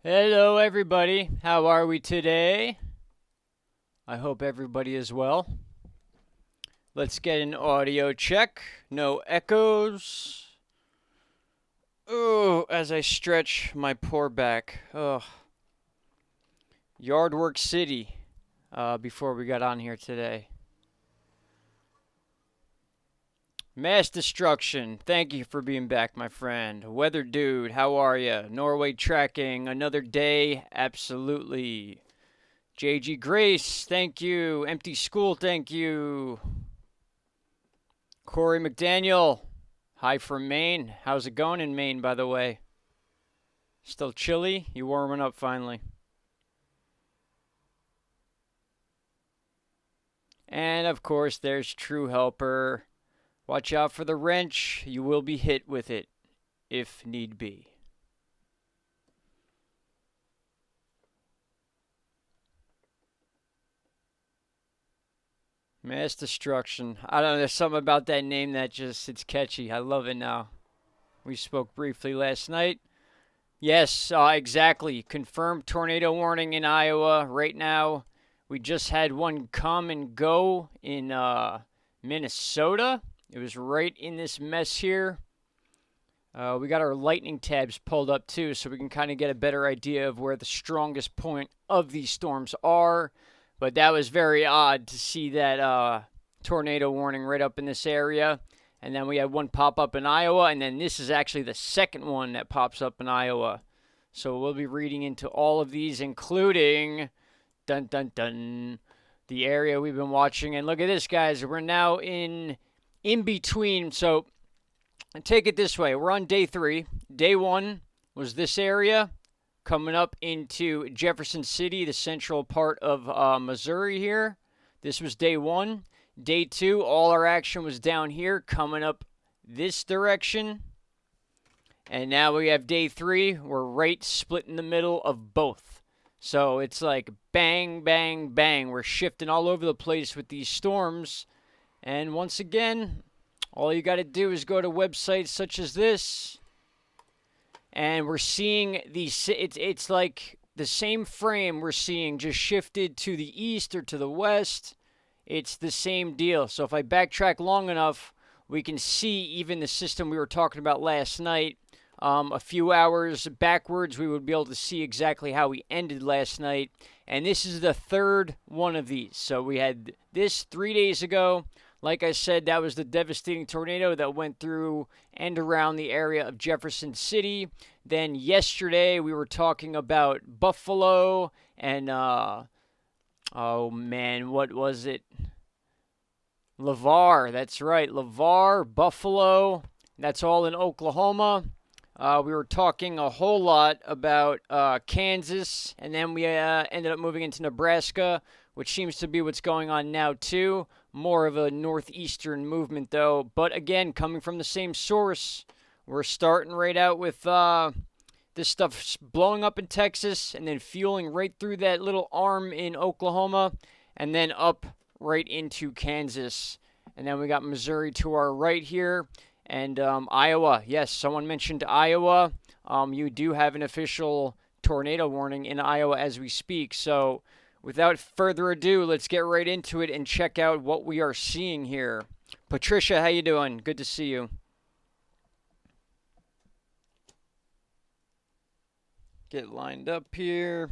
Hello, everybody. How are we today? I hope everybody is well. Let's get an audio check. No echoes. Oh, as I stretch my poor back. Oh, Yardwork City. Before we got on here today. Mass Destruction. Thank you for being back, my friend. Weather Dude, how are you? Norway Tracking. Another day. Absolutely. JG Grace, thank you. Empty School, thank you. Corey McDaniel, hi from Maine. How's it going in Maine, by the way? Still chilly? You warming up finally? And of course, there's True Helper. Watch out for the wrench. You will be hit with it, if need be. Mass Destruction. I don't know, there's something about that name that it's catchy. I love it now. We spoke briefly last night. Yes, exactly. Confirmed tornado warning in Iowa right now. We just had one come and go in Minnesota. It was right in this mess here. We got our lightning tabs pulled up too, so we can kind of get a better idea of where the strongest point of these storms are. But that was very odd to see that tornado warning right up in this area. And then we had one pop up in Iowa, and then this is actually the second one that pops up in Iowa. So we'll be reading into all of these, including, dun dun dun, the area we've been watching. And look at this, guys. We're now in between. So take it this way. We're on day 3. Day 1 was this area coming up into Jefferson City, the central part of Missouri here. This was day 1. Day 2, all our action was down here, coming up this direction. And now we have day 3. We're right split in the middle of both. So it's like bang, bang, bang. We're shifting all over the place with these storms. And once again, all you got to do is go to websites such as this. And we're seeing these, it's like the same frame we're seeing just shifted to the east or to the west. It's the same deal. So if I backtrack long enough, we can see even the system we were talking about last night. A few hours backwards, we would be able to see exactly how we ended last night. And this is the third one of these. So we had this 3 days ago. Like I said, that was the devastating tornado that went through and around the area of Jefferson City. Then yesterday, we were talking about Buffalo and, oh man, what was it? LeVar, that's right. LeVar, Buffalo, that's all in Oklahoma. We were talking a whole lot about Kansas, and then we ended up moving into Nebraska, which seems to be what's going on now, too. More of a northeastern movement, though. But again, coming from the same source, we're starting right out with this stuff blowing up in Texas and then fueling right through that little arm in Oklahoma and then up right into Kansas. And then we got Missouri to our right here. And Iowa, yes, someone mentioned Iowa. You do have an official tornado warning in Iowa as we speak. So without further ado, let's get right into it and check out what we are seeing here. Patricia, how you doing? Good to see you. Get lined up here.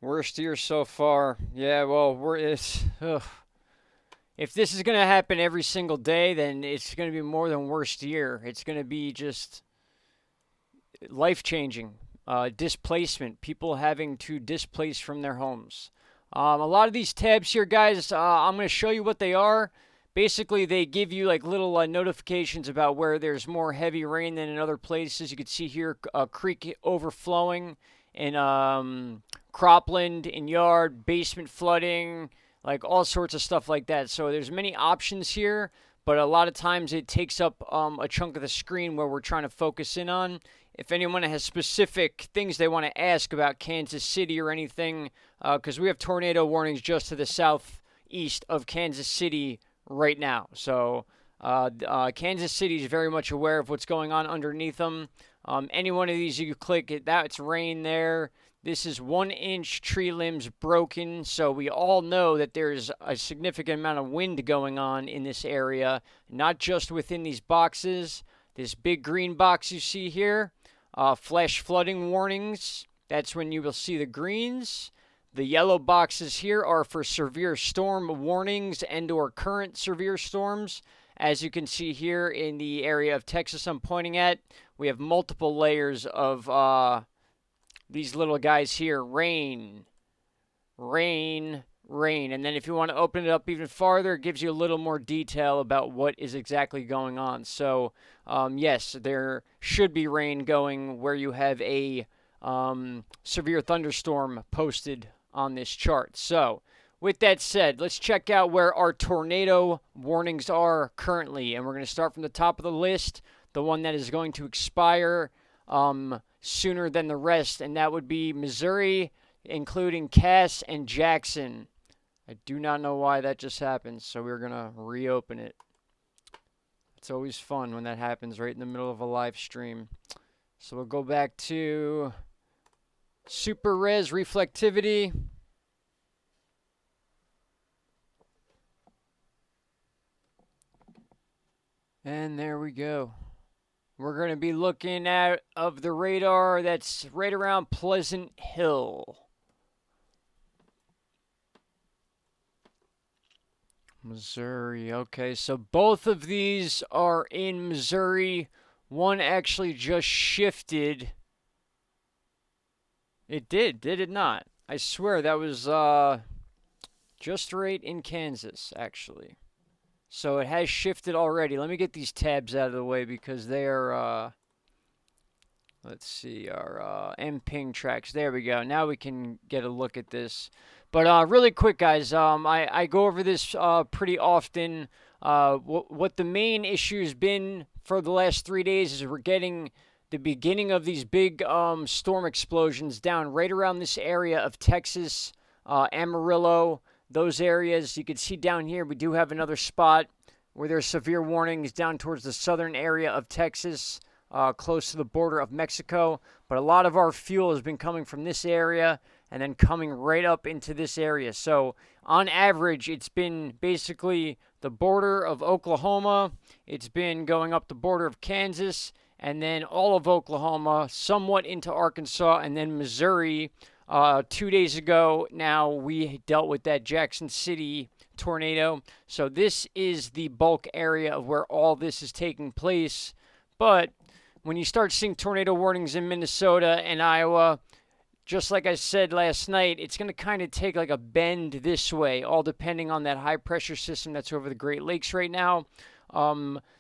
Worst year so far. Yeah, well, it's if this is going to happen every single day, then it's going to be more than worst year. It's going to be just life-changing. Displacement, people having to displace from their homes. A lot of these tabs here, guys, I'm going to show you what they are. Basically, they give you like little notifications about where there's more heavy rain than in other places. You can see here a creek overflowing in cropland, in yard, basement flooding, like all sorts of stuff like that. So there's many options here, but a lot of times it takes up a chunk of the screen where we're trying to focus in on. If anyone has specific things they want to ask about Kansas City or anything, because we have tornado warnings just to the southeast of Kansas City right now. So Kansas City is very much aware of what's going on underneath them. Any one of these you click, that's rain there. This is 1-inch tree limbs broken, so we all know that there's a significant amount of wind going on in this area, not just within these boxes. This big green box you see here, flash flooding warnings, that's when you will see the greens. The yellow boxes here are for severe storm warnings and or current severe storms. As you can see here in the area of Texas I'm pointing at, we have multiple layers of these little guys here. Rain, rain, rain. And then if you want to open it up even farther, it gives you a little more detail about what is exactly going on. So, yes, there should be rain going where you have a severe thunderstorm posted on this chart. So, with that said, let's check out where our tornado warnings are currently. And we're going to start from the top of the list, the one that is going to expire sooner than the rest, and that would be Missouri, including Cass and Jackson. I do not know why that just happened, so we're going to reopen it. It's always fun when that happens right in the middle of a live stream. So we'll go back to Super Res Reflectivity. And there we go. We're going to be looking at of the radar that's right around Pleasant Hill. Missouri. Okay, so both of these are in Missouri. One actually just shifted. It did it not? I swear that was just right in Kansas, actually. So it has shifted already. Let me get these tabs out of the way because they are, let's see, our M-ping tracks. There we go. Now we can get a look at this. But really quick, guys, I go over this pretty often. What the main issue has been for the last 3 days is we're getting the beginning of these big storm explosions down right around this area of Texas, Amarillo. Those areas, you can see down here, we do have another spot where there's severe warnings down towards the southern area of Texas, close to the border of Mexico. But a lot of our fuel has been coming from this area and then coming right up into this area. So on average, it's been basically the border of Oklahoma. It's been going up the border of Kansas and then all of Oklahoma, somewhat into Arkansas, and then Missouri. 2 days ago, now we dealt with that Jackson City tornado. So this is the bulk area of where all this is taking place. But when you start seeing tornado warnings in Minnesota and Iowa, just like I said last night, it's going to kind of take like a bend this way, all depending on that high pressure system that's over the Great Lakes right now.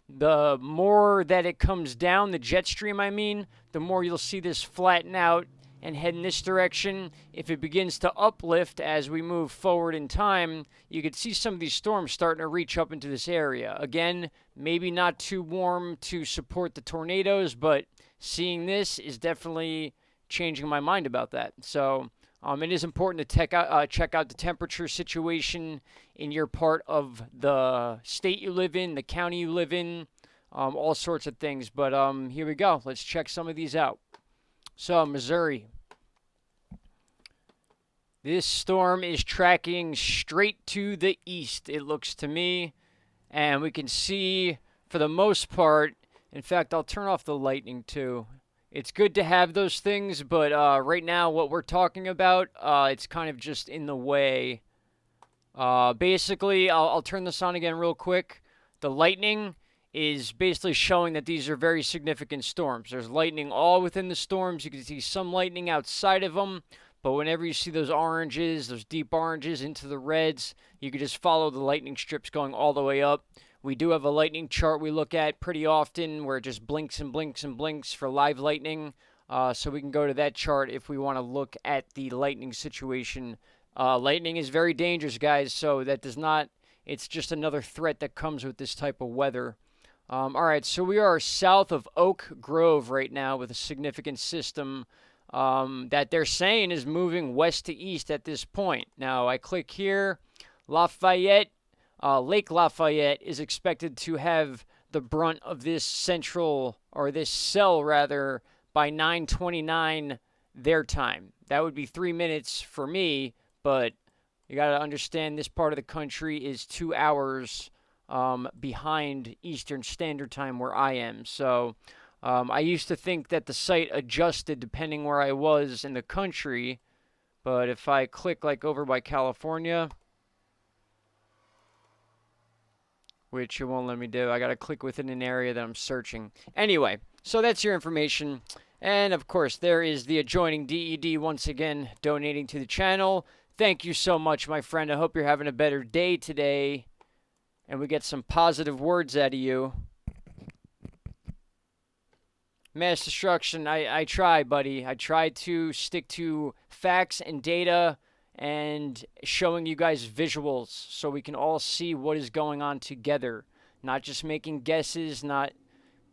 The more that it comes down, the jet stream, the more you'll see this flatten out and head in this direction. If it begins to uplift as we move forward in time, you could see some of these storms starting to reach up into this area. Again, maybe not too warm to support the tornadoes, but seeing this is definitely changing my mind about that. So it is important to check out the temperature situation in your part of the state you live in, the county you live in, all sorts of things. But here we go. Let's check some of these out. So, Missouri. This storm is tracking straight to the east, it looks to me. And we can see, for the most part, in fact, I'll turn off the lightning too. It's good to have those things, but right now what we're talking about, it's kind of just in the way. Basically, I'll turn this on again real quick. The lightning is basically showing that these are very significant storms. There's lightning all within the storms. You can see some lightning outside of them. But whenever you see those oranges, those deep oranges into the reds, you can just follow the lightning strips going all the way up. We do have a lightning chart we look at pretty often where it just blinks and blinks and blinks for live lightning. So we can go to that chart if we want to look at the lightning situation. Lightning is very dangerous, guys, so that does not, it's just another threat that comes with this type of weather. All right, so we are south of Oak Grove right now with a significant system that they're saying is moving west to east at this point. Now, I click here, Lafayette, Lake Lafayette is expected to have the brunt of this central, or this cell rather, by 9:29 their time. That would be 3 minutes for me, but you got to understand this part of the country is 2 hours behind Eastern Standard Time where I am. So I used to think that the site adjusted depending where I was in the country, but if I click like over by California, which it won't let me do, I got to click within an area that I'm searching. Anyway, so that's your information. And of course, there is the adjoining DED once again donating to the channel. Thank you so much, my friend. I hope you're having a better day today and we get some positive words out of you. Mass destruction, I try, buddy. I try to stick to facts and data and showing you guys visuals so we can all see what is going on together. Not just making guesses, not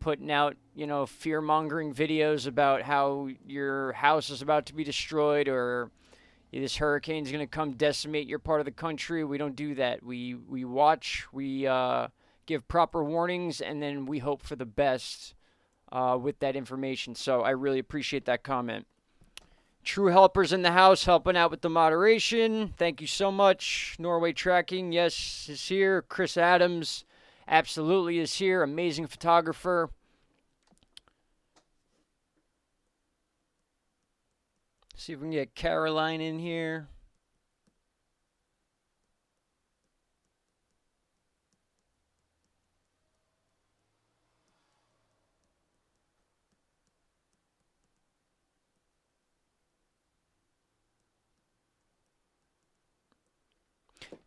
putting out, fear-mongering videos about how your house is about to be destroyed or this hurricane's going to come decimate your part of the country. We don't do that. We watch, we give proper warnings, and then we hope for the best with that information. So I really appreciate that comment. True Helpers in the house helping out with the moderation. Thank you so much. Norway Tracking, yes, is here. Chris Adams absolutely is here. Amazing photographer. See if we can get Caroline in here.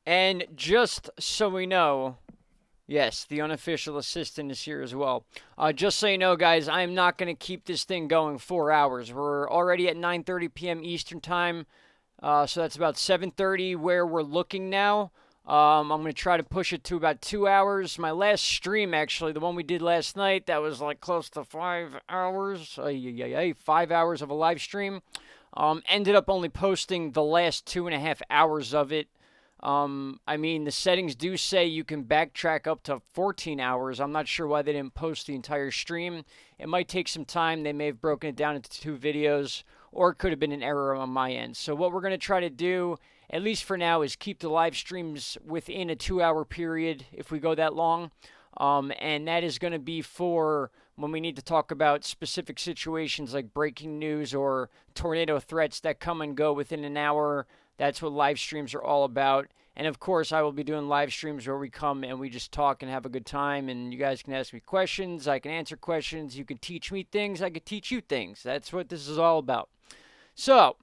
And just so we know, yes, the unofficial assistant is here as well. Just so you know, guys, I'm not going to keep this thing going 4 hours. We're already at 9:30 p.m. Eastern Time, so that's about 7:30 where we're looking now. I'm going to try to push it to about 2 hours. My last stream, actually, the one we did last night, that was like close to 5 hours. 5 hours of a live stream. Ended up only posting the last 2.5 hours of it. I mean, the settings do say you can backtrack up to 14 hours. I'm not sure why they didn't post the entire stream. It might take some time. They may have broken it down into 2 videos, or it could have been an error on my end. So what we're going to try to do, at least for now, is keep the live streams within a 2-hour period if we go that long. And that is going to be for when we need to talk about specific situations like breaking news or tornado threats that come and go within an hour. That's what live streams are all about. And of course, I will be doing live streams where we come and we just talk and have a good time. And you guys can ask me questions. I can answer questions. You can teach me things. I can teach you things. That's what this is all about. So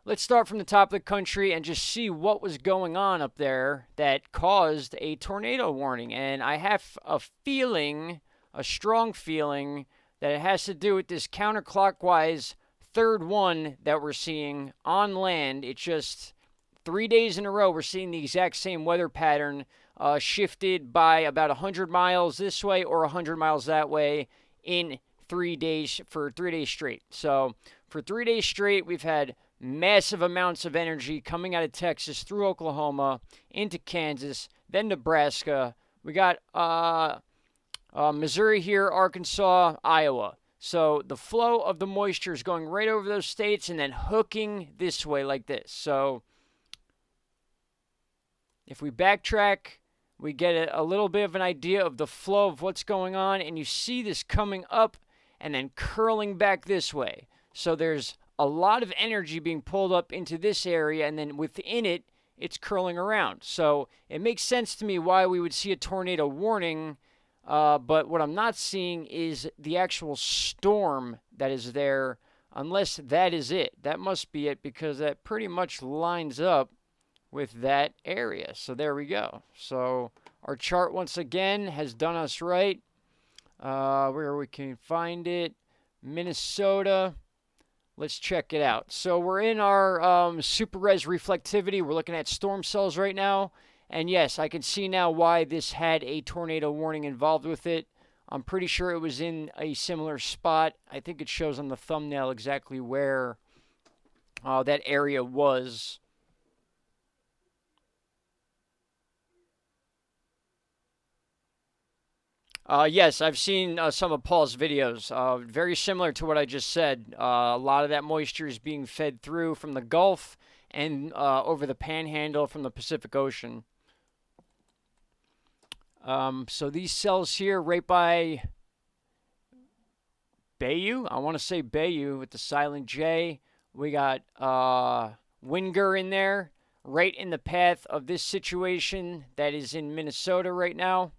let's start from the top of the country and just see what was going on up there that caused a tornado warning. And I have a feeling, a strong feeling, that it has to do with this counterclockwise third one that we're seeing on land. It's just 3 days in a row we're seeing the exact same weather pattern, shifted by about 100 miles this way or 100 miles that way in 3 days, for 3 days straight. So for 3 days straight, we've had massive amounts of energy coming out of Texas through Oklahoma into Kansas, then Nebraska. We got Missouri here, Arkansas, Iowa. So the flow of the moisture is going right over those states and then hooking this way like this. So if we backtrack, we get a little bit of an idea of the flow of what's going on, and you see this coming up and then curling back this way. So there's a lot of energy being pulled up into this area, and then within it, it's curling around. So it makes sense to me why we would see a tornado warning, but what I'm not seeing is the actual storm that is there, unless that is it. That must be it, because that pretty much lines up with that area. So there we go. So our chart once again has done us right. Where we can find it, Minnesota. Let's check it out. So we're in our super res reflectivity. We're looking at storm cells right now. And yes, I can see now why this had a tornado warning involved with it. I'm pretty sure it was in a similar spot. I think it shows on the thumbnail exactly where that area was. Yes, I've seen some of Paul's videos. Very similar to what I just said. A lot of that moisture is being fed through from the Gulf and over the Panhandle from the Pacific Ocean. So these cells here, right by Bayou, I want to say Bayou with the silent J. We got Winger in there, right in the path of this situation that is in Minnesota right now.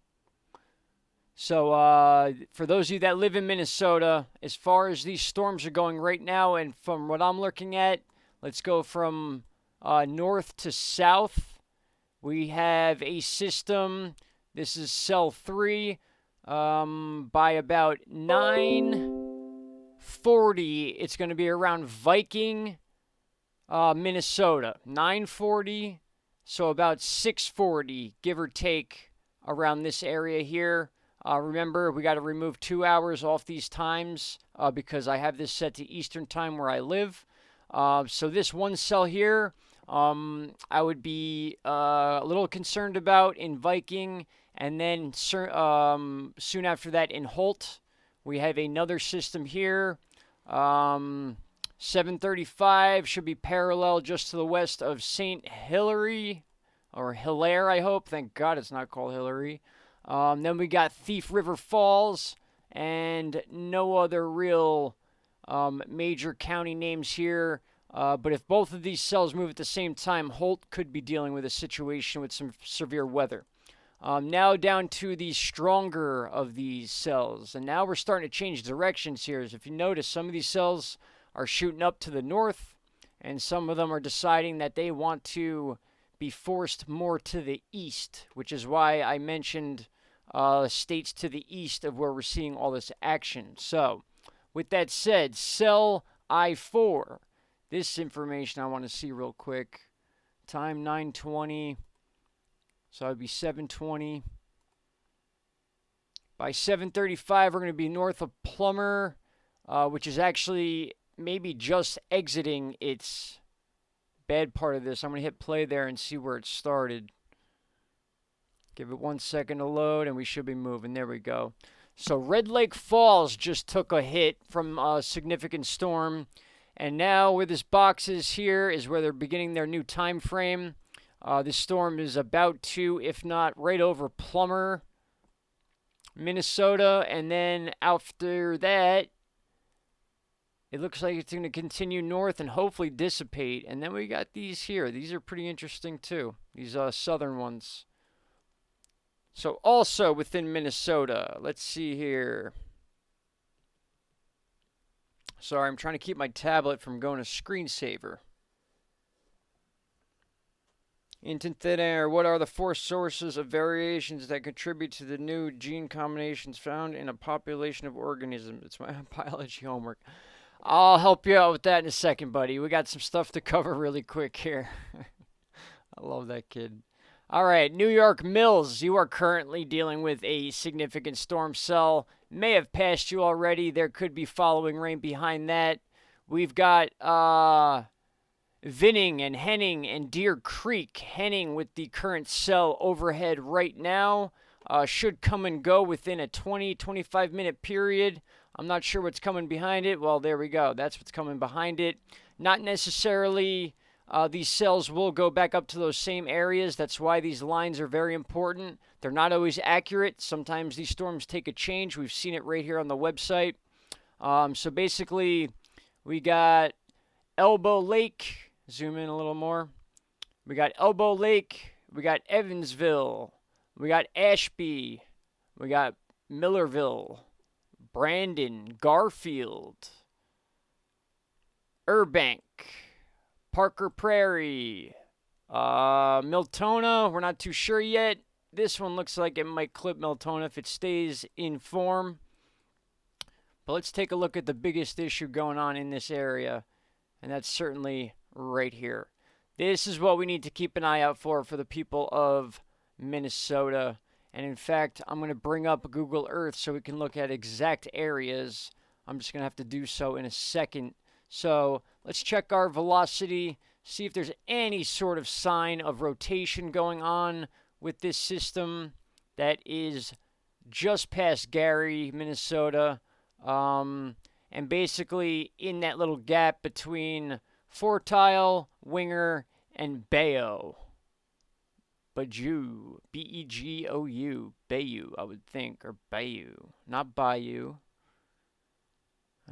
So for those of you that live in Minnesota, as far as these storms are going right now, and from what I'm looking at, let's go from north to south. We have a system. This is cell 3 by about 9:40. It's going to be around Viking, Minnesota. 9:40, so about 6:40, give or take, around this area here. Remember, we got to remove 2 hours off these times because I have this set to Eastern time where I live. So this one cell here, I would be a little concerned about in Viking, and then soon after that in Holt. We have another system here. 735 should be parallel just to the west of St. Hilary, or Hilaire, I hope. Thank God it's not called Hillary. Then we got Thief River Falls, and no other real major county names here. But if both of these cells move at the same time, Holt could be dealing with a situation with some severe weather. Now down to the stronger of these cells. And now we're starting to change directions here. As if you notice, some of these cells are shooting up to the north, and some of them are deciding that they want to be forced more to the east, which is why I mentioned states to the east of where we're seeing all this action. So, with that said, cell I4. This information I want to see real quick. Time 9:20. So it'd be 7:20. By 7:35, we're going to be north of Plummer, which is actually maybe just exiting its bad part of this. I'm going to hit play there and see where it started. Give it 1 second to load, and we should be moving. There we go. So Red Lake Falls just took a hit from a significant storm, and now where this box is here is where they're beginning their new time frame. This storm is about to, if not right over Plummer, Minnesota, and then after that, it looks like it's going to continue north and hopefully dissipate. And then we got these here. These are pretty interesting too. These southern ones. So also within Minnesota, let's see here. Sorry, I'm trying to keep my tablet from going to screensaver. Into thin air, what are the 4 sources of variations that contribute to the new gene combinations found in a population of organisms? It's my biology homework. I'll help you out with that in a second, buddy. We got some stuff to cover really quick here. I love that kid. All right, New York Mills, you are currently dealing with a significant storm cell. May have passed you already. There could be following rain behind that. We've got Vinning and Henning and Deer Creek. Henning with the current cell overhead right now. Should come and go within a 20-25 minute period. I'm not sure what's coming behind it. Well, there we go. That's what's coming behind it. Not necessarily these cells will go back up to those same areas. That's why these lines are very important. They're not always accurate. Sometimes these storms take a change. We've seen it right here on the website. So basically, we got Elbow Lake. Zoom in a little more. We got Elbow Lake. We got Evansville. We got Ashby. We got Millerville. Brandon, Garfield, Burbank, Parker Prairie, Miltona. We're not too sure yet. This one looks like it might clip Miltona if it stays in form. But let's take a look at the biggest issue going on in this area, and that's certainly right here. This is what we need to keep an eye out for the people of Minnesota. And in fact, I'm going to bring up Google Earth so we can look at exact areas. I'm just going to have to do so in a second. So let's check our velocity, see if there's any sort of sign of rotation going on with this system that is just past Gary, Minnesota. And basically in that little gap between Fort Tile, Winger, and Bayou. Bajou. Begou. Bayou, I would think. Or Bayou. Not Bayou.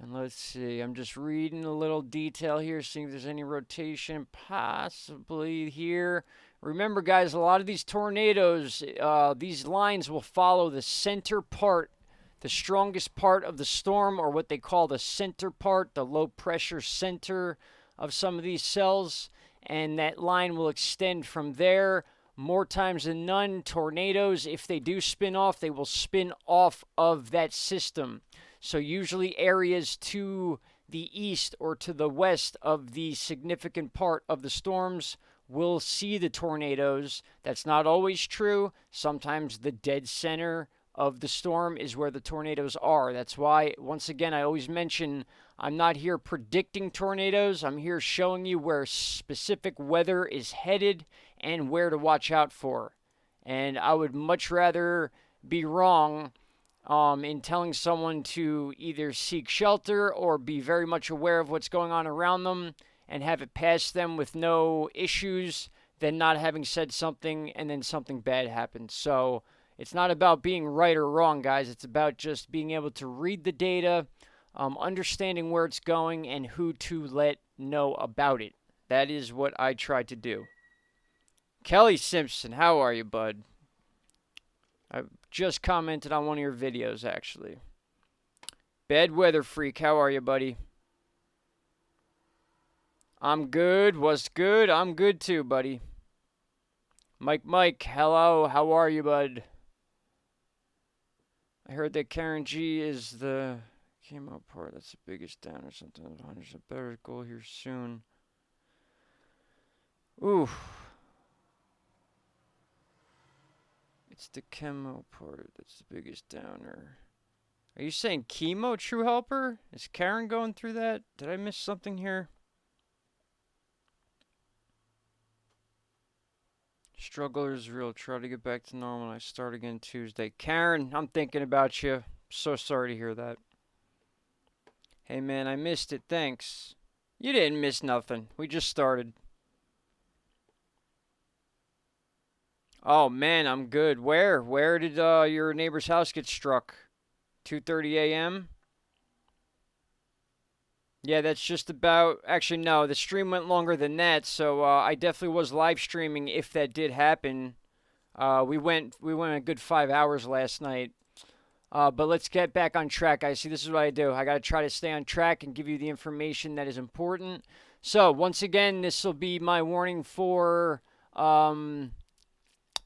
And let's see. I'm just reading a little detail here, seeing if there's any rotation possibly here. Remember, guys, a lot of these tornadoes, these lines will follow the center part, the strongest part of the storm, or what they call the center part, the low pressure center of some of these cells. And that line will extend from there. More times than none, tornadoes, if they do spin off, they will spin off of that system. So usually areas to the east or to the west of the significant part of the storms will see the tornadoes. That's not always true. Sometimes the dead center of the storm is where the tornadoes are. That's why, once again, I always mention I'm not here predicting tornadoes. I'm here showing you where specific weather is headed and where to watch out for. And I would much rather be wrong in telling someone to either seek shelter or be very much aware of what's going on around them and have it pass them with no issues than not having said something and then something bad happens. So it's not about being right or wrong, guys. It's about just being able to read the data, understanding where it's going, and who to let know about it. That is what I try to do. Kelly Simpson, how are you, bud? I just commented on one of your videos, actually. Bad Weather Freak, how are you, buddy? I'm good. What's good? I'm good too, buddy. Mike, hello. How are you, bud? I heard that Karen G is the chemo part. That's the biggest down or something. There's a better goal here soon. Ooh. It's the chemo part that's the biggest downer. Are you saying chemo, True Helper? Is Karen going through that? Did I miss something here? Struggle is real. Try to get back to normal. I start again Tuesday. Karen, I'm thinking about you. So sorry to hear that. Hey, man, I missed it. Thanks. You didn't miss nothing. We just started. Oh, man, I'm good. Where did your neighbor's house get struck? 2:30 a.m.? Yeah, that's just about... Actually, no, the stream went longer than that, so I definitely was live streaming if that did happen. We went a good 5 hours last night. But let's get back on track, guys. See, this is what I do. I got to try to stay on track and give you the information that is important. So, once again, this will be my warning for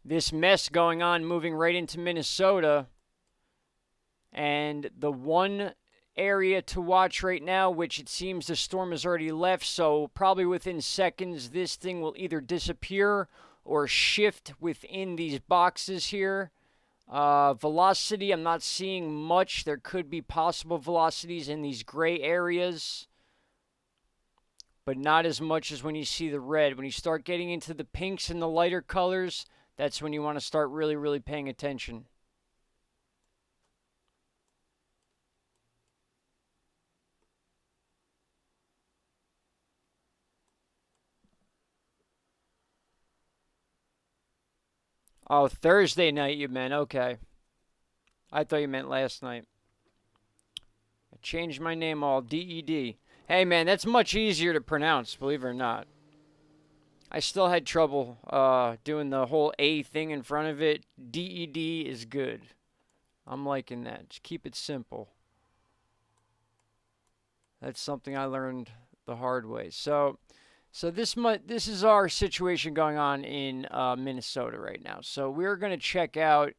this mess going on, moving right into Minnesota. And the one area to watch right now, which it seems the storm has already left, so probably within seconds this thing will either disappear or shift within these boxes here. Velocity, I'm not seeing much. There could be possible velocities in these gray areas, but not as much as when you see the red. When you start getting into the pinks and the lighter colors, that's when you want to start really, really paying attention. Oh, Thursday night you meant. Okay. I thought you meant last night. I changed my name all. DED. Hey, man, that's much easier to pronounce, believe it or not. I still had trouble doing the whole A thing in front of it. DED is good. I'm liking that. Just keep it simple. That's something I learned the hard way. So this is our situation going on in Minnesota right now. So we're going to check out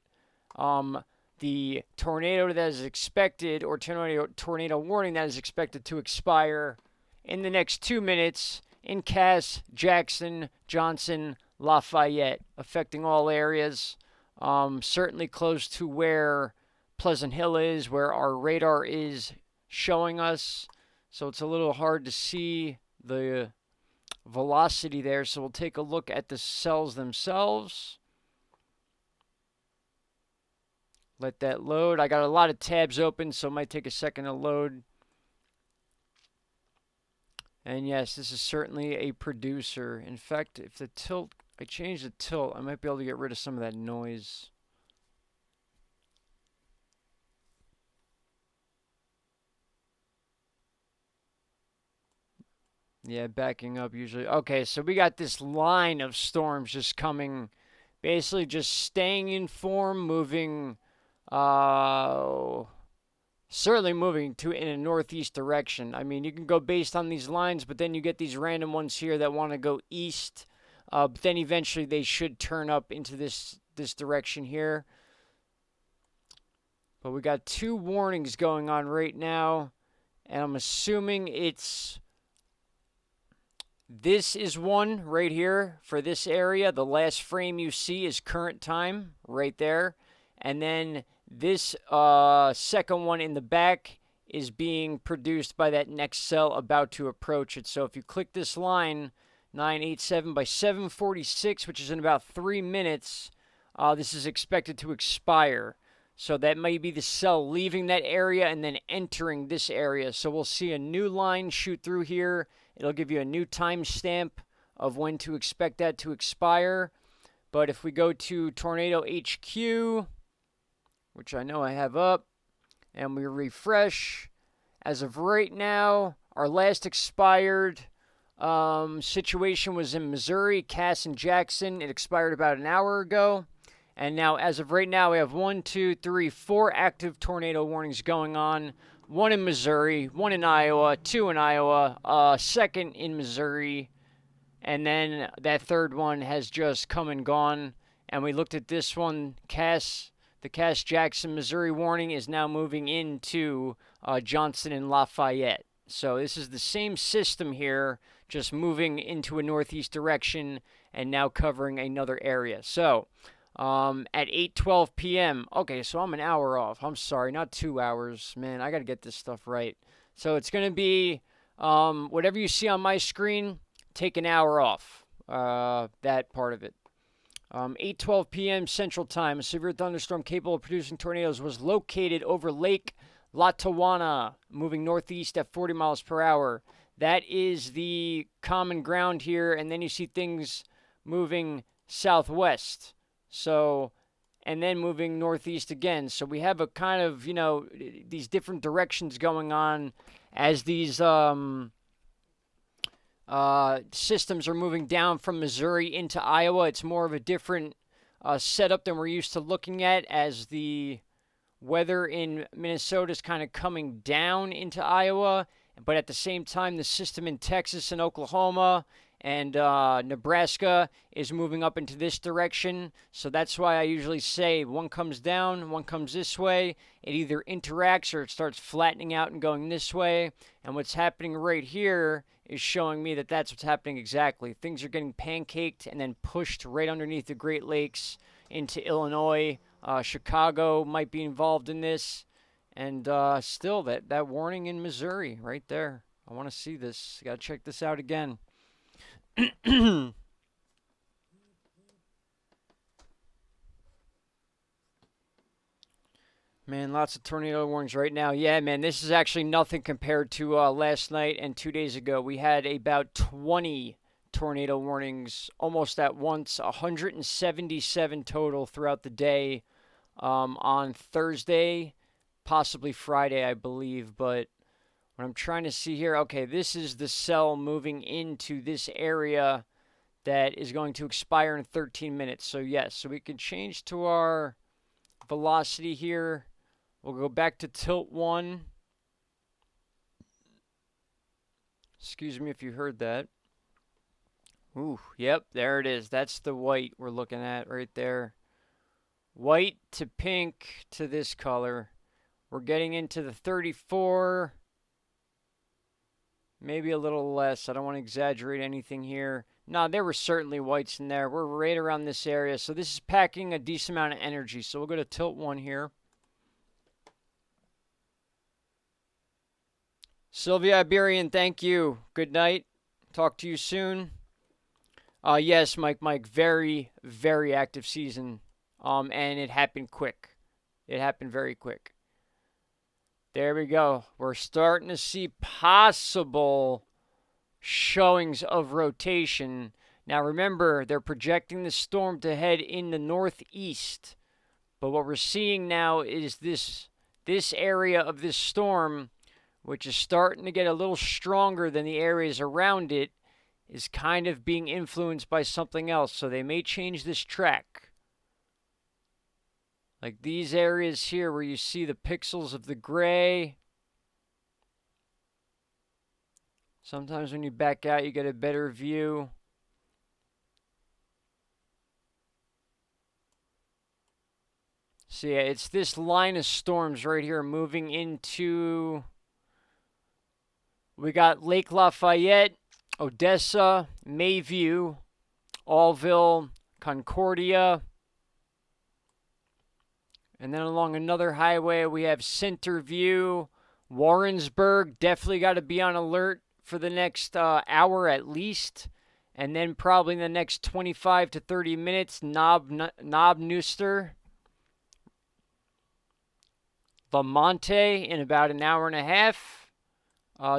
the tornado that is expected, or tornado warning that is expected to expire in the next 2 minutes in Cass, Jackson, Johnson, Lafayette, affecting all areas. Certainly close to where Pleasant Hill is, where our radar is showing us. So it's a little hard to see the velocity there. So we'll take a look at the cells themselves. Let that load. I got a lot of tabs open, so it might take a second to load. And yes, this is certainly a producer. In fact, if the tilt, I change the tilt, I might be able to get rid of some of that noise. Yeah, backing up usually. Okay, so we got this line of storms just coming, basically just staying in form, moving, uh, certainly moving to in a northeast direction. I mean, you can go based on these lines, but then you get these random ones here that want to go east. But then eventually they should turn up into this direction here. But we got two warnings going on right now, and I'm assuming it's this is one right here for this area. The last frame you see is current time right there. And then this second one in the back is being produced by that next cell about to approach it. So if you click this line, 987 by 746, which is in about 3 minutes, this is expected to expire. So that may be the cell leaving that area and then entering this area. So we'll see a new line shoot through here. It'll give you a new timestamp of when to expect that to expire. But if we go to Tornado HQ, which I know I have up, and we refresh, as of right now, our last expired situation was in Missouri, Cass and Jackson. It expired about an hour ago. And now, as of right now, we have 1, 2, 3, 4 active tornado warnings going on. One in Missouri, one in Iowa, two in Iowa, second in Missouri, and then that third one has just come and gone. And we looked at this one, the Cass Jackson, Missouri warning is now moving into Johnson and Lafayette. So this is the same system here, just moving into a northeast direction and now covering another area. So at 8:12 p.m. Okay, so I'm an hour off. I'm sorry, not 2 hours. Man, I got to get this stuff right. So it's going to be whatever you see on my screen, take an hour off. That part of it. 8:12 p.m. Central Time. A severe thunderstorm capable of producing tornadoes was located over Lake Latawana, moving northeast at 40 miles per hour. That is the common ground here, and then you see things moving southwest. So, and then moving northeast again. So we have a kind of, these different directions going on as these systems are moving down from Missouri into Iowa. It's more of a different setup than we're used to looking at, as the weather in Minnesota is kind of coming down into Iowa. But at the same time, the system in Texas and Oklahoma and Nebraska is moving up into this direction. So that's why I usually say one comes down, one comes this way. It either interacts or it starts flattening out and going this way. And what's happening right here is showing me that that's what's happening exactly. Things are getting pancaked and then pushed right underneath the Great Lakes into Illinois. Chicago might be involved in this. And still, that warning in Missouri right there. I want to see this. Got to check this out again. Man, lots of tornado warnings right now. Yeah, man, this is actually nothing compared to last night and 2 days ago. We had about 20 tornado warnings almost at once, 177 total throughout the day on Thursday, possibly Friday, I believe. But what I'm trying to see here, okay, this is the cell moving into this area that is going to expire in 13 minutes. So yes, so we can change to our velocity here. We'll go back to tilt 1. Excuse me if you heard that. Ooh, yep, there it is. That's the white we're looking at right there. White to pink to this color. We're getting into the 34, maybe a little less. I don't want to exaggerate anything here. No, there were certainly whites in there. We're right around this area. So this is packing a decent amount of energy. So we'll go to tilt 1 here. Sylvia Iberian, thank you. Good night. Talk to you soon. Yes, Mike, very, very active season. And it happened quick. It happened very quick. There we go. We're starting to see possible showings of rotation. Now remember, they're projecting the storm to head in the northeast. But what we're seeing now is this area of this storm, which is starting to get a little stronger than the areas around it, is kind of being influenced by something else. So they may change this track. Like these areas here where you see the pixels of the gray. Sometimes when you back out, you get a better view. So yeah, it's this line of storms right here moving into... We got Lake Lafayette, Odessa, Mayview, Allville, Concordia. And then along another highway, we have Centerview, Warrensburg. Definitely got to be on alert for the next hour at least. And then probably in the next 25 to 30 minutes, Knob Nooster. Lamonte in about an hour and a half.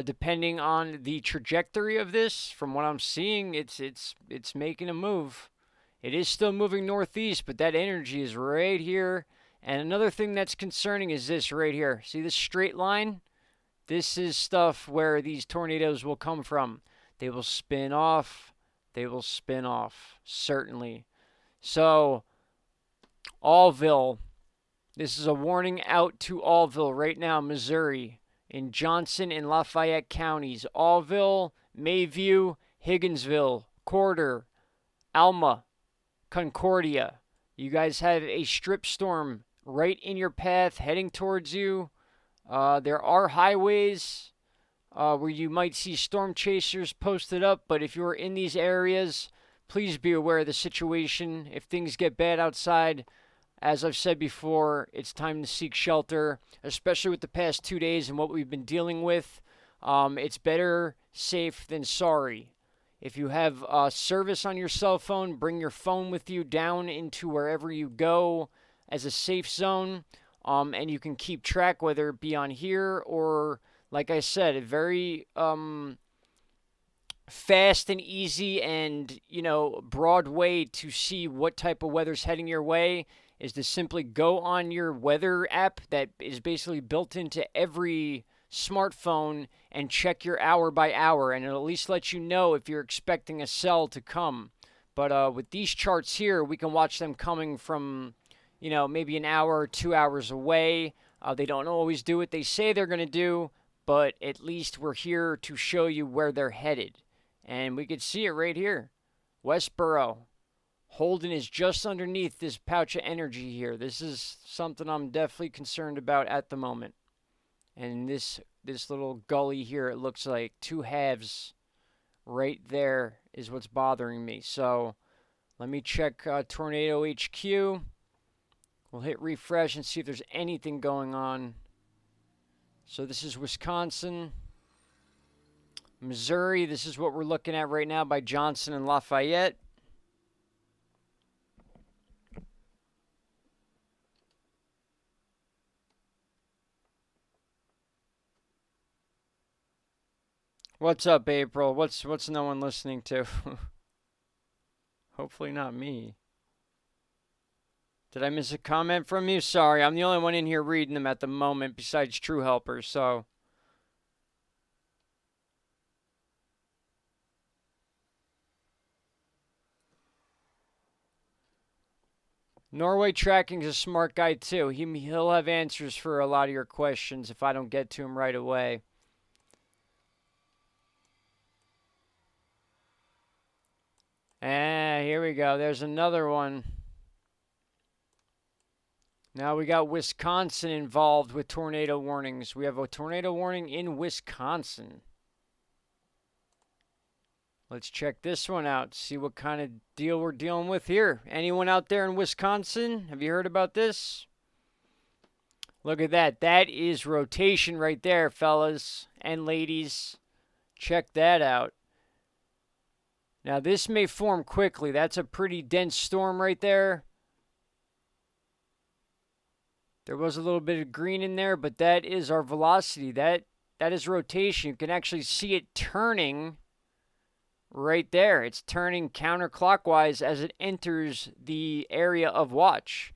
Depending on the trajectory of this, from what I'm seeing, it's making a move. It is still moving northeast, but that energy is right here. And another thing that's concerning is this right here. See this straight line? This is stuff where these tornadoes will come from. They will spin off. They will spin off, certainly. So, Allville. This is a warning out to Allville right now, Missouri. In Johnson and Lafayette counties, Allville, Mayview, Higginsville, Corder, Alma, Concordia. You guys have a strip storm right in your path heading towards you. There are highways where you might see storm chasers posted up, but if you're in these areas, please be aware of the situation. If things get bad outside, as I've said before, it's time to seek shelter, especially with the past 2 days and what we've been dealing with. It's better safe than sorry. If you have service on your cell phone, bring your phone with you down into wherever you go as a safe zone, and you can keep track, whether it be on here or, like I said, a very fast and easy and, broad way to see what type of weather's heading your way is to simply go on your weather app that is basically built into every smartphone and check your hour by hour, and it'll at least let you know if you're expecting a cell to come. But with these charts here, we can watch them coming from, maybe an hour or 2 hours away. They don't always do what they say they're going to do, but at least we're here to show you where they're headed. And we could see it right here. Westboro. Holden is just underneath this pouch of energy here. This is something I'm definitely concerned about at the moment. And this little gully here, it looks like two halves right there is what's bothering me. So let me check Tornado HQ. We'll hit refresh and see if there's anything going on. So this is Wisconsin. Missouri, this is what we're looking at right now by Johnson and Lafayette. What's up, April? What's no one listening to? Hopefully not me. Did I miss a comment from you? Sorry, I'm the only one in here reading them at the moment besides True Helpers, so... Norway Tracking's a smart guy, too. He'll have answers for a lot of your questions if I don't get to him right away. Here we go. There's another one. Now we got Wisconsin involved with tornado warnings. We have a tornado warning in Wisconsin. Let's check this one out, see what kind of deal we're dealing with here. Anyone out there in Wisconsin? Have you heard about this? Look at that. That is rotation right there, fellas and ladies. Check that out. Now, this may form quickly. That's a pretty dense storm right there. There was a little bit of green in there, but that is our velocity. That is rotation. You can actually see it turning right there. It's turning counterclockwise as it enters the area of watch.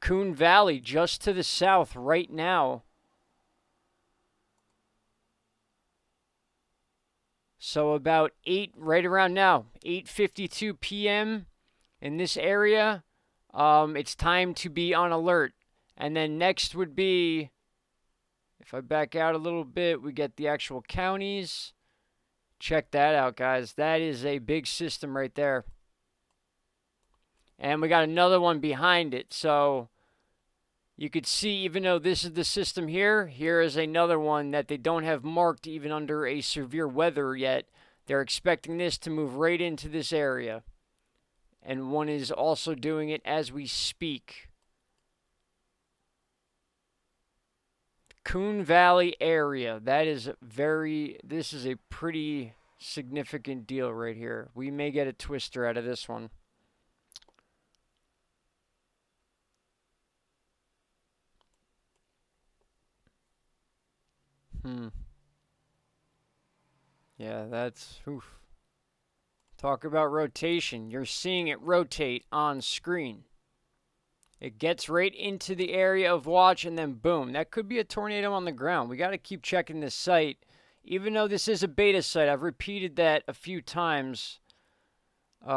Coon Valley just to the south right now. So about 8, right around now, 8:52 p.m. in this area, it's time to be on alert. And then next would be, if I back out a little bit, we get the actual counties. Check that out, guys. That is a big system right there. And we got another one behind it. So you could see, even though this is the system here, here is another one that they don't have marked even under a severe weather yet. They're expecting this to move right into this area. And one is also doing it as we speak. Coon Valley area. That is this is a pretty significant deal right here. We may get a twister out of this one. Yeah, that's oof. Talk about rotation. You're seeing it rotate on screen. It gets right into the area of watch, and then boom. That could be a tornado on the ground. We got to keep checking this site. Even though this is a beta site, I've repeated that a few times. This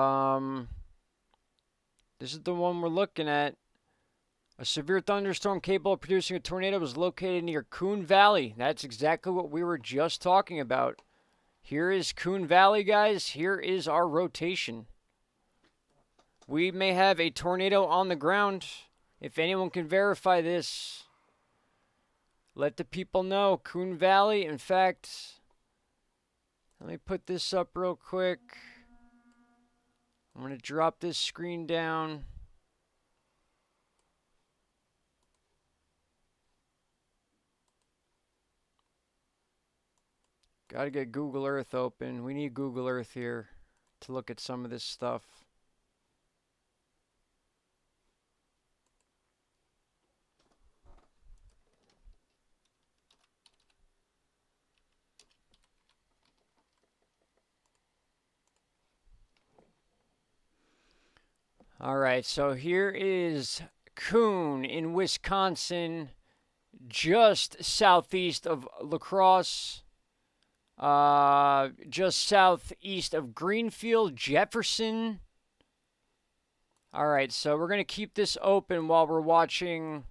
is the one we're looking at. A severe thunderstorm capable of producing a tornado was located near Coon Valley. That's exactly what we were just talking about. Here is Coon Valley, guys. Here is our rotation. We may have a tornado on the ground. If anyone can verify this, let the people know. Coon Valley, in fact, let me put this up real quick. I'm going to drop this screen down. Got to get Google Earth open. We need Google Earth here to look at some of this stuff. All right, so here is Coon in Wisconsin, just southeast of La Crosse, just southeast of Greenfield, Jefferson. All right, so we're going to keep this open while we're watching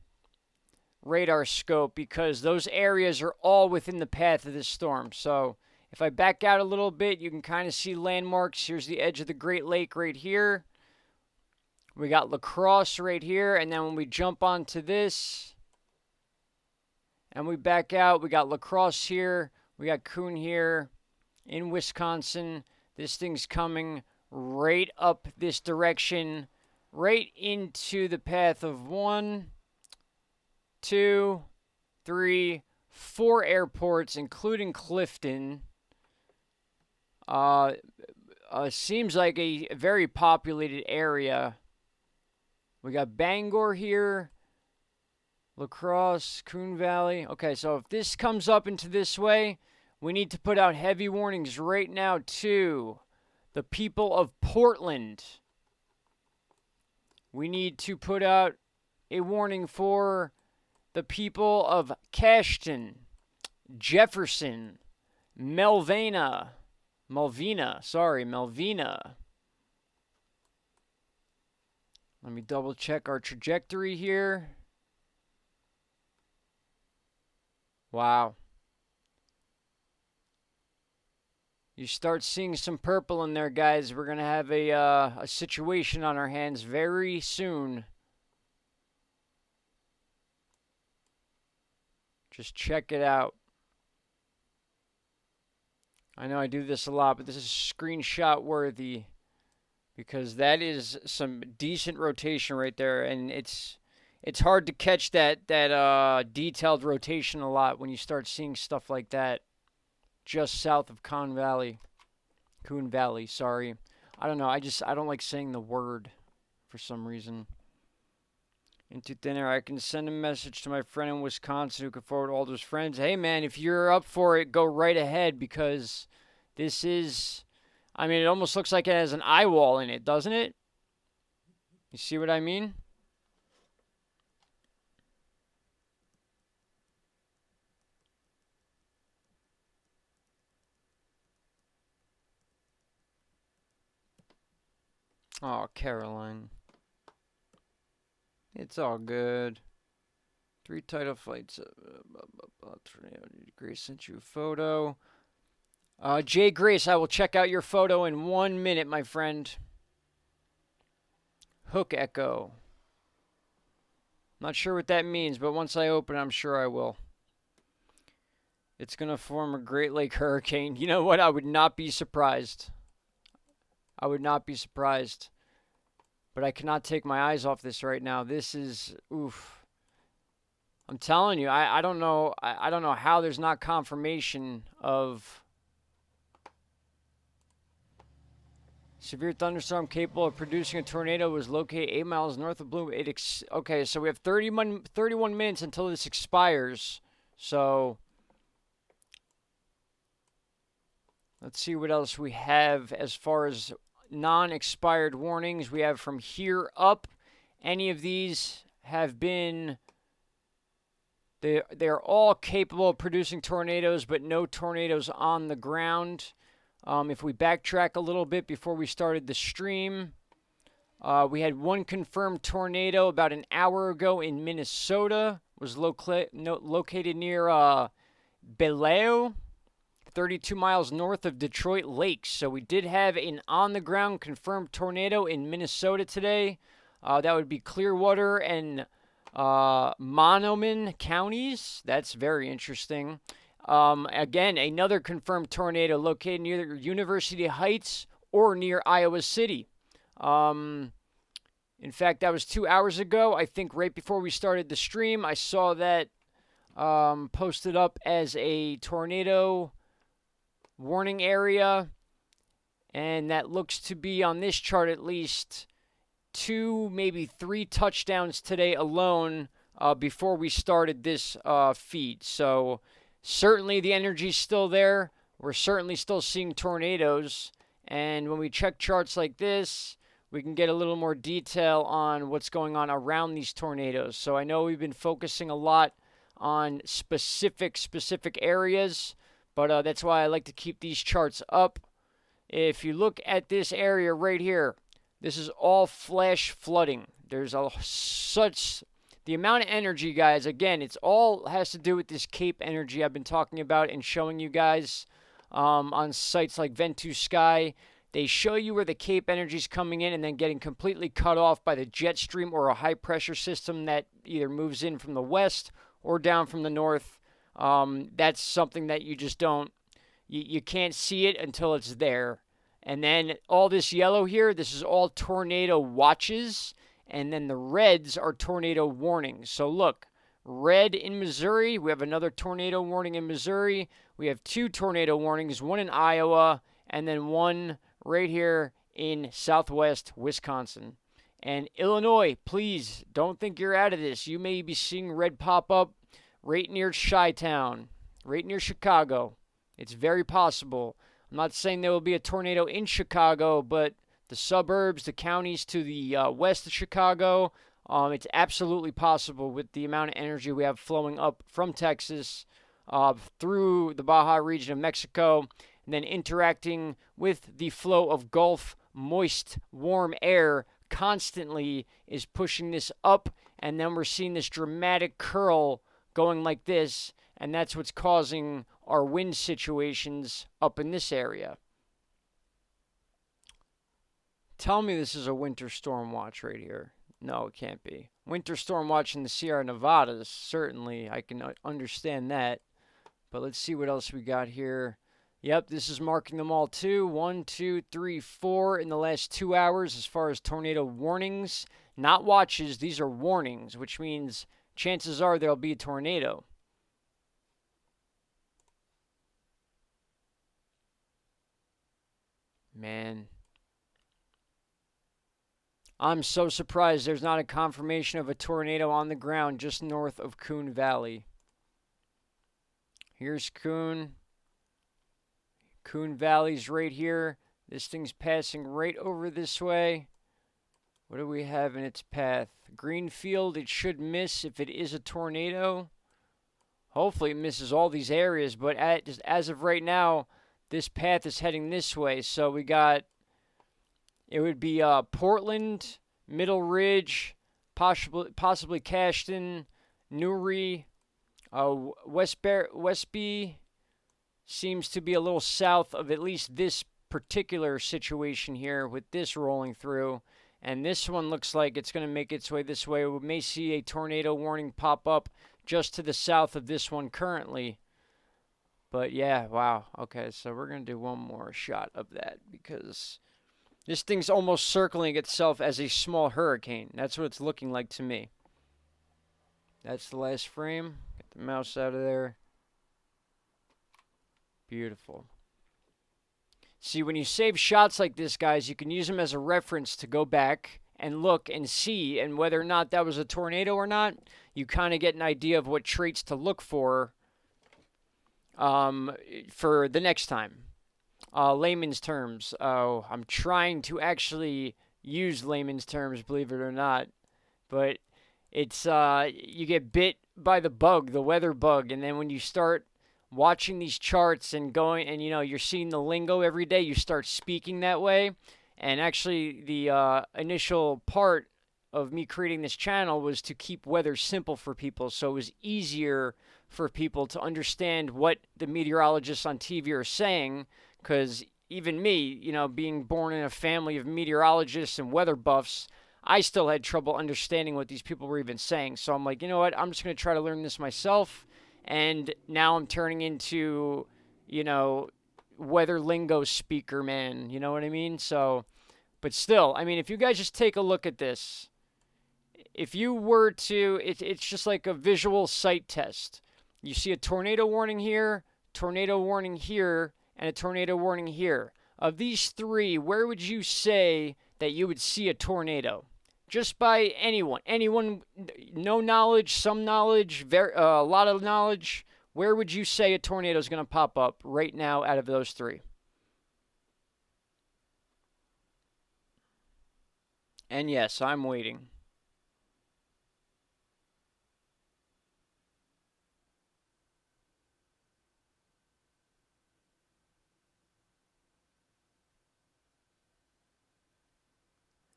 radar scope because those areas are all within the path of this storm. So if I back out a little bit, you can kind of see landmarks. Here's the edge of the Great Lake right here. We got La Crosse right here, and then when we jump onto this and we back out, we got La Crosse here, we got Coon here in Wisconsin. This thing's coming right up this direction, right into the path of 1, 2, 3, 4 airports, including Clifton. Seems like a very populated area. We got Bangor here, La Crosse, Coon Valley. Okay, so if this comes up into this way, we need to put out heavy warnings right now to the people of Portland. We need to put out a warning for the people of Cashton, Jefferson, Melvina. Let me double check our trajectory here. Wow. You start seeing some purple in there, guys. We're going to have a situation on our hands very soon. Just check it out. I know I do this a lot, but this is screenshot worthy. Because that is some decent rotation right there, and it's hard to catch that detailed rotation a lot when you start seeing stuff like that just south of Coon Valley. Sorry, I don't know. I don't like saying the word for some reason. into thin air. I can send a message to my friend in Wisconsin who can forward all those friends. Hey, man, if you're up for it, go right ahead because this is, I mean, it almost looks like it has an eye wall in it, doesn't it? You see what I mean? Oh, Caroline. It's all good. 3 title fights. Grace sent you a photo. Jay Grace, I will check out your photo in 1 minute, my friend. Hook echo. Not sure what that means, but once I open, I'm sure I will. It's going to form a Great Lake hurricane. You know what? I would not be surprised. I would not be surprised. But I cannot take my eyes off this right now. This is, oof. I'm telling you, I don't know. I don't know how there's not confirmation of severe thunderstorm capable of producing a tornado was located 8 miles north of Bloom. Okay, so we have 31 minutes until this expires. So let's see what else we have as far as non-expired warnings. We have from here up. Any of these have been... They're all capable of producing tornadoes, but no tornadoes on the ground. If we backtrack a little bit before we started the stream, we had one confirmed tornado about an hour ago in Minnesota. Was located near Beleo, 32 miles north of Detroit Lakes. So we did have an on-the-ground confirmed tornado in Minnesota today. That would be Clearwater and Monoman counties. That's very interesting. Again, another confirmed tornado located near University Heights or near Iowa City. In fact, that was 2 hours ago. I think right before we started the stream, I saw that posted up as a tornado warning area. And that looks to be, on this chart at least, 2, maybe 3 touchdowns today alone before we started this feed. So certainly the energy's still there. We're certainly still seeing tornadoes. And when we check charts like this, we can get a little more detail on what's going on around these tornadoes. So I know we've been focusing a lot on specific areas, but that's why I like to keep these charts up. If you look at this area right here, this is all flash flooding. There's the amount of energy, guys. Again, it's all has to do with this Cape energy I've been talking about and showing you guys on sites like Ventus.sky. They show you where the Cape energy is coming in and then getting completely cut off by the jet stream or a high pressure system that either moves in from the west or down from the north. That's something that you just don't, you can't see it until it's there. And then all this yellow here, this is all tornado watches. And then the reds are tornado warnings. So look, red in Missouri. We have another tornado warning in Missouri. We have 2 tornado warnings, one in Iowa, and then one right here in southwest Wisconsin. And Illinois, please don't think you're out of this. You may be seeing red pop up right near Chi-Town, right near Chicago. It's very possible. I'm not saying there will be a tornado in Chicago, but the suburbs, the counties to the west of Chicago, it's absolutely possible with the amount of energy we have flowing up from Texas through the Baja region of Mexico, and then interacting with the flow of Gulf moist, warm air constantly is pushing this up, and then we're seeing this dramatic curl going like this, and that's what's causing our wind situations up in this area. Tell me this is a winter storm watch right here. No, it can't be. Winter storm watch in the Sierra Nevadas, certainly. I can understand that. But let's see what else we got here. Yep, this is marking them all too. 1, 2, 3, 4 in the last 2 hours as far as tornado warnings. Not watches, these are warnings, which means chances are there'll be a tornado. Man. I'm so surprised there's not a confirmation of a tornado on the ground just north of Coon Valley. Here's Coon. Coon Valley's right here. This thing's passing right over this way. What do we have in its path? Greenfield, it should miss if it is a tornado. Hopefully it misses all these areas, but as of right now, this path is heading this way. So we got, it would be Portland, Middle Ridge, possibly Cashton, Newry, Westby seems to be a little south of at least this particular situation here with this rolling through. And this one looks like it's going to make its way this way. We may see a tornado warning pop up just to the south of this one currently. But yeah, wow. Okay, so we're going to do one more shot of that because this thing's almost circling itself as a small hurricane. That's what it's looking like to me. That's the last frame. Get the mouse out of there. Beautiful. See, when you save shots like this, guys, you can use them as a reference to go back and look and see, and whether or not that was a tornado or not, you kind of get an idea of what traits to look for the next time. Layman's terms. Oh, I'm trying to actually use layman's terms, believe it or not, but it's you get bit by the bug, the weather bug, and then when you start watching these charts and going and you're seeing the lingo every day, you start speaking that way. And actually the initial part of me creating this channel was to keep weather simple for people, so it was easier for people to understand what the meteorologists on TV are saying, because even me, being born in a family of meteorologists and weather buffs, I still had trouble understanding what these people were even saying. So I'm like, you know what, I'm just going to try to learn this myself. And now I'm turning into, weather lingo speaker, man. You know what I mean? So, but still, I mean, if you guys just take a look at this, if you were to, it's just like a visual sight test. You see a tornado warning here, and a tornado warning here. Of these three, where would you say that you would see a tornado? Just by anyone, no knowledge, some knowledge, a lot of knowledge. Where would you say a tornado is going to pop up right now out of those three? And yes, I'm waiting.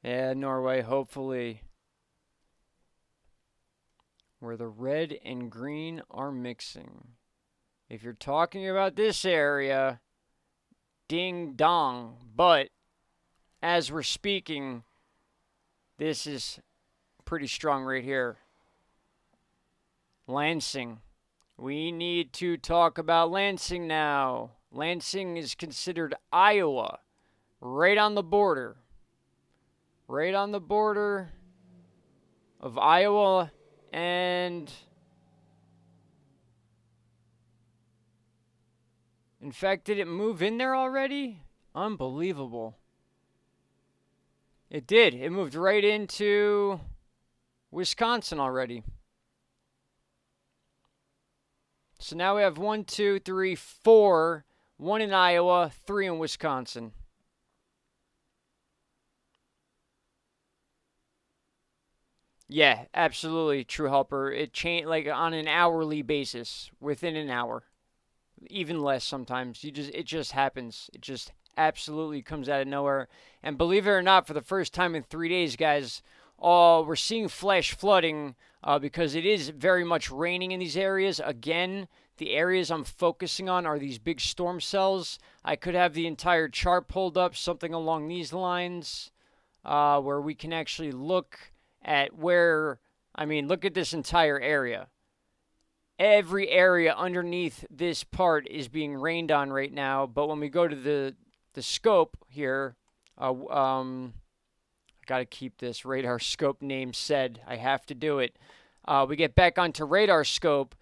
Yeah, Norway, hopefully. Where the red and green are mixing. If you're talking about this area, ding dong. But as we're speaking, this is pretty strong right here. Lansing. We need to talk about Lansing now. Lansing is considered Iowa, right on the border. Right on the border of Iowa and, in fact, did it move in there already? Unbelievable. It did. It moved right into Wisconsin already. So now we have 1, 2, 3, 4. 1 in Iowa, 3 in Wisconsin. Yeah, absolutely, True Helper. It changed like on an hourly basis, within an hour, even less sometimes. It just happens. It just absolutely comes out of nowhere. And believe it or not, for the first time in 3 days, guys, we're seeing flash flooding because it is very much raining in these areas. Again, the areas I'm focusing on are these big storm cells. I could have the entire chart pulled up, something along these lines, where we can actually look at where, look at this entire area. Every area underneath this part is being rained on right now, but when we go to the scope here, I got to keep this radar scope name said. I have to do it. We get back onto radar scope.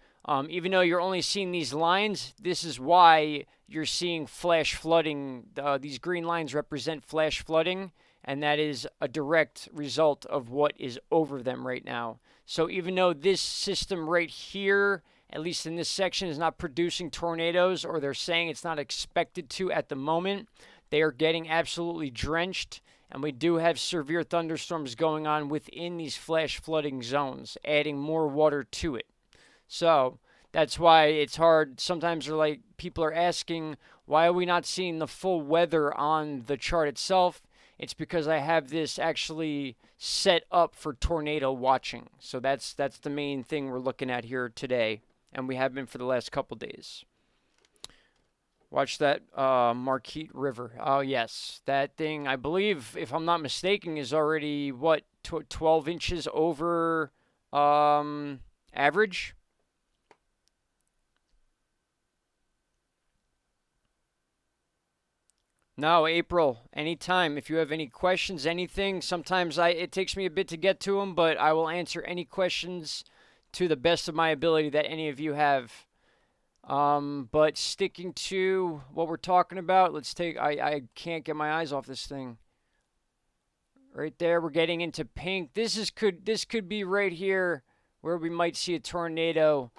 Even though you're only seeing these lines, this is why you're seeing flash flooding. These green lines represent flash flooding. and that is a direct result of what is over them right now. So even though this system right here, at least in this section, is not producing tornadoes, or they're saying it's not expected to at the moment, they are getting absolutely drenched, and we do have severe thunderstorms going on within these flash flooding zones, adding more water to it. So that's why it's hard. Sometimes they're like, people are asking, why are we not seeing the full weather on the chart itself? It's because I have this actually set up for tornado watching. So that's the main thing we're looking at here today, and we have been for the last couple days. Watch that Marquette River. Oh, yes. That thing, I believe, if I'm not mistaken, is already, what, 12 inches over average? No, April, anytime. If you have any questions, anything, sometimes it takes me a bit to get to them, but I will answer any questions to the best of my ability that any of you have. But sticking to what we're talking about, let's take, I can't get my eyes off this thing. Right there, we're getting into pink. This could be right here where we might see a tornado.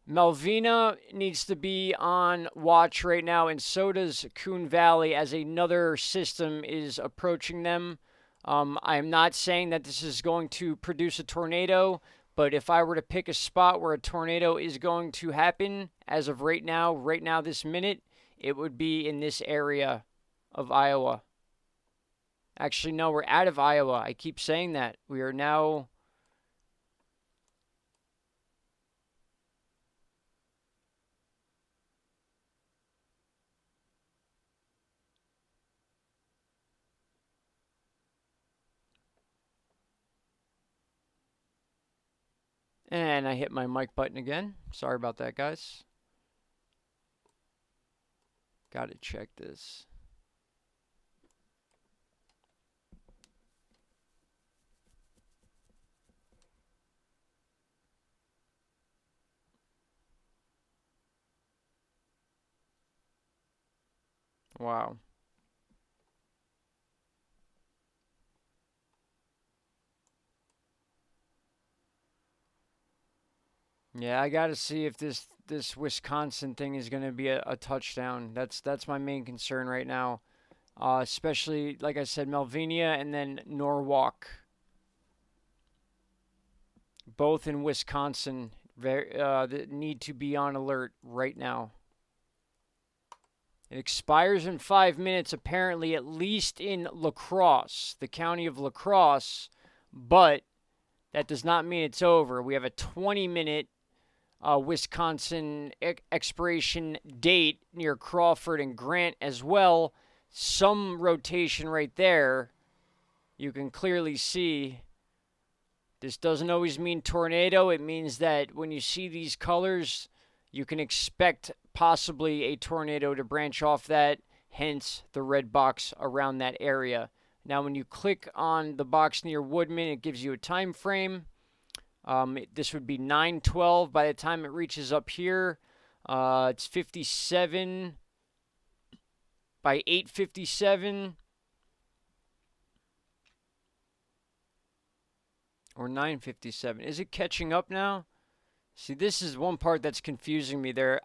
Malvina needs to be on watch right now, and so does Coon Valley as another system is approaching them. I am not saying that this is going to produce a tornado, but if I were to pick a spot where a tornado is going to happen, as of right now, this minute, it would be in this area of Iowa. Actually, no, we're out of Iowa. I keep saying that. We are now... And I hit my mic button again. Sorry about that, guys. Gotta check this. Wow. Yeah, I got to see if this Wisconsin thing is going to be a touchdown. That's my main concern right now. Especially, like I said, Melvinia and then Norwalk. Both in Wisconsin. That need to be on alert right now. It expires in 5 minutes, apparently, at least in La Crosse, the county of La Crosse. But that does not mean it's over. We have a 20-minute Wisconsin expiration date near Crawford and Grant as well. Some rotation right there. You can clearly see this doesn't always mean tornado. It means that when you see these colors, you can expect possibly a tornado to branch off that, hence the red box around that area. Now, when you click on the box near Woodman, it gives you a time frame. This would be 9:12 by the time it reaches up here. It's 57 by 8:57 or 9:57. Is it catching up now? See, this is one part that's confusing me there.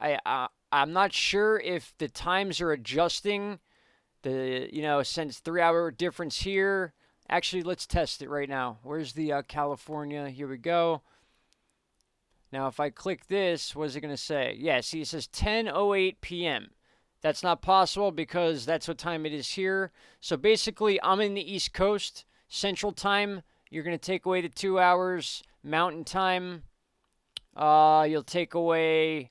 I'm not sure if the times are adjusting. Since 3-hour difference here. Actually, let's test it right now. Where's the California? Here we go. Now, if I click this, what is it going to say? Yeah, see, it says 10:08 p.m. That's not possible because that's what time it is here. So basically, I'm in the East Coast. Central time, you're going to take away the 2 hours. Mountain time, you'll take away...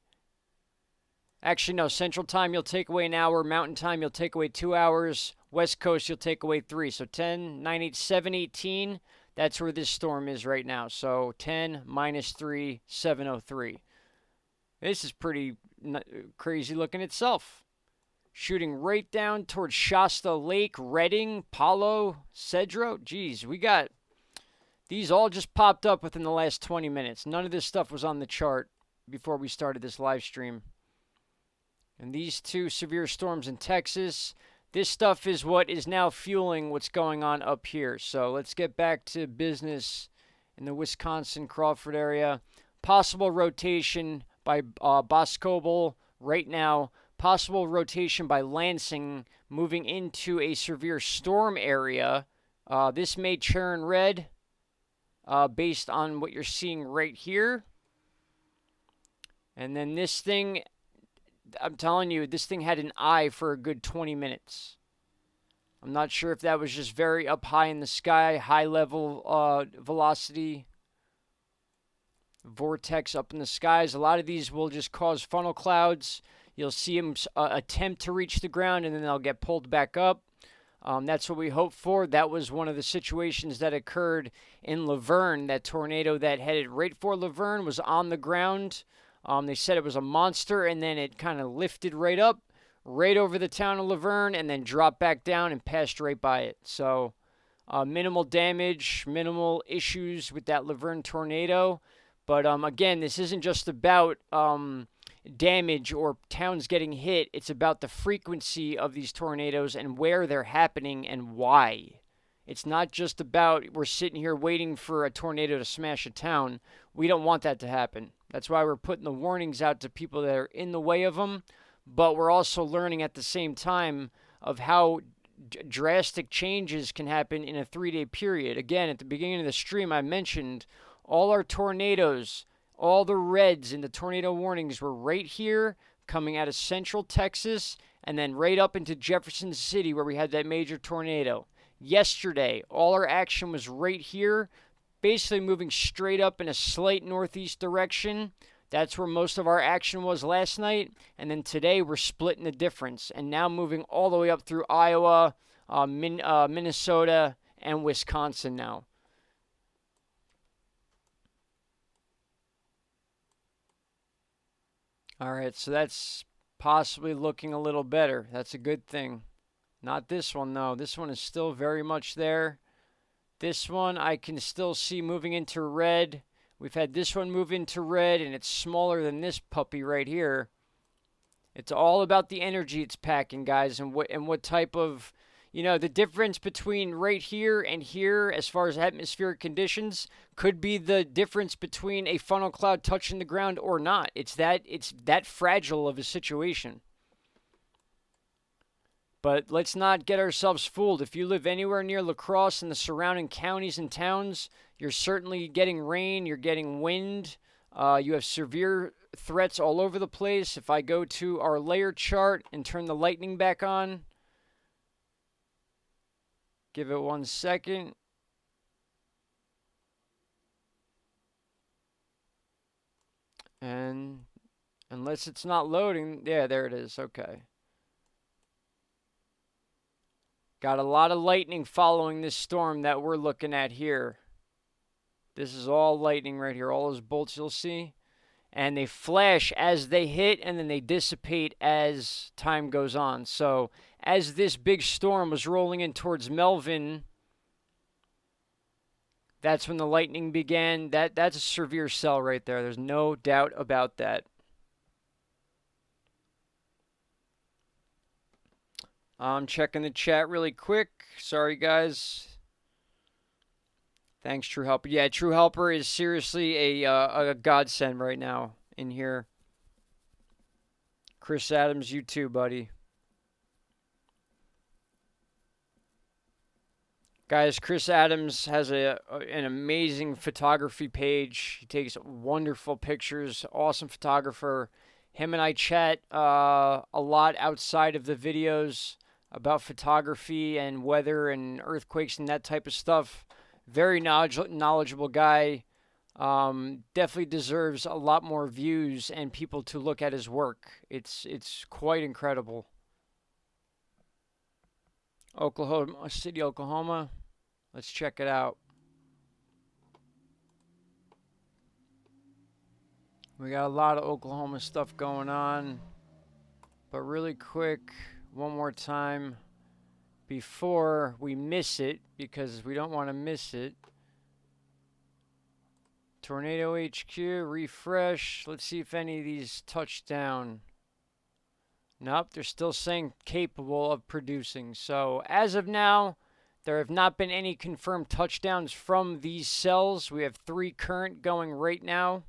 Actually, no, Central time, you'll take away an hour. Mountain time, you'll take away 2 hours. West Coast, you'll take away 3. So 10, 9, 8, 7, 18. That's where this storm is right now. So 10 minus 3, 703. This is pretty crazy looking itself. Shooting right down towards Shasta Lake, Redding, Palo, Cedro. Geez, we got... These all just popped up within the last 20 minutes. None of this stuff was on the chart before we started this live stream. And these two severe storms in Texas, This stuff is what is now fueling what's going on up here. So let's get back to business in the Wisconsin Crawford area. Possible rotation by Boscobel right now. Possible rotation by Lansing moving into a severe storm area. This may turn red based on what you're seeing right here. And then this thing, I'm telling you, this thing had an eye for a good 20 minutes. I'm not sure if that was just very up high in the sky, high level velocity vortex up in the skies. A lot of these will just cause funnel clouds. You'll see them attempt to reach the ground, and then they'll get pulled back up. That's what we hope for. That was one of the situations that occurred in Laverne. That tornado that headed right for Laverne was on the ground. They said it was a monster, and then it kind of lifted right up, right over the town of Laverne, and then dropped back down and passed right by it. So minimal damage, minimal issues with that Laverne tornado. But again, this isn't just about damage or towns getting hit. It's about the frequency of these tornadoes and where they're happening and why. It's not just about we're sitting here waiting for a tornado to smash a town. We don't want that to happen. That's why we're putting the warnings out to people that are in the way of them. But we're also learning at the same time of how drastic changes can happen in a 3-day period. Again, at the beginning of the stream, I mentioned all our tornadoes, all the reds in the tornado warnings were right here coming out of central Texas and then right up into Jefferson City where we had that major tornado. Yesterday, all our action was right here, basically moving straight up in a slight northeast direction. That's where most of our action was last night. And then today we're splitting the difference and now moving all the way up through Iowa, Minnesota, and Wisconsin now. All right, so that's possibly looking a little better. That's a good thing. Not this one, though. This one is still very much there. This one I can still see moving into red. We've had this one move into red, and it's smaller than this puppy right here. It's all about the energy it's packing, guys, and what type of, the difference between right here and here as far as atmospheric conditions could be the difference between a funnel cloud touching the ground or not. It's that fragile of a situation. But let's not get ourselves fooled. If you live anywhere near La Crosse and the surrounding counties and towns, you're certainly getting rain, you're getting wind, you have severe threats all over the place. If I go to our layer chart and turn the lightning back on, give it 1 second. And unless it's not loading, yeah, there it is. Okay. Got a lot of lightning following this storm that we're looking at here. This is all lightning right here. All those bolts you'll see. And they flash as they hit, and then they dissipate as time goes on. So as this big storm was rolling in towards Melvin, that's when the lightning began. That's a severe cell right there. There's no doubt about that. I'm checking the chat really quick. Sorry, guys. Thanks, True Helper. Yeah, True Helper is seriously a godsend right now in here. Chris Adams, you too, buddy. Guys, Chris Adams has an amazing photography page. He takes wonderful pictures, awesome photographer. Him and I chat a lot outside of the videos about photography and weather and earthquakes and that type of stuff. Very knowledgeable guy. Definitely deserves a lot more views and people to look at his work. It's quite incredible. Oklahoma City, Oklahoma. Let's check it out. We got a lot of Oklahoma stuff going on. But really quick, one more time before we miss it, because we don't want to miss it. Tornado HQ, refresh. Let's see if any of these touch down. Nope, they're still saying capable of producing. So as of now, there have not been any confirmed touchdowns from these cells. We have 3 current going right now,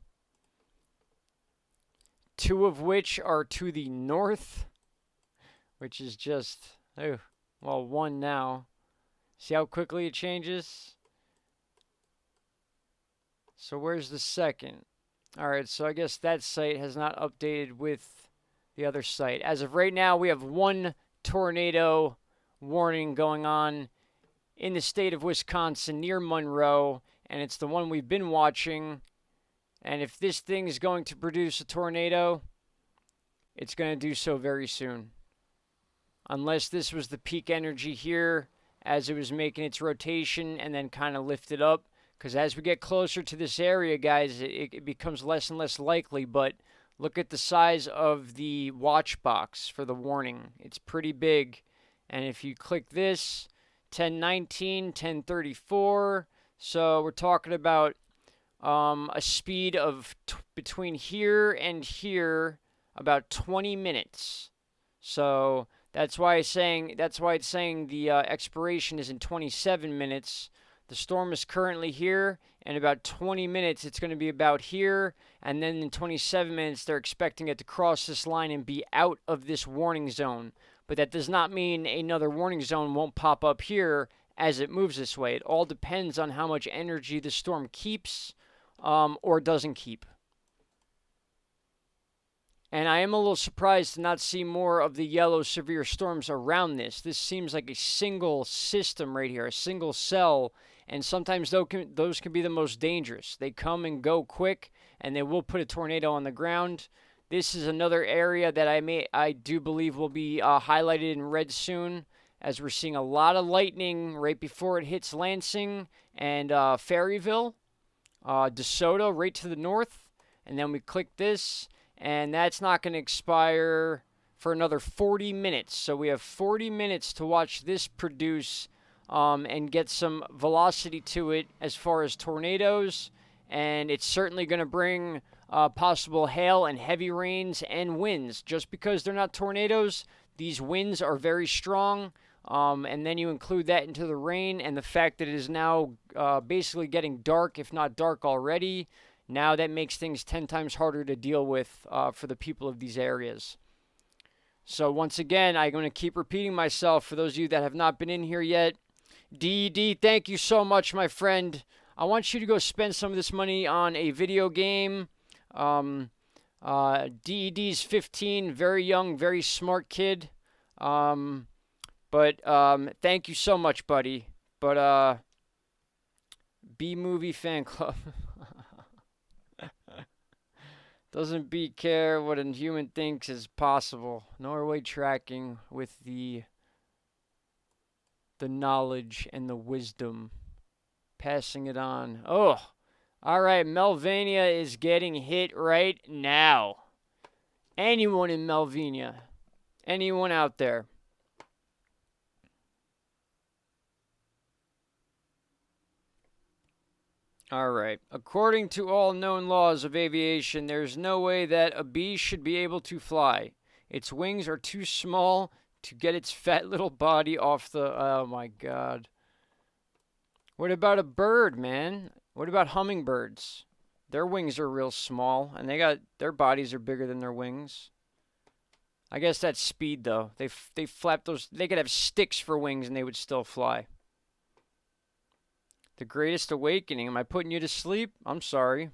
2 of which are to the north, which is just, oh, well, 1 now. See how quickly it changes? So where's the second? All right, so I guess that site has not updated with the other site. As of right now, we have 1 tornado warning going on in the state of Wisconsin near Monroe, and it's the one we've been watching. And if this thing is going to produce a tornado, it's going to do so very soon. Unless this was the peak energy here as it was making its rotation and then kind of lifted up. Because as we get closer to this area, guys, it becomes less and less likely. But look at the size of the watch box for the warning. It's pretty big. And if you click this, 1019, 1034. So we're talking about a speed of between here and here about 20 minutes. So that's why it's saying the expiration is in 27 minutes. The storm is currently here. In about 20 minutes, it's going to be about here. And then in 27 minutes, they're expecting it to cross this line and be out of this warning zone. But that does not mean another warning zone won't pop up here as it moves this way. It all depends on how much energy the storm keeps or doesn't keep. And I am a little surprised to not see more of the yellow severe storms around this. This seems like a single system right here, a single cell. And sometimes those can be the most dangerous. They come and go quick, and they will put a tornado on the ground. This is another area that I do believe will be highlighted in red soon, as we're seeing a lot of lightning right before it hits Lansing and Ferryville, DeSoto right to the north. And then we click this, and that's not going to expire for another 40 minutes. So we have 40 minutes to watch this produce and get some velocity to it as far as tornadoes. And it's certainly going to bring possible hail and heavy rains and winds. Just because they're not tornadoes, these winds are very strong. And then you include that into the rain and the fact that it is now basically getting dark, if not dark already. Now that makes things 10 times harder to deal with for the people of these areas. So once again, I'm going to keep repeating myself for those of you that have not been in here yet. DED, thank you so much, my friend. I want you to go spend some of this money on a video game. DED's 15, very young, very smart kid. But thank you so much, buddy. But B-Movie Fan Club doesn't be care what a human thinks is possible. Norway tracking with the knowledge and the wisdom, passing it on. Oh, all right. Melvania is getting hit right now. Anyone in Melvania, anyone out there? All right. According to all known laws of aviation, there's no way that a bee should be able to fly. Its wings are too small to get its fat little body off the... Oh, my God. What about a bird, man? What about hummingbirds? Their wings are real small, and their bodies are bigger than their wings. I guess that's speed, though. They flap those... They could have sticks for wings, and they would still fly. The Greatest Awakening. Am I putting you to sleep? I'm sorry.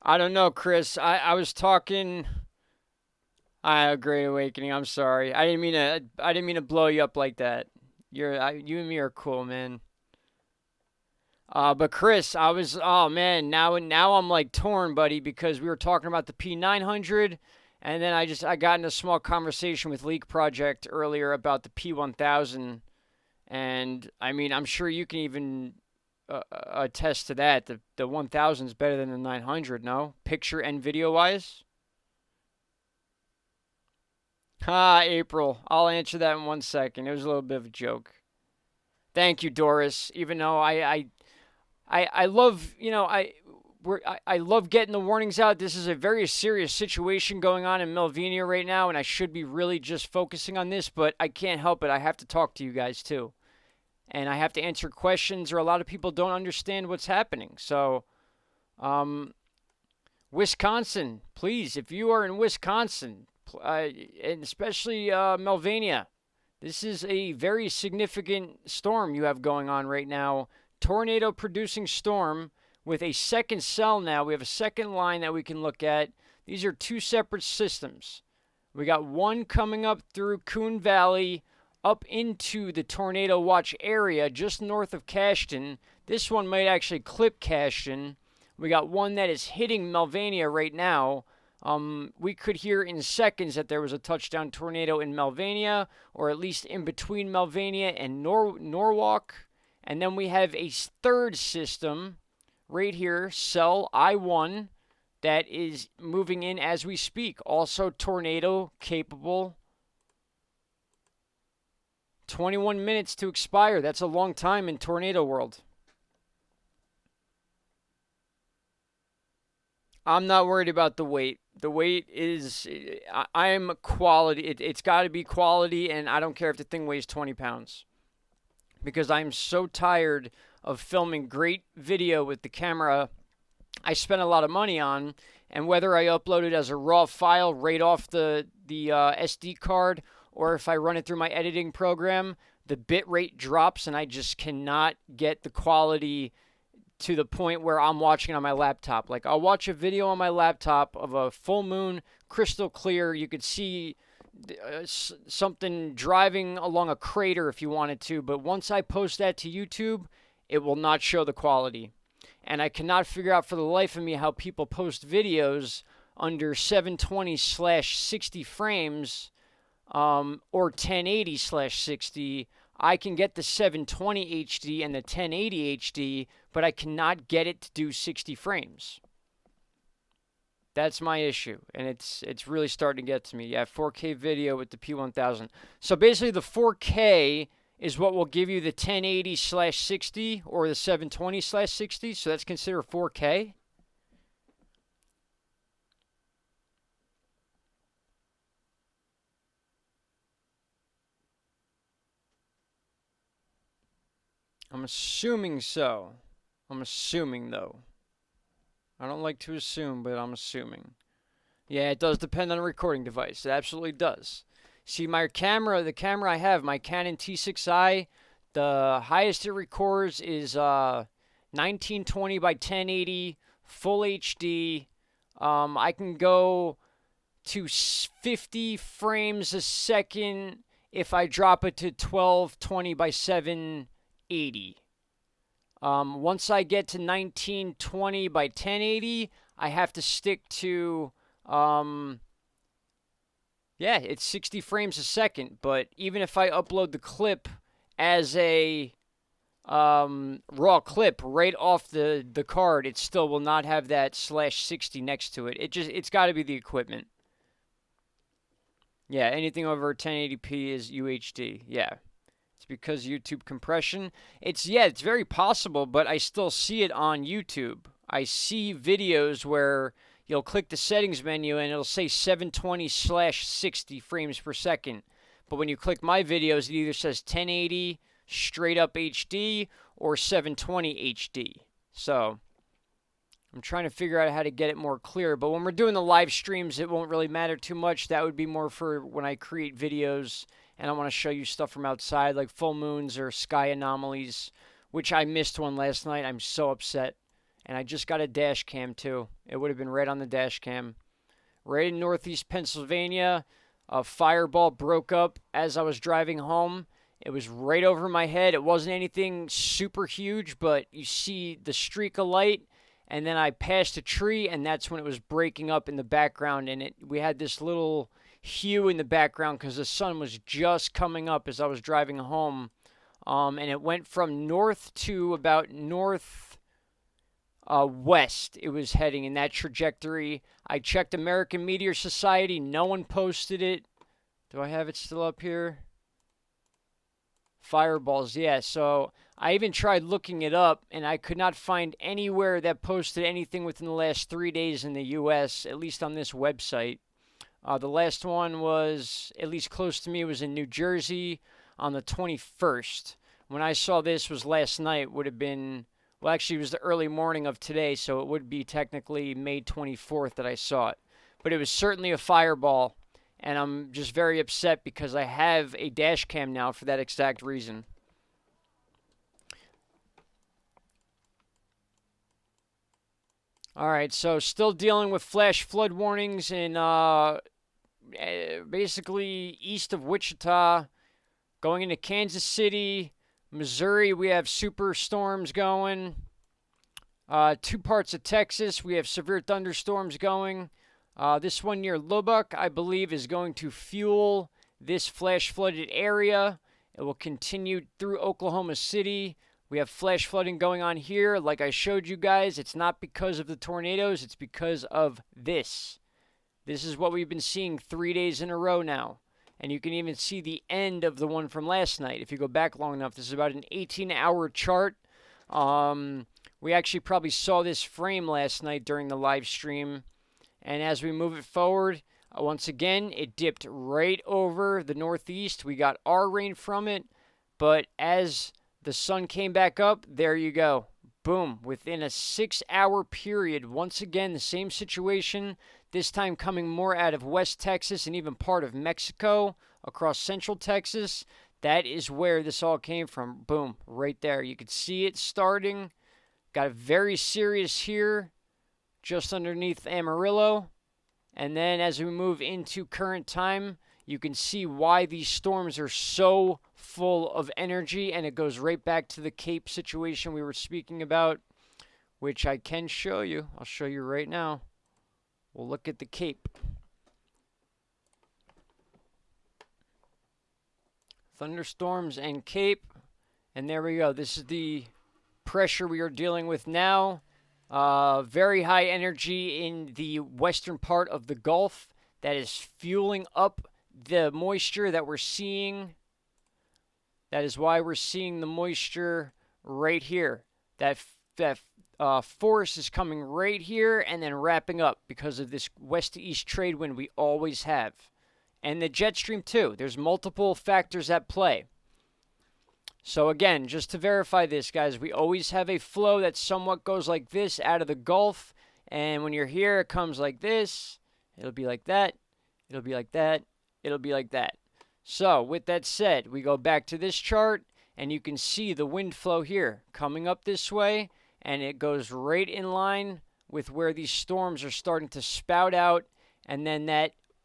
I don't know, Chris. I was talking... Great Awakening. I'm sorry. I didn't mean to blow you up like that. You and me are cool, man. But Chris, oh man, now I'm like torn, buddy, because we were talking about the P900, and then I got in a small conversation with Leak Project earlier about the P1000, and I mean, I'm sure you can even attest to that. The 1000 is better than the 900, no? Picture and video wise. Ah, April. I'll answer that in 1 second. It was a little bit of a joke. Thank you, Doris. Even though I love, I love getting the warnings out. This is a very serious situation going on in Melvenia right now, and I should be really just focusing on this, but I can't help it. I have to talk to you guys too, and I have to answer questions, or a lot of people don't understand what's happening. So, um, Wisconsin, please, if you are in Wisconsin, and especially Melvania, this is a very significant storm you have going on right now. Tornado producing storm with a second cell now. We have a second line that we can look at. These are two separate systems. We got one coming up through Coon Valley up into the tornado watch area just north of Cashton. This one might actually clip Cashton. We got one that is hitting Melvania right now. We could hear in seconds that there was a touchdown tornado in Melvania, or at least in between Melvania and Norwalk. And then we have a third system right here, cell I1, that is moving in as we speak. Also tornado capable. 21 minutes to expire. That's a long time in tornado world. I'm not worried about the weight. The weight is, I'm quality. It's got to be quality, and I don't care if the thing weighs 20 pounds. Because I'm so tired of filming great video with the camera I spent a lot of money on, and whether I upload it as a raw file right off the SD card, or if I run it through my editing program, the bit rate drops, and I just cannot get the quality to the point where I'm watching it on my laptop. Like, I'll watch a video on my laptop of a full moon, crystal clear. You could see something driving along a crater if you wanted to, but once I post that to YouTube, it will not show the quality. And I cannot figure out for the life of me how people post videos under 720/60 frames, or 1080/60. I can get the 720 HD and the 1080 HD, but I cannot get it to do 60 frames. That's my issue, and it's really starting to get to me. Yeah, 4K video with the P1000. So basically, the 4K is what will give you the 1080/60 or the 720/60. So that's considered 4K. I'm assuming so. I'm assuming though. I don't like to assume, but I'm assuming. Yeah, it does depend on the recording device. It absolutely does. See, my camera, the camera I have, my Canon T6i, the highest it records is 1920 by 1080, full HD. I can go to 50 frames a second if I drop it to 1220 by 780. Once I get to 1920 by 1080, I have to stick to, yeah, it's 60 frames a second. But even if I upload the clip as a raw clip right off the card, it still will not have that /60 next to it. It's got to be the equipment. Yeah, anything over 1080p is UHD. Yeah. It's because YouTube compression. It's very possible, but I still see it on YouTube. I see videos where you'll click the settings menu and it'll say 720/60 frames per second. But when you click my videos, it either says 1080 straight up HD or 720 HD. So I'm trying to figure out how to get it more clear. But when we're doing the live streams, it won't really matter too much. That would be more for when I create videos and I want to show you stuff from outside, like full moons or sky anomalies, which I missed one last night. I'm so upset. And I just got a dash cam, too. It would have been right on the dash cam. Right in northeast Pennsylvania, a fireball broke up as I was driving home. It was right over my head. It wasn't anything super huge, but you see the streak of light, and then I passed a tree, and that's when it was breaking up in the background, and we had this little hue in the background because the sun was just coming up as I was driving home, and it went from north to about north west. It was heading in that trajectory. I checked American Meteor Society. No one posted it. Do I have it still up here? Fireballs, yeah. So I even tried looking it up, and I could not find anywhere that posted anything within the last 3 days in the U.S., at least on this website. The last one was, at least close to me, was in New Jersey on the 21st. When I saw this was last night, would have been, well, actually, it was the early morning of today, so it would be technically May 24th that I saw it. But it was certainly a fireball, and I'm just very upset because I have a dash cam now for that exact reason. All right, so still dealing with flash flood warnings in basically east of Wichita, going into Kansas City, Missouri. We have super storms going. Two parts of Texas, we have severe thunderstorms going. This one near Lubbock, I believe, is going to fuel this flash flooded area. It will continue through Oklahoma City. We have flash flooding going on here. Like I showed you guys, it's not because of the tornadoes, it's because of this. This is what we've been seeing 3 days in a row now. And you can even see the end of the one from last night. If you go back long enough, this is about an 18-hour chart. We actually probably saw this frame last night during the live stream. And as we move it forward, once again, it dipped right over the northeast. We got our rain from it. But as the sun came back up, there you go. Boom. Within a 6-hour period, once again, the same situation. This time coming more out of West Texas and even part of Mexico across Central Texas. That is where this all came from. Boom. Right there. You could see it starting. Got a very serious here just underneath Amarillo. And then as we move into current time, you can see why these storms are so full of energy, and it goes right back to the Cape situation we were speaking about, which I can show you. I'll show you right now. We'll look at the Cape. Thunderstorms and Cape. And there we go. This is the pressure we are dealing with now. Very high energy in the western part of the Gulf that is fueling up the moisture that we're seeing. That is why we're seeing the moisture right here. That force is coming right here and then wrapping up because of this west to east trade wind we always have. And the jet stream too. There's multiple factors at play. So again, just to verify this, guys, we always have a flow that somewhat goes like this out of the Gulf. And when you're here, it comes like this. It'll be like that. It'll be like that. It'll be like that. So with that said, we go back to this chart, and you can see the wind flow here coming up this way, and it goes right in line with where these storms are starting to spout out. And then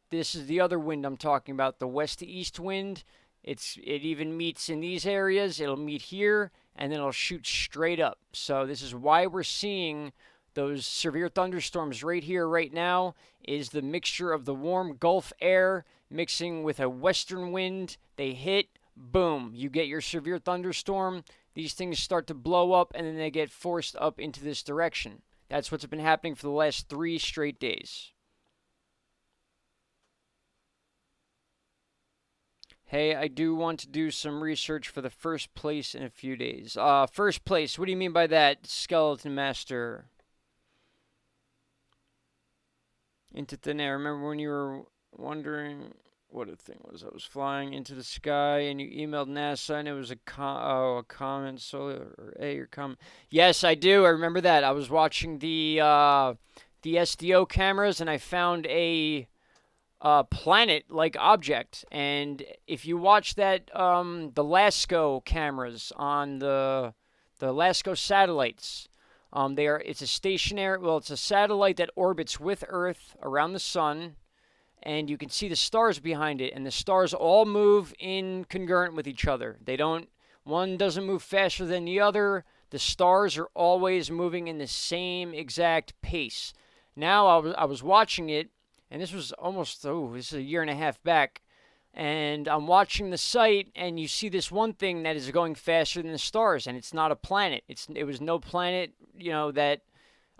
this is the other wind I'm talking about, the west to east wind. It even meets in these areas. It'll meet here, and then it'll shoot straight up. So this is why we're seeing those severe thunderstorms right here, right now, is the mixture of the warm Gulf air mixing with a western wind. They hit, boom, you get your severe thunderstorm. These things start to blow up, and then they get forced up into this direction. That's what's been happening for the last 3 straight days. Hey, I do want to do some research for the first place in a few days. First place, what do you mean by that, Skeleton Master? Into thin air. Remember when you were wondering what a thing was? I was flying into the sky, and you emailed NASA, and it was a comment. Your comment. Yes, I do. I remember that. I was watching the SDO cameras, and I found a planet-like object. And if you watch that, the LASCO cameras on the LASCO satellites, it's a satellite that orbits with Earth around the sun, and you can see the stars behind it, and the stars all move in congruent with each other. One doesn't move faster than the other. The stars are always moving in the same exact pace. Now I was watching it, and this was this is a year and a half back, and I'm watching the site, and you see this one thing that is going faster than the stars, and it's not a planet. It was no planet, that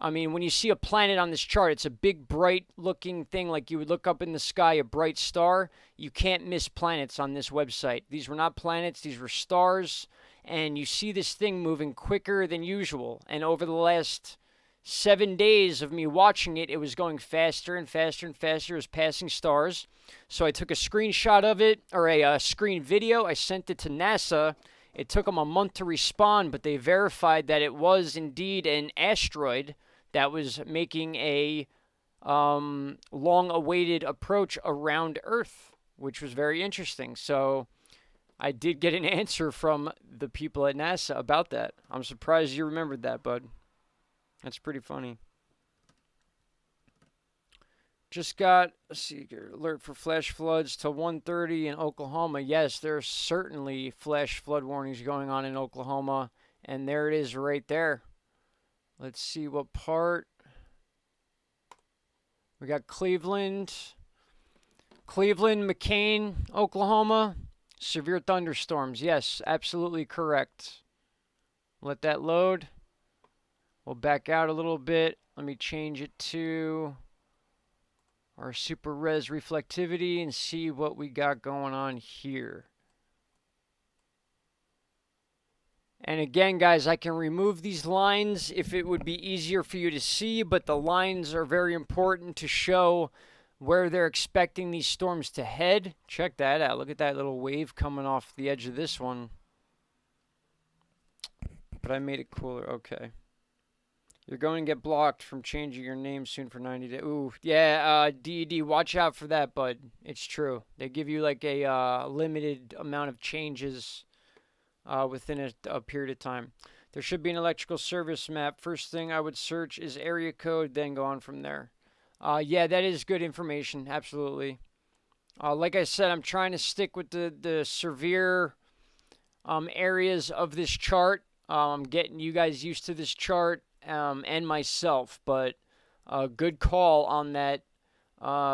I mean, when you see a planet on this chart, it's a big, bright looking thing like you would look up in the sky, a bright star. You can't miss planets on this website. These were not planets, these were stars. And you see this thing moving quicker than usual. And over the last 7 days of me watching it, it was going faster and faster and faster. It was passing stars. So I took a screenshot of it, or a screen video. I sent it to NASA. It took them a month to respond, but they verified that it was indeed an asteroid that was making a long-awaited approach around Earth, which was very interesting. So I did get an answer from the people at NASA about that. I'm surprised you remembered that, bud. That's pretty funny. Just got, let's see here, alert for flash floods till 1:30 in Oklahoma. Yes, there's certainly flash flood warnings going on in Oklahoma. And there it is right there. Let's see what part. We got Cleveland, McCain, Oklahoma. Severe thunderstorms. Yes, absolutely correct. Let that load. We'll back out a little bit. Let me change it to our super res reflectivity and see what we got going on here. And again, guys, I can remove these lines if it would be easier for you to see, but the lines are very important to show where they're expecting these storms to head. Check that out. Look at that little wave coming off the edge of this one. But I made it cooler. Okay. You're going to get blocked from changing your name soon for 90 days. Ooh, yeah, DED, watch out for that, bud. It's true. They give you like a limited amount of changes within a period of time. There should be an electrical service map. First thing I would search is area code, then go on from there. Yeah, that is good information. Absolutely. Like I said, I'm trying to stick with the severe areas of this chart. I'm getting you guys used to this chart and myself, but a good call on that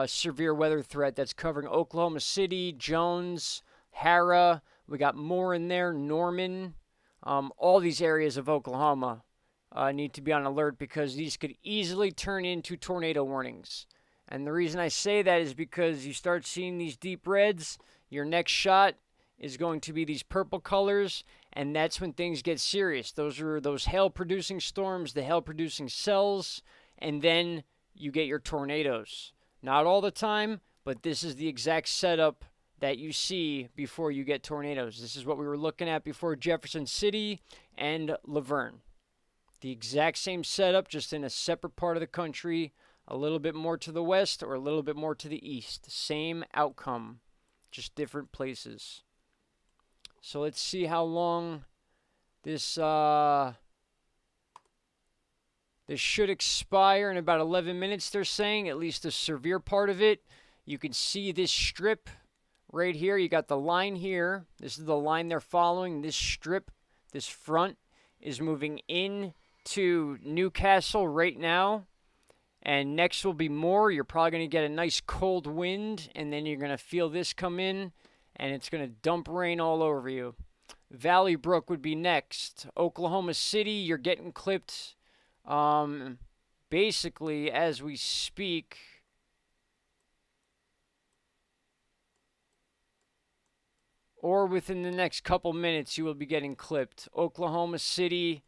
severe weather threat that's covering Oklahoma City, Jones, Hara. We got more in there, Norman. All these areas of Oklahoma need to be on alert because these could easily turn into tornado warnings. And the reason I say that is because you start seeing these deep reds, your next shot is going to be these purple colors, and that's when things get serious. Those are those hail-producing storms, the hail-producing cells, and then you get your tornadoes. Not all the time, but this is the exact setup that you see before you get tornadoes. This is what we were looking at before Jefferson City and Laverne. The exact same setup, just in a separate part of the country, a little bit more to the west or a little bit more to the east. Same outcome, just different places. So let's see how long this this should expire in about 11 minutes, they're saying, at least the severe part of it. You can see this strip right here. You got the line here. This is the line they're following. This strip, this front, is moving in to Newcastle right now. And next will be more. You're probably going to get a nice cold wind, and then you're going to feel this come in, and it's going to dump rain all over you. Valley Brook would be next. Oklahoma City, you're getting clipped basically as we speak. Or within the next couple minutes, you will be getting clipped. Oklahoma City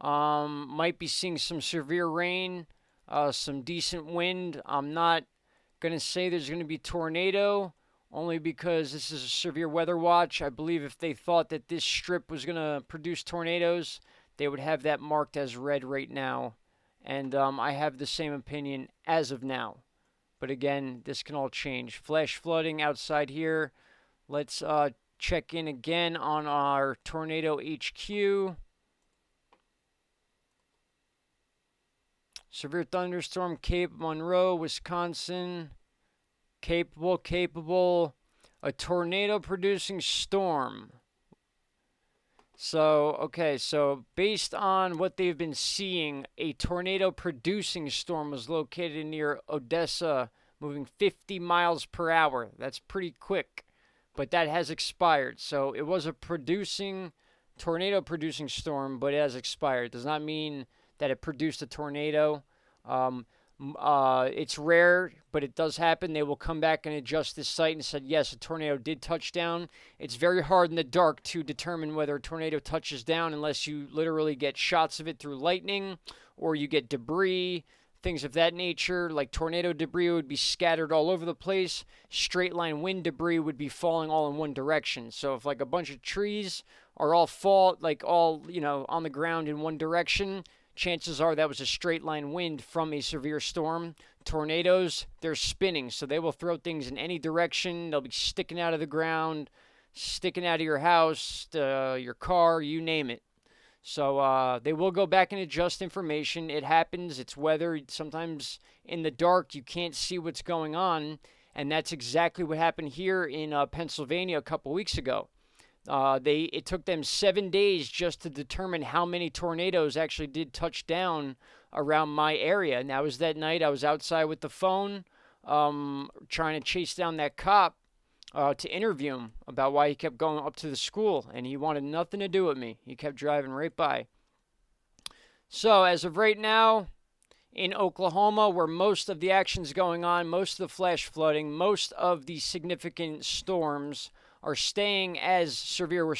might be seeing some severe rain, some decent wind. I'm not going to say there's going to be tornado, only because this is a severe weather watch. I believe if they thought that this strip was going to produce tornadoes, they would have that marked as red right now. And I have the same opinion as of now. But again, this can all change. Flash flooding outside here. Let's check in again on our Tornado HQ. Severe thunderstorm, Cape Monroe, Wisconsin. Capable. A tornado-producing storm. So, okay, so based on what they've been seeing, a tornado-producing storm was located near Odessa, moving 50 miles per hour. That's pretty quick, but that has expired. So it was a tornado-producing storm, but it has expired. Does not mean that it produced a tornado. Um, it's rare, but it does happen. They will come back and adjust this site and said, yes, a tornado did touch down. It's very hard in the dark to determine whether a tornado touches down unless you literally get shots of it through lightning or you get debris, things of that nature. Like tornado debris would be scattered all over the place. Straight line wind debris would be falling all in one direction. So if like a bunch of trees are all on the ground in one direction, chances are that was a straight line wind from a severe storm. Tornadoes, they're spinning, so they will throw things in any direction. They'll be sticking out of the ground, sticking out of your house, your car, you name it. So they will go back and adjust information. It happens. It's weather. Sometimes in the dark, you can't see what's going on. And that's exactly what happened here in Pennsylvania a couple weeks ago. It took them 7 days just to determine how many tornadoes actually did touch down around my area. And that was that night. I was outside with the phone, trying to chase down that cop to interview him about why he kept going up to the school, and he wanted nothing to do with me. He kept driving right by. So as of right now, in Oklahoma, where most of the action's going on, most of the flash flooding, most of the significant storms are staying as severe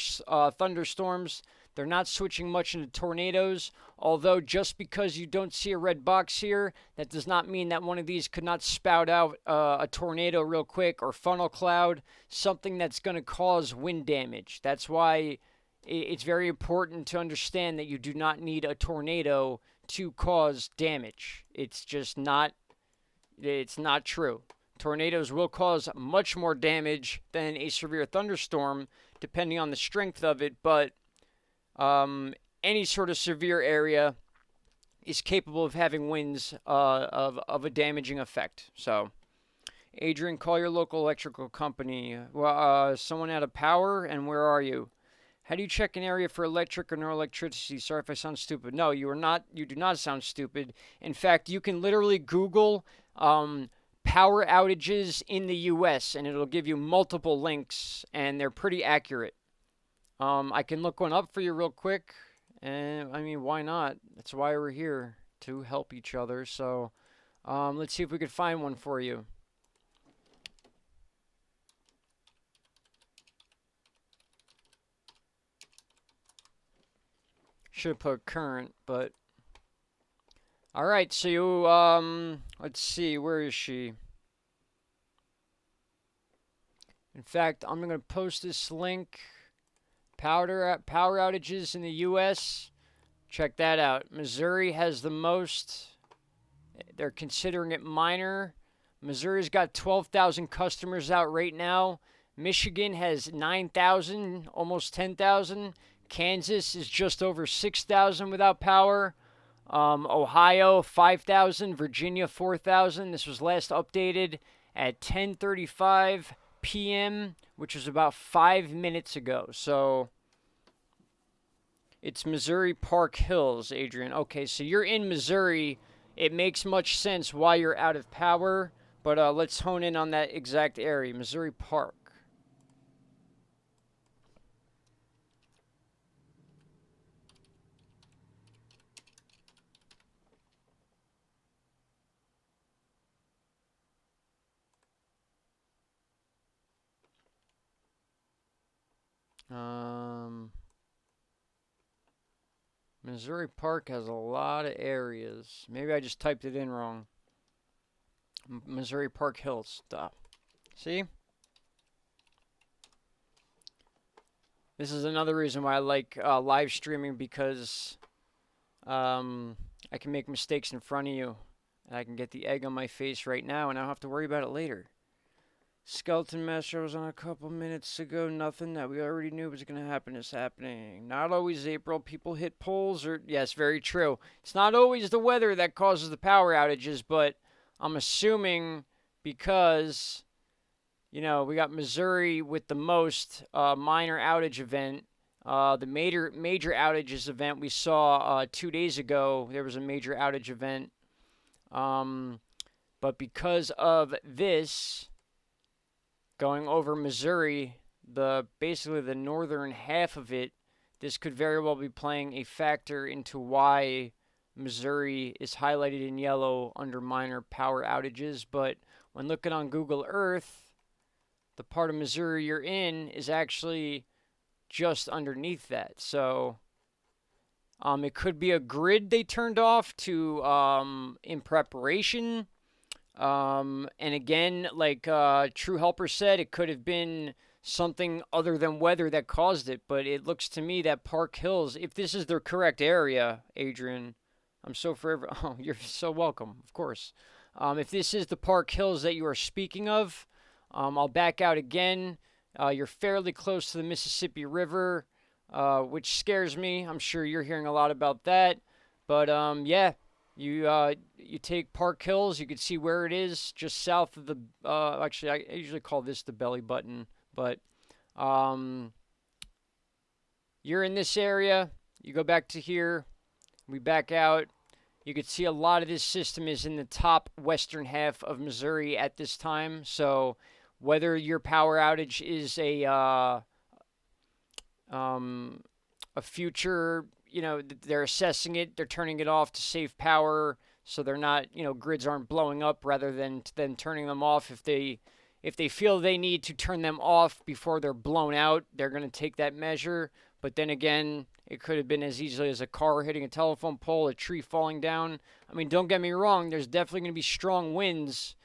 thunderstorms. They're not switching much into tornadoes, although just because you don't see a red box here, that does not mean that one of these could not spout out a tornado real quick or funnel cloud, something that's going to cause wind damage. That's why it's very important to understand that you do not need a tornado to cause damage. It's just not, it's not true. Tornadoes will cause much more damage than a severe thunderstorm, depending on the strength of it, but any sort of severe area is capable of having winds of a damaging effect. So, Adrian, call your local electrical company. Someone out of power, and where are you? How do you check an area for electric or no electricity? Sorry if I sound stupid. No, you are not. You do not sound stupid. In fact, you can literally Google power outages in the U.S. and it'll give you multiple links, and they're pretty accurate. I can look one up for you real quick, and I mean, why not? That's why we're here, to help each other. So, let's see if we could find one for you. Should have put current, but all right. So you let's see, where is she? In fact, I'm gonna post this link. Power outages in the U.S. Check that out. Missouri has the most. They're considering it minor. Missouri's got 12,000 customers out right now. Michigan has 9,000, almost 10,000. Kansas is just over 6,000 without power. Ohio, 5,000. Virginia, 4,000. This was last updated at 10:35 p.m., which was about 5 minutes ago. So it's Missouri Park Hills, Adrian. Okay, so you're in Missouri. It makes much sense why you're out of power, but let's hone in on that exact area, Missouri Park. Missouri Park has a lot of areas. Maybe I just typed it in wrong. Missouri Park Hills stuff. See? This is another reason why I like live streaming, because I can make mistakes in front of you. And I can get the egg on my face right now, and I don't have to worry about it later. Skeleton Master was on a couple minutes ago. Nothing that we already knew was going to happen is happening. Not always April. People hit poles. Yes, very true. It's not always the weather that causes the power outages, but I'm assuming because, we got Missouri with the most minor outage event. The major outages event we saw 2 days ago, there was a major outage event. But because of this going over Missouri, basically the northern half of it, this could very well be playing a factor into why Missouri is highlighted in yellow under minor power outages. But when looking on Google Earth, the part of Missouri you're in is actually just underneath that. So it could be a grid they turned off to in preparation. And again, like True Helper said, it could have been something other than weather that caused it. But it looks to me that Park Hills, if this is the correct area, Adrian, I'm so forever. Oh, you're so welcome, of course. If this is the Park Hills that you are speaking of, I'll back out again. You're fairly close to the Mississippi River, which scares me. I'm sure you're hearing a lot about that. But yeah, you take Park Hills. You can see where it is, just south of the. Actually, I usually call this the belly button, but you're in this area. You go back to here. We back out. You can see a lot of this system is in the top western half of Missouri at this time. So whether your power outage is a future, they're assessing it, they're turning it off to save power, so they're not, grids aren't blowing up, rather than turning them off. If they feel they need to turn them off before they're blown out, they're going to take that measure. But then again, it could have been as easily as a car hitting a telephone pole, a tree falling down. I mean, don't get me wrong, there's definitely going to be strong winds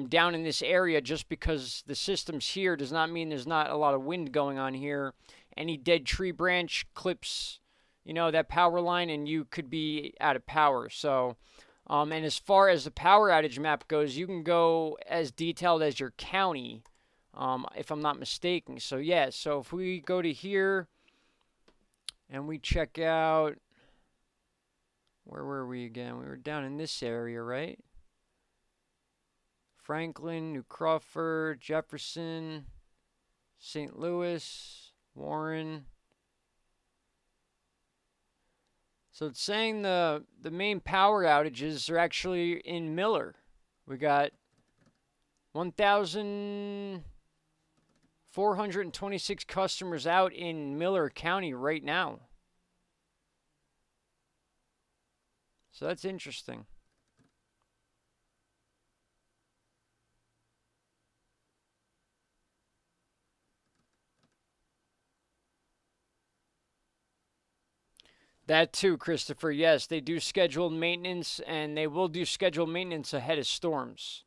down in this area. Just because the system's here does not mean there's not a lot of wind going on here. Any dead tree branch clips, that power line, and you could be out of power. So, and as far as the power outage map goes, you can go as detailed as your county, if I'm not mistaken. So yeah, so if we go to here and we check out, where were we again? We were down in this area, right? Franklin, New Crawford, Jefferson, St. Louis, Warren. So it's saying the main power outages are actually in Miller. We got 1,426 customers out in Miller County right now. So that's interesting. That too, Christopher. Yes, they do scheduled maintenance, and they will do scheduled maintenance ahead of storms.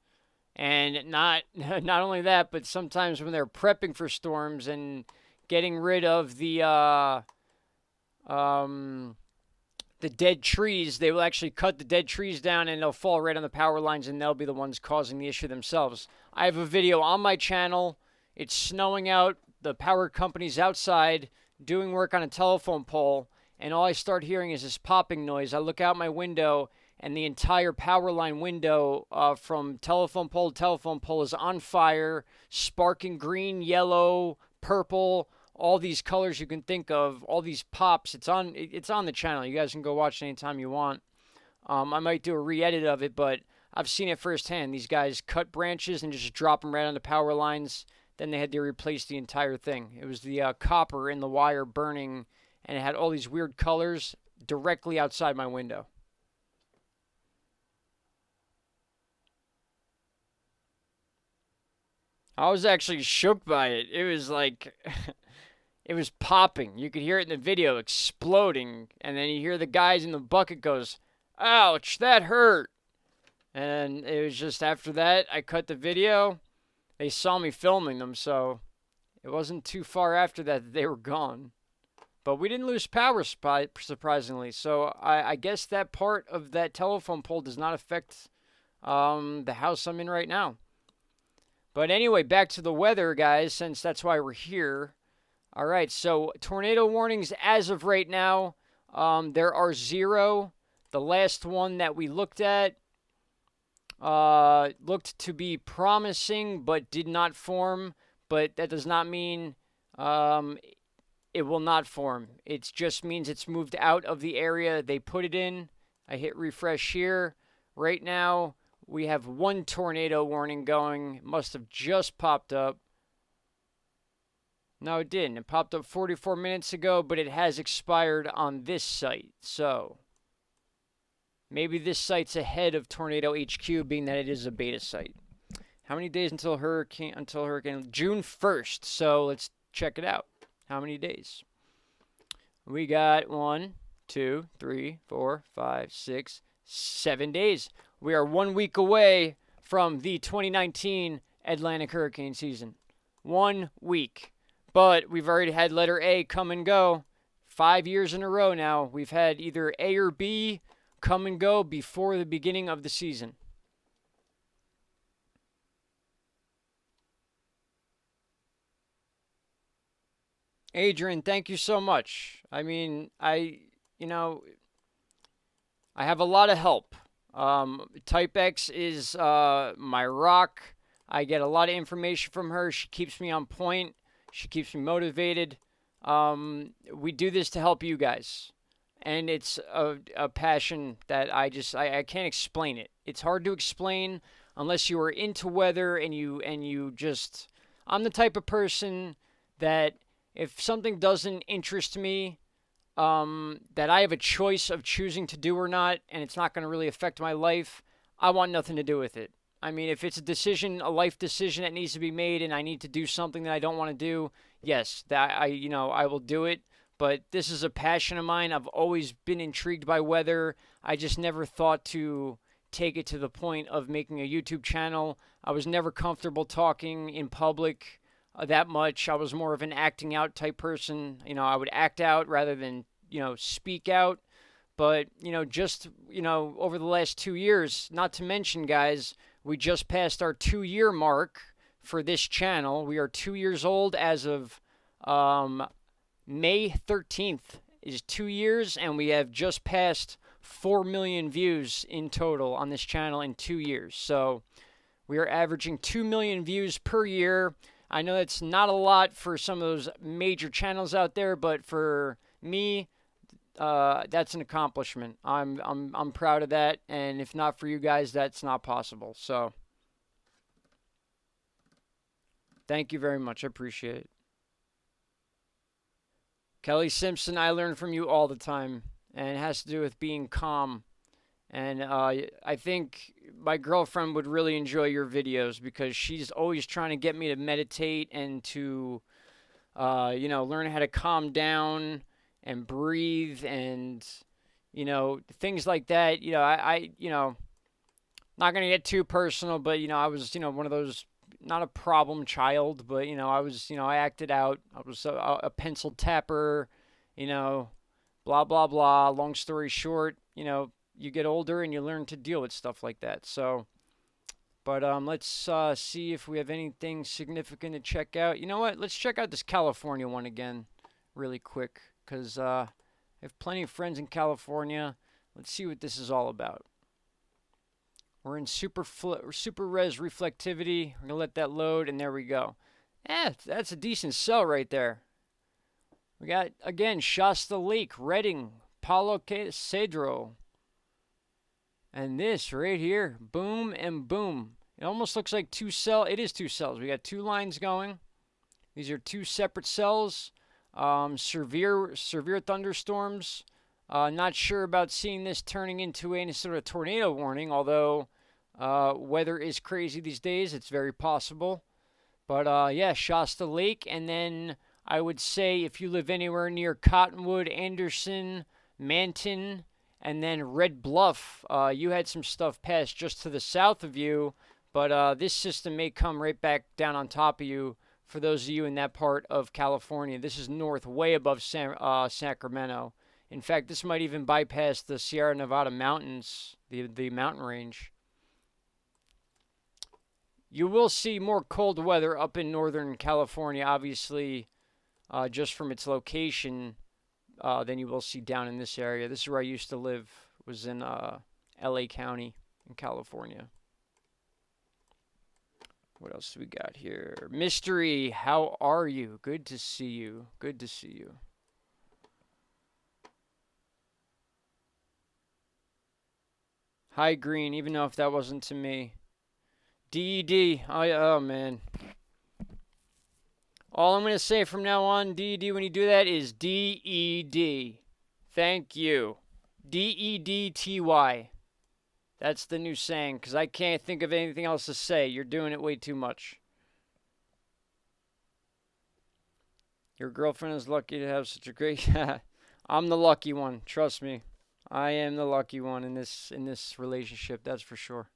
And not not only that, but sometimes when they're prepping for storms and getting rid of the dead trees, they will actually cut the dead trees down, and they'll fall right on the power lines, and they'll be the ones causing the issue themselves. I have a video on my channel. It's snowing out. The power company's outside doing work on a telephone pole, and all I start hearing is this popping noise. I look out my window, and the entire power line window from telephone pole to telephone pole is on fire, sparking green, yellow, purple, all these colors you can think of, all these pops. It's on the channel. You guys can go watch it anytime you want. I might do a re-edit of it, but I've seen it firsthand. These guys cut branches and just drop them right on the power lines. Then they had to replace the entire thing. It was the copper in the wire burning, and it had all these weird colors directly outside my window. I was actually shook by it. It was like, it was popping. You could hear it in the video, exploding. And then you hear the guys in the bucket goes, "Ouch, that hurt." And it was just after that, I cut the video. They saw me filming them, so it wasn't too far after that they were gone. But we didn't lose power, surprisingly. So I guess that part of that telephone pole does not affect the house I'm in right now. But anyway, back to the weather, guys, since that's why we're here. All right, so tornado warnings as of right now, there are 0. The last one that we looked at looked to be promising but did not form. But that does not mean it will not form. It just means it's moved out of the area they put it in. I hit refresh here. Right now, we have 1 tornado warning going. It must have just popped up. No, it didn't. It popped up 44 minutes ago, but it has expired on this site. So, Maybe this site's ahead of Tornado HQ, being that it is a beta site. How many days until Hurricane? June 1st. So let's check it out. How many days? We got 1, 2, 3, 4, 5, 6, 7 days. We are 1 week away from the 2019 Atlantic hurricane season. 1 week. But we've already had letter A come and go 5 years in a row now. We've had either A or B come and go before the beginning of the season. Adrian, thank you so much. I mean, I have a lot of help. Type X is my rock. I get a lot of information from her. She keeps me on point. She keeps me motivated. We do this to help you guys. And it's a passion that I can't explain it. It's hard to explain unless you are into weather and you just I'm the type of person that if something doesn't interest me, that I have a choice of choosing to do or not, and it's not going to really affect my life, I want nothing to do with it. I mean, if it's a decision, a life decision that needs to be made, and I need to do something that I don't want to do, yes, that I will do it. But this is a passion of mine. I've always been intrigued by weather. I just never thought to take it to the point of making a YouTube channel. I was never comfortable talking in public that much. I was more of an acting out type person. I would act out rather than, speak out. But, over the last 2 years, not to mention, guys, we just passed our 2-year mark for this channel. We are 2 years old as of May 13th is 2 years, and we have just passed 4 million views in total on this channel in 2 years. So we are averaging 2 million views per year. I know that's not a lot for some of those major channels out there, but for me, that's an accomplishment. I'm proud of that, and if not for you guys, that's not possible. So thank you very much. I appreciate it. Kelly Simpson, I learn from you all the time, and it has to do with being calm. And I think my girlfriend would really enjoy your videos because she's always trying to get me to meditate and to, learn how to calm down and breathe and, things like that. Not going to get too personal, but, I was, one of those, not a problem child, but, I acted out. I was a pencil tapper, blah, blah, blah. Long story short, you get older and you learn to deal with stuff like that. So, but let's see if we have anything significant to check out. You know what? Let's check out this California one again really quick because I have plenty of friends in California. Let's see what this is all about. We're in super res reflectivity. We're going to let that load, and there we go. That's a decent cell right there. We got, again, Shasta Lake, Redding, Palo Cedro. And this right here, boom and boom. It almost looks like two cells. It is two cells. We got two lines going. These are two separate cells. Severe thunderstorms. Not sure about seeing this turning into any sort of tornado warning, although weather is crazy these days. It's very possible. But yeah, Shasta Lake. And then I would say if you live anywhere near Cottonwood, Anderson, Manton, and then Red Bluff, you had some stuff pass just to the south of you, but this system may come right back down on top of you for those of you in that part of California. This is north, way above Sacramento. In fact, this might even bypass the Sierra Nevada mountains, the mountain range. You will see more cold weather up in Northern California, obviously, just from its location. Than you will see down in this area. This is where I used to live, was in LA County in California. What else do we got here? Mystery, how are you? Good to see you. Good to see you. Hi, Green, even though if that wasn't to me. DED, oh man. All I'm going to say from now on, DED, when you do that, is DED. Thank you. DEDTY. That's the new saying, because I can't think of anything else to say. You're doing it way too much. Your girlfriend is lucky to have such a great. I'm the lucky one. Trust me, I am the lucky one in this relationship. That's for sure.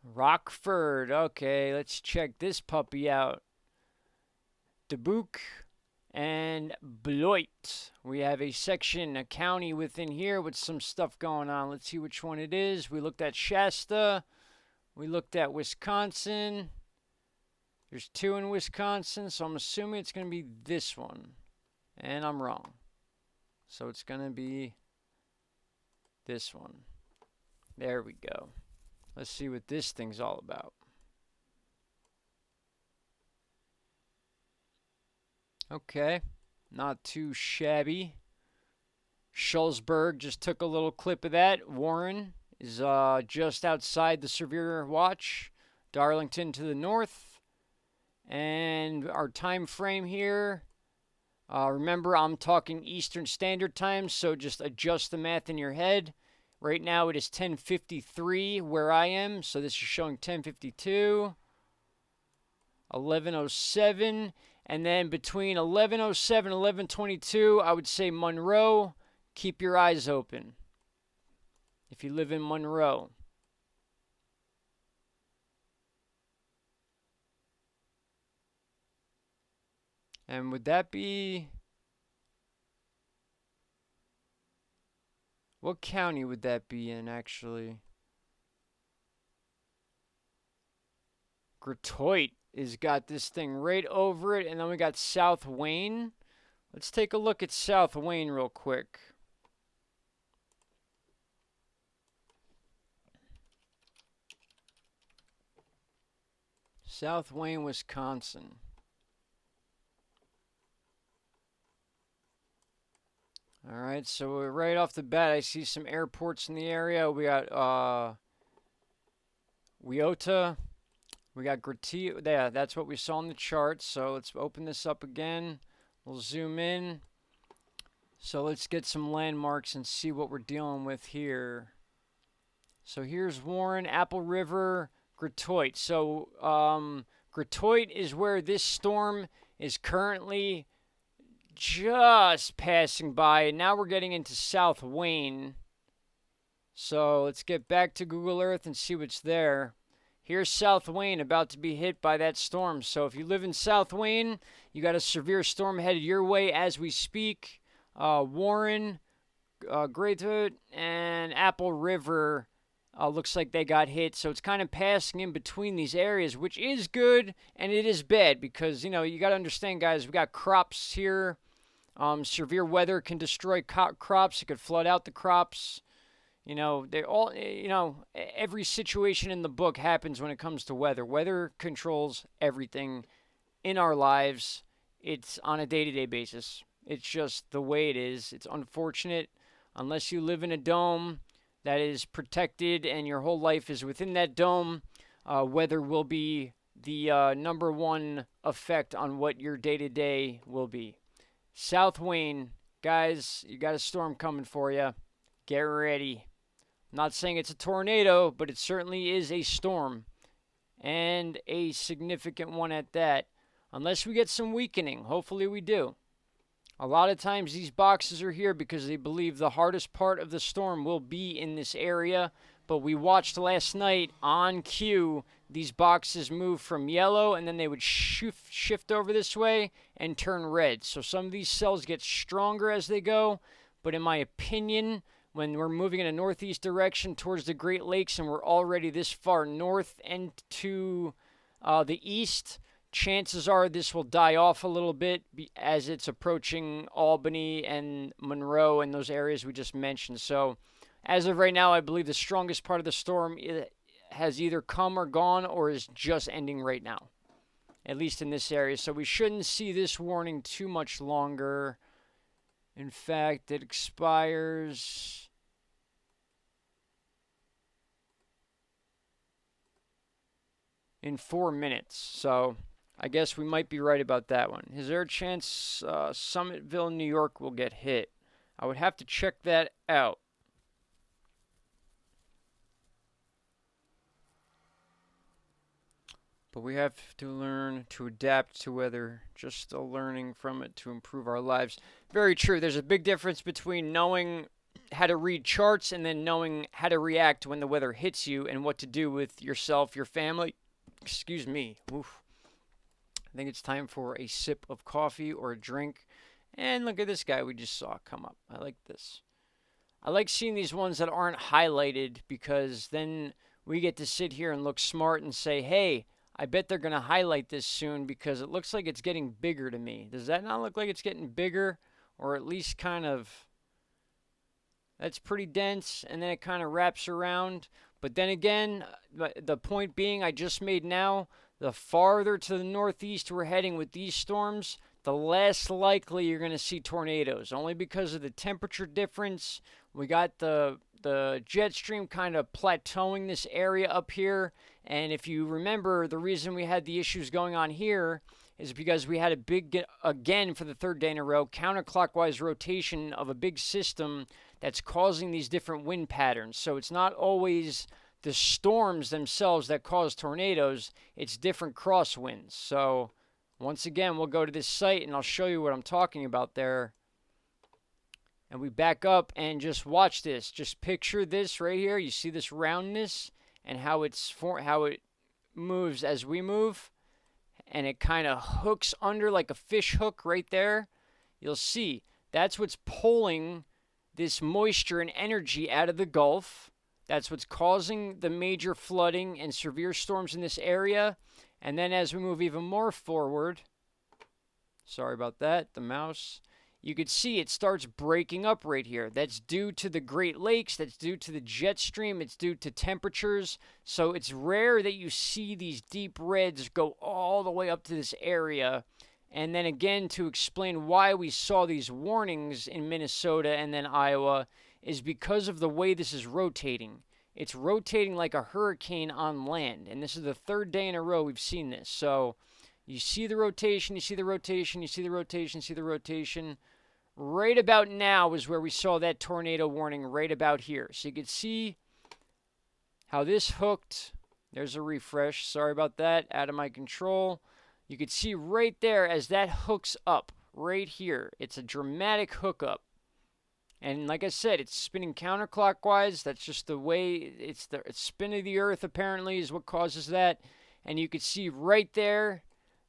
Rockford. Okay, let's check this puppy out. Dubuque and Beloit. We have a section, a county within here with some stuff going on. Let's see which one it is. We looked at Shasta. We looked at Wisconsin. There's 2 in Wisconsin, so I'm assuming it's going to be this one. And I'm wrong. So it's going to be this one. There we go. Let's see what this thing's all about. Okay, not too shabby. Schulzberg just took a little clip of that. Warren is just outside the severe watch. Darlington to the north. And our time frame here, remember I'm talking Eastern Standard Time, so just adjust the math in your head. Right now it is 10:53 where I am, so this is showing 10:52, 11:07. And then between 11:07 and 11:22, I would say Monroe, keep your eyes open if you live in Monroe. And would that be... what county would that be in, actually? Gratoit is got this thing right over it, and then we got South Wayne. Let's take a look at South Wayne real quick. South Wayne, Wisconsin. All right, so right off the bat, I see some airports in the area. We got Wiota. We got Gratiot. Yeah, that's what we saw on the chart. So let's open this up again. We'll zoom in. So let's get some landmarks and see what we're dealing with here. So here's Warren, Apple River, Gratoit. So Gratoit is where this storm is currently just passing by. And now we're getting into South Wayne. So let's get back to Google Earth and see what's there. Here's South Wayne about to be hit by that storm. So if you live in South Wayne, you got a severe storm headed your way as we speak. Warren, Gratoit, and Apple River looks like they got hit. So it's kind of passing in between these areas, which is good and it is bad because, you know, you got to understand, guys, we got crops here. Severe weather can destroy crops. It could flood out the crops. You know, they all, you know, every situation in the book happens when it comes to weather. Weather controls everything in our lives. It's on a day-to-day basis. It's just the way it is. It's unfortunate. Unless you live in a dome that is protected and your whole life is within that dome, weather will be the number one effect on what your day-to-day will be. South Wayne, guys, you got a storm coming for you. Get ready. I'm not saying it's a tornado, but it certainly is a storm, and a significant one at that, unless we get some weakening. Hopefully we do. A lot of times these boxes are here because they believe the hardest part of the storm will be in this area, but we watched last night on cue these boxes move from yellow and then they would shift over this way and turn red. So some of these cells get stronger as they go, but in my opinion, when we're moving in a northeast direction towards the Great Lakes and we're already this far north and to the east, chances are this will die off a little bit as it's approaching Albany and Monroe and those areas we just mentioned. So as of right now, I believe the strongest part of the storm has either come or gone or is just ending right now, at least in this area. So we shouldn't see this warning too much longer. In fact, it expires in 4 minutes. So I guess we might be right about that one. Is there a chance Summitville, New York will get hit? I would have to check that out. But we have to learn to adapt to weather, just still learning from it to improve our lives. Very true. There's a big difference between knowing how to read charts and then knowing how to react when the weather hits you and what to do with yourself, your family. Excuse me. Oof. I think it's time for a sip of coffee or a drink. And look at this guy we just saw come up. I like this. I like seeing these ones that aren't highlighted because then we get to sit here and look smart and say, hey, I bet they're going to highlight this soon because it looks like it's getting bigger to me. Does that not look like it's getting bigger? Or at least kind of, that's pretty dense, and then it kind of wraps around. But then again, the point being I just made now, the farther to the northeast we're heading with these storms, the less likely you're going to see tornadoes, only because of the temperature difference. We got the jet stream kind of plateauing this area up here. And if you remember, the reason we had the issues going on here is because we had a big, again for the third day in a row, counterclockwise rotation of a big system that's causing these different wind patterns. So it's not always the storms themselves that cause tornadoes, it's different crosswinds. So once again, we'll go to this site and I'll show you what I'm talking about there. And we back up and just watch this. Just picture this right here. You see this roundness and how it moves as we move. And it kind of hooks under like a fish hook right there. You'll see that's what's pulling this moisture and energy out of the Gulf. That's what's causing the major flooding and severe storms in this area. And then as we move even more forward, sorry about that, the mouse, you could see it starts breaking up right here. That's due to the Great Lakes. That's due to the jet stream. It's due to temperatures. So it's rare that you see these deep reds go all the way up to this area. And then again, to explain why we saw these warnings in Minnesota and then Iowa is because of the way this is rotating. It's rotating like a hurricane on land. And this is the third day in a row we've seen this. So you see the rotation, you see the rotation, you see the rotation, you see the rotation. Right about now is where we saw that tornado warning right about here. So you can see how this hooked. There's a refresh. Sorry about that. Out of my control. You can see right there as that hooks up right here. It's a dramatic hookup. And like I said, it's spinning counterclockwise. That's just the way it's the spin of the earth apparently is what causes that. And you can see right there,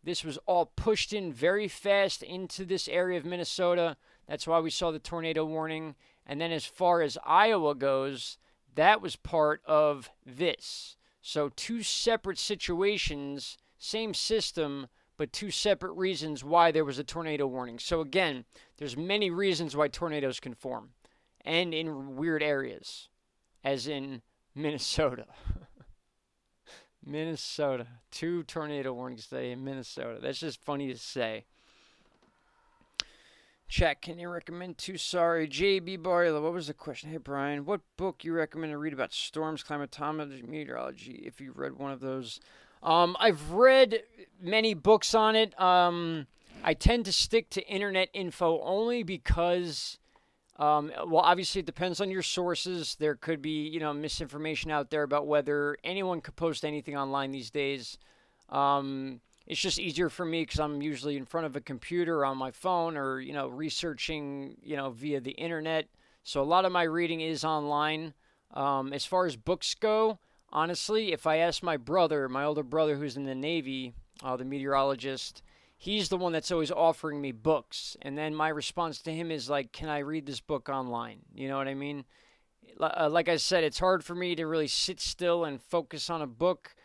this was all pushed in very fast into this area of Minnesota. That's why we saw the tornado warning. And then as far as Iowa goes, that was part of this. So two separate situations, same system, but two separate reasons why there was a tornado warning. So again, there's many reasons why tornadoes can form. And in weird areas, as in Minnesota. Minnesota. 2 tornado warnings today in Minnesota. That's just funny to say. Check. Can you recommend 2? Sorry. JB Barlow. What was the question? Hey, Brian. What book you recommend to read about storms, climatology, meteorology, if you've read one of those? I've read many books on it. I tend to stick to internet info only because, well, obviously it depends on your sources. There could be, misinformation out there about weather. Anyone could post anything online these days. It's just easier for me because I'm usually in front of a computer or on my phone or, researching, via the internet. So a lot of my reading is online. As far as books go, honestly, if I ask my brother, my older brother who's in the Navy, the meteorologist, he's the one that's always offering me books. And then my response to him is like, can I read this book online? You know what I mean? Like I said, it's hard for me to really sit still and focus on a book.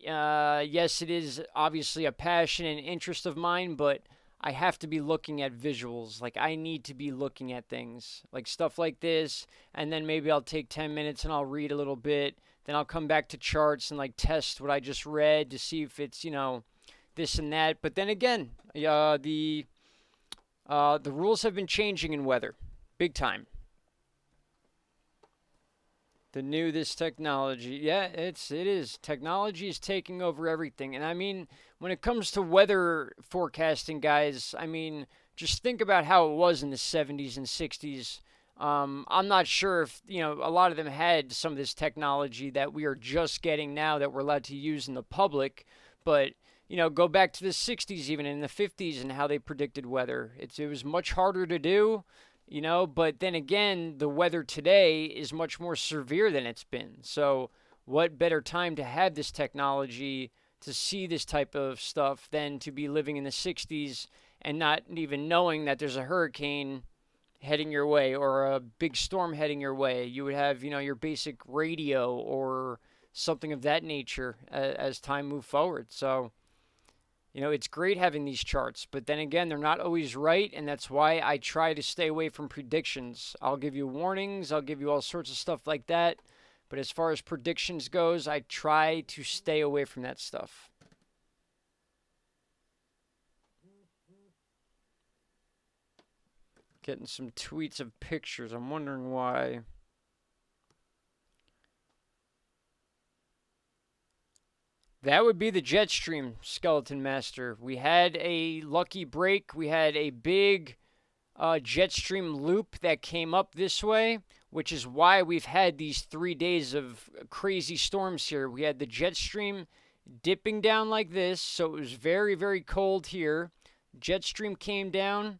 Yes, it is obviously a passion and interest of mine, but I have to be looking at visuals. Like, I need to be looking at things, like stuff like this, and then maybe I'll take 10 minutes and I'll read a little bit. Then I'll come back to charts and, like, test what I just read to see if it's, this and that. But then again, the rules have been changing in weather, big time. This technology. Yeah, it is. Technology is taking over everything. And I mean, when it comes to weather forecasting, guys, I mean, just think about how it was in the 70s and 60s. I'm not sure if, a lot of them had some of this technology that we are just getting now that we're allowed to use in the public. but go back to the 60s, even in the 50s, and how they predicted weather. It was much harder to do, but then again, the weather today is much more severe than it's been. So, what better time to have this technology to see this type of stuff than to be living in the 60s and not even knowing that there's a hurricane heading your way or a big storm heading your way? You would have, your basic radio or something of that nature as time moved forward. So, it's great having these charts, but then again, they're not always right, and that's why I try to stay away from predictions. I'll give you warnings, I'll give you all sorts of stuff like that, but as far as predictions goes, I try to stay away from that stuff. Getting some tweets of pictures. I'm wondering why. That would be the jet stream, Skeleton Master. We had a lucky break. We had a big jet stream loop that came up this way, which is why we've had these 3 days of crazy storms here. We had the jet stream dipping down like this, so it was very, very cold here. Jet stream came down.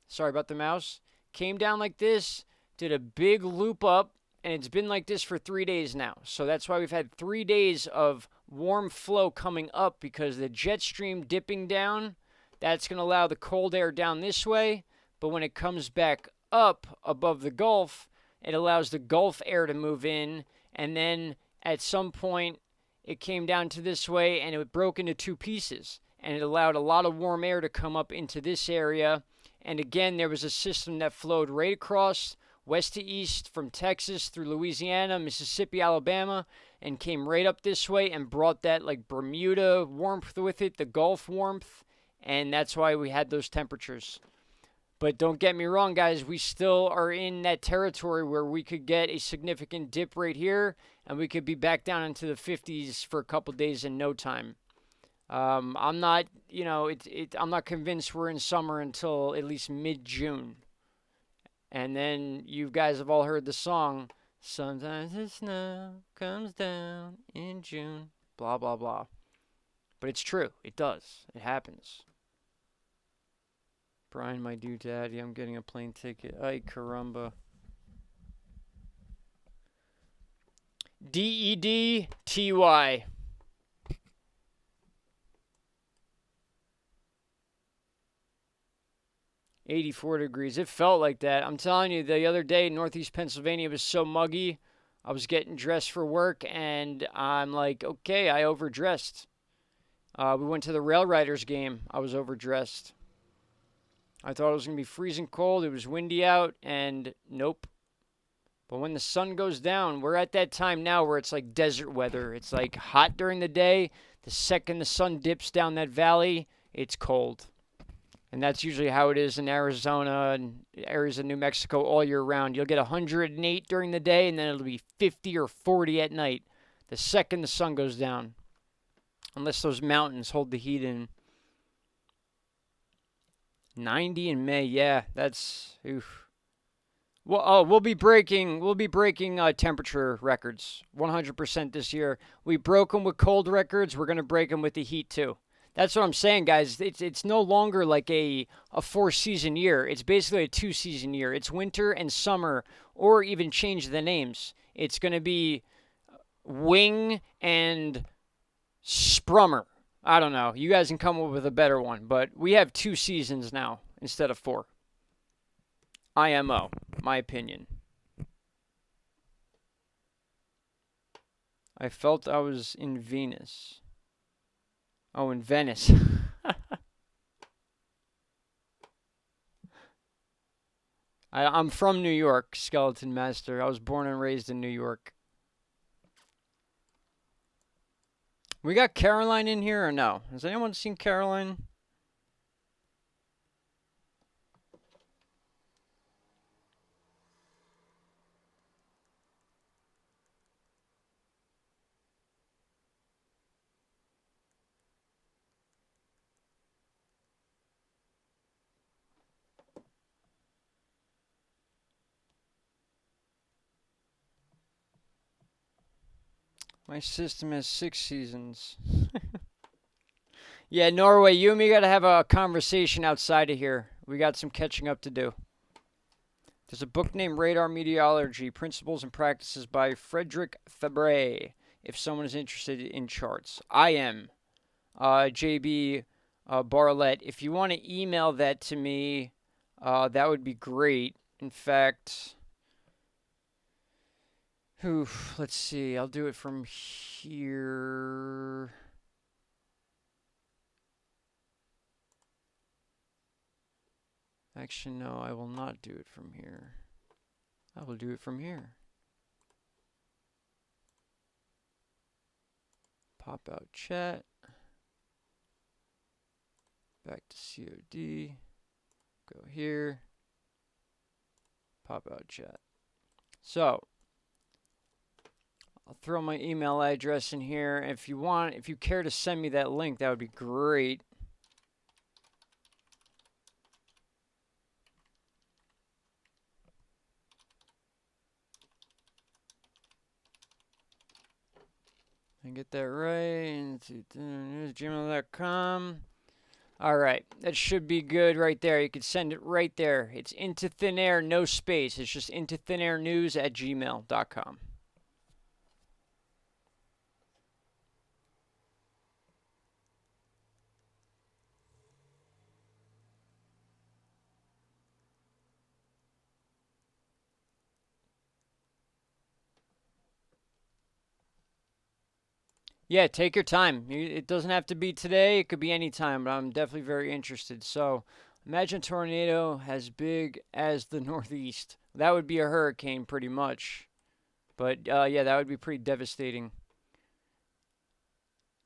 Sorry about the mouse. Came down like this, did a big loop up, and it's been like this for 3 days now. So that's why we've had 3 days of warm flow coming up, because the jet stream dipping down, that's going to allow the cold air down this way. But when it comes back up above the Gulf, it allows the Gulf air to move in. And then at some point, it came down to this way and it broke into two pieces. And it allowed a lot of warm air to come up into this area. And again, there was a system that flowed right across west to east from Texas through Louisiana, Mississippi, Alabama, and came right up this way and brought that like Bermuda warmth with it, the Gulf warmth, and that's why we had those temperatures. But don't get me wrong, guys, we still are in that territory where we could get a significant dip right here, and we could be back down into the 50s for a couple days in no time. I'm not, I'm not convinced we're in summer until at least mid-June. And then you guys have all heard the song, "Sometimes the snow comes down in June," blah, blah, blah. But it's true. It does. It happens. Brian, my dude daddy, I'm getting a plane ticket. Ay, caramba. DEDTY. 84 degrees. It felt like that. I'm telling you, the other day, Northeast Pennsylvania was so muggy. I was getting dressed for work, and I'm like, okay, I overdressed. We went to the Rail Riders game. I was overdressed. I thought it was going to be freezing cold. It was windy out, and nope. But when the sun goes down, we're at that time now where it's like desert weather. It's like hot during the day. The second the sun dips down that valley, it's cold. And that's usually how it is in Arizona and areas of New Mexico all year round. You'll get 108 during the day, and then it'll be 50 or 40 at night the second the sun goes down. Unless those mountains hold the heat in. 90 in May, yeah, that's oof. Well, we'll be breaking temperature records 100% this year. We broke them with cold records. We're gonna break them with the heat too. That's what I'm saying, guys. It's no longer like a 4-season year. It's basically a 2-season year. It's winter and summer, or even change the names. It's going to be wing and sprummer. I don't know. You guys can come up with a better one, but we have 2 seasons now instead of 4. IMO, my opinion. I felt I was in Venus. Oh, in Venice. I'm from New York, Skeleton Master. I was born and raised in New York. We got Caroline in here or no? Has anyone seen Caroline? My system has 6 seasons. Yeah, Norway, you and me got to have a conversation outside of here. We got some catching up to do. There's a book named Radar Meteorology Principles and Practices by Frederick Fabre. If someone is interested in charts, I am. JB Barlett. If you want to email that to me, that would be great. In fact, let's see. I'll do it from here. Actually, no, I will not do it from here. I will do it from here. Pop out chat. Back to COD. Go here. Pop out chat. So, I'll throw my email address in here. If you care to send me that link, that would be great. And get that right. Gmail.com. All right, that should be good right there. You can send it right there. It's into thin air, no space. It's just into thin air news at gmail.com. Yeah, take your time. It doesn't have to be today. It could be any time, but I'm definitely very interested. So, imagine a tornado as big as the Northeast. That would be a hurricane, pretty much. But yeah, that would be pretty devastating.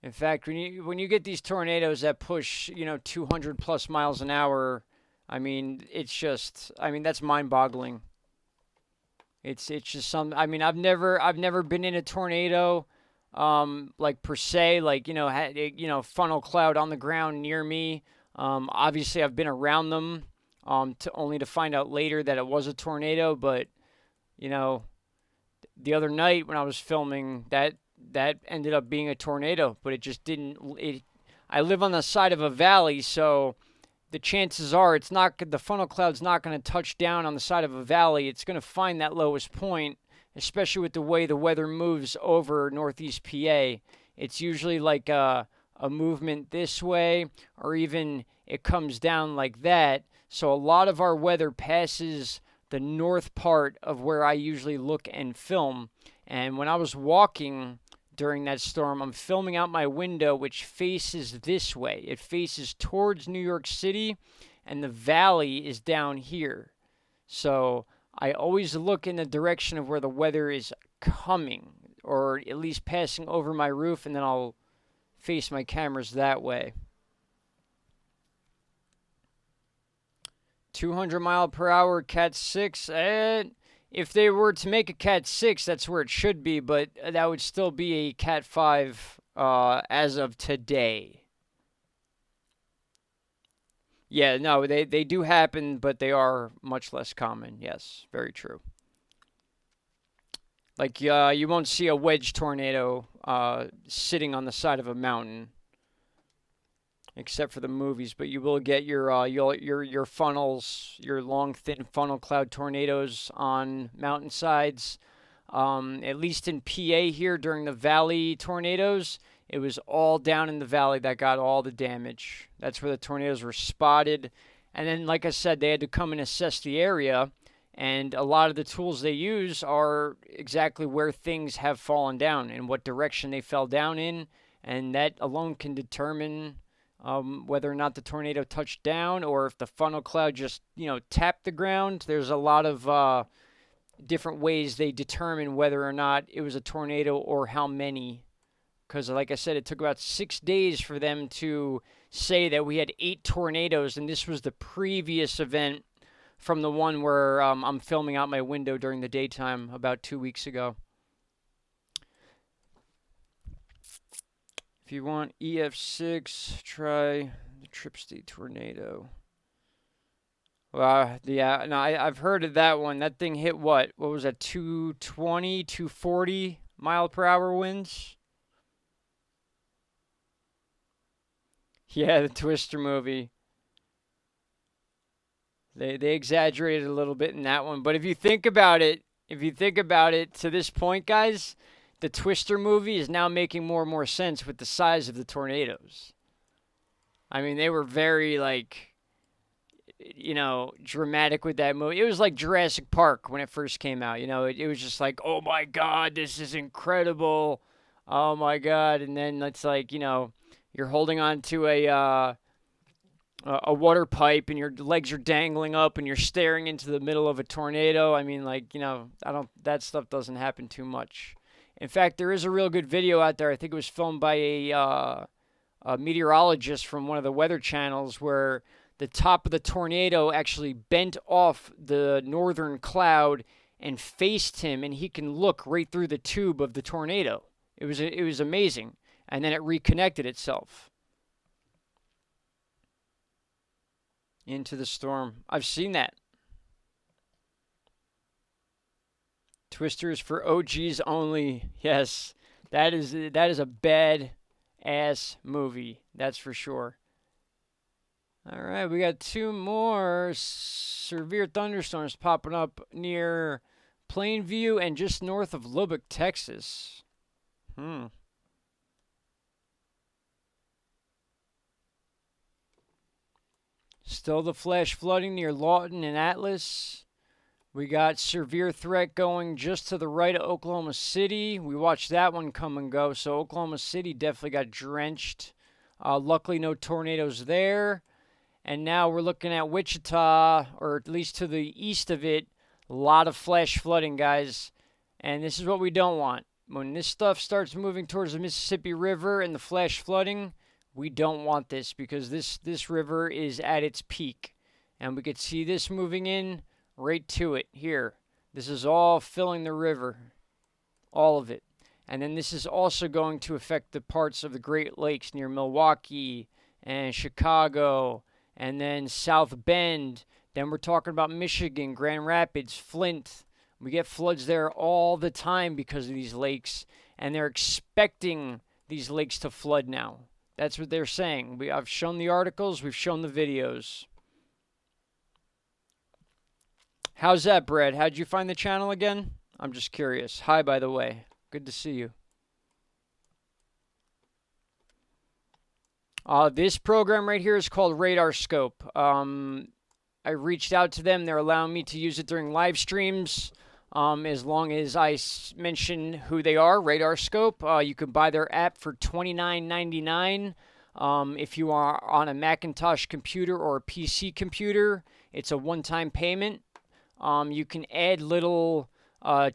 In fact, when you get these tornadoes that push 200 plus miles an hour, I mean that's mind-boggling. It's just some. I mean, I've never been in a tornado, like per se, like funnel cloud on the ground near me. Obviously, I've been around them, to only to find out later that it was a tornado. But you know, the other night when I was filming, that ended up being a tornado, but it just didn't. I live on the side of a valley, so the chances are the funnel cloud's not going to touch down on the side of a valley. It's going to find that lowest point, especially with the way the weather moves over Northeast PA. It's usually like a movement this way, or even it comes down like that. So a lot of our weather passes the north part of where I usually look and film. And when I was walking during that storm, I'm filming out my window, which faces this way. It faces towards New York City, and the valley is down here. So I always look in the direction of where the weather is coming, or at least passing over my roof, and then I'll face my cameras that way. 200 mile per hour Cat 6. If they were to make a Cat 6, that's where it should be, but that would still be a Cat 5 as of today. Yeah, no, they do happen, but they are much less common. Yes, very true. Like, you won't see a wedge tornado sitting on the side of a mountain, except for the movies. But you will get your funnels, your long, thin funnel cloud tornadoes on mountainsides. At least in PA here during the valley tornadoes, it was all down in the valley that got all the damage. That's where the tornadoes were spotted. And then, like I said, they had to come and assess the area. And a lot of the tools they use are exactly where things have fallen down and what direction they fell down in. And that alone can determine whether or not the tornado touched down, or if the funnel cloud just, tapped the ground. There's a lot of different ways they determine whether or not it was a tornado or how many. Because, like I said, it took about 6 days for them to say that we had 8 tornadoes, and this was the previous event from the one where I'm filming out my window during the daytime about 2 weeks ago. If you want EF6, try the Trip State Tornado. Well, yeah, no, I've heard of that one. That thing hit what? What was that, 220, 240 mile per hour winds? Yeah, the Twister movie. They exaggerated a little bit in that one, but if you think about it to this point, guys, the Twister movie is now making more and more sense with the size of the tornadoes. I mean, they were very like, dramatic with that movie. It was like Jurassic Park when it first came out. It was just like, oh my god, this is incredible. Oh my god, and then it's like, you're holding on to a water pipe and your legs are dangling up and you're staring into the middle of a tornado. I mean, like, I don't that stuff doesn't happen too much. In fact, there is a real good video out there. I think it was filmed by a meteorologist from one of the weather channels where the top of the tornado actually bent off the northern cloud and faced him, and he can look right through the tube of the tornado. It was amazing, and then it reconnected itself into the storm. I've seen that. Twister is for OGs only. Yes, that is a bad ass movie. That's for sure. All right, we got two more severe thunderstorms popping up near Plainview and just north of Lubbock, Texas. Still the flash flooding near Lawton and Atlas. We got severe threat going just to the right of Oklahoma City. We watched that one come and go, so Oklahoma City definitely got drenched. Luckily, no tornadoes there. And now we're looking at Wichita, or at least to the east of it. A lot of flash flooding, guys. And this is what we don't want. When this stuff starts moving towards the Mississippi River and the flash flooding, we don't want this because this river is at its peak. And we could see this moving in right to it here. This is all filling the river. All of it. And then this is also going to affect the parts of the Great Lakes near Milwaukee and Chicago and then South Bend. Then we're talking about Michigan, Grand Rapids, Flint. We get floods there all the time because of these lakes, and they're expecting these lakes to flood now. That's what they're saying. I've shown the articles, we've shown the videos. How's that, Brad? How'd you find the channel again? I'm just curious. Hi, by the way. Good to see you. This program right here is called Radar Scope. I reached out to them. They're allowing me to use it during live streams as long as I mention who they are, Radar Scope. You can buy their app for $29.99 if you are on a Macintosh computer or a PC computer. It's a one-time payment. You can add little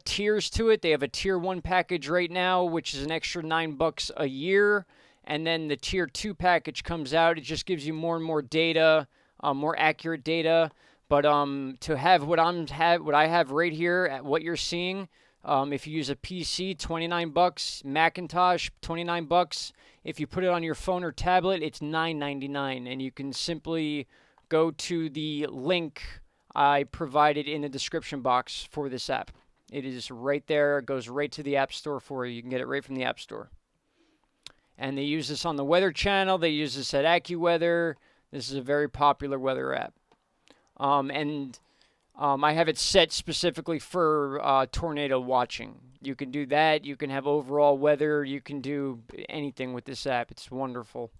tiers to it. They have a tier 1 package right now, which is an extra $9 a year. And then the tier 2 package comes out. It just gives you more and more data, more accurate data. But to have what I have right here at what you're seeing, if you use a PC, $29, Macintosh, $29. If you put it on your phone or tablet, it's $9.99, and you can simply go to the link I provided in the description box for this app. It is right there. It goes right to the App Store for you. You can get it right from the App Store. And they use this on the Weather Channel. They use this at AccuWeather. This is a very popular weather app. I have it set specifically for tornado watching. You can do that. You can have overall weather. You can do anything with this app. It's wonderful.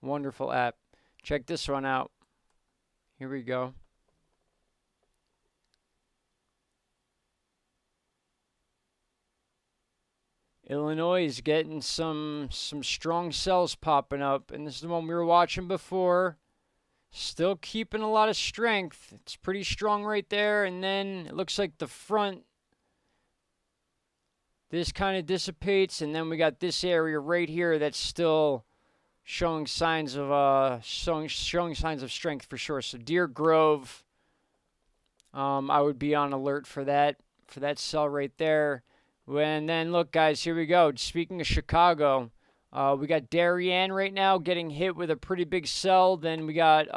Wonderful app. Check this one out. Here we go. Illinois is getting some strong cells popping up, and this is the one we were watching before. Still keeping a lot of strength. It's pretty strong right there, and then it looks like the front, this kind of dissipates, and then we got this area right here that's still showing signs of showing signs of strength for sure. So Deer Grove, I would be on alert for that cell right there. And then look, guys, here we go. Speaking of Chicago, we got Darien right now getting hit with a pretty big cell. Then we got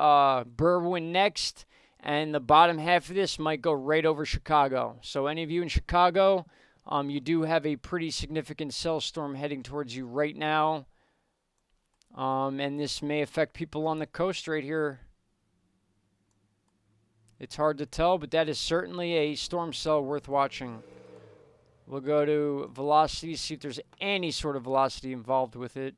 Berwyn next, and the bottom half of this might go right over Chicago. So any of you in Chicago, you do have a pretty significant cell storm heading towards you right now. And this may affect people on the coast right here. It's hard to tell, but that is certainly a storm cell worth watching. We'll go to velocity, see if there's any sort of velocity involved with it.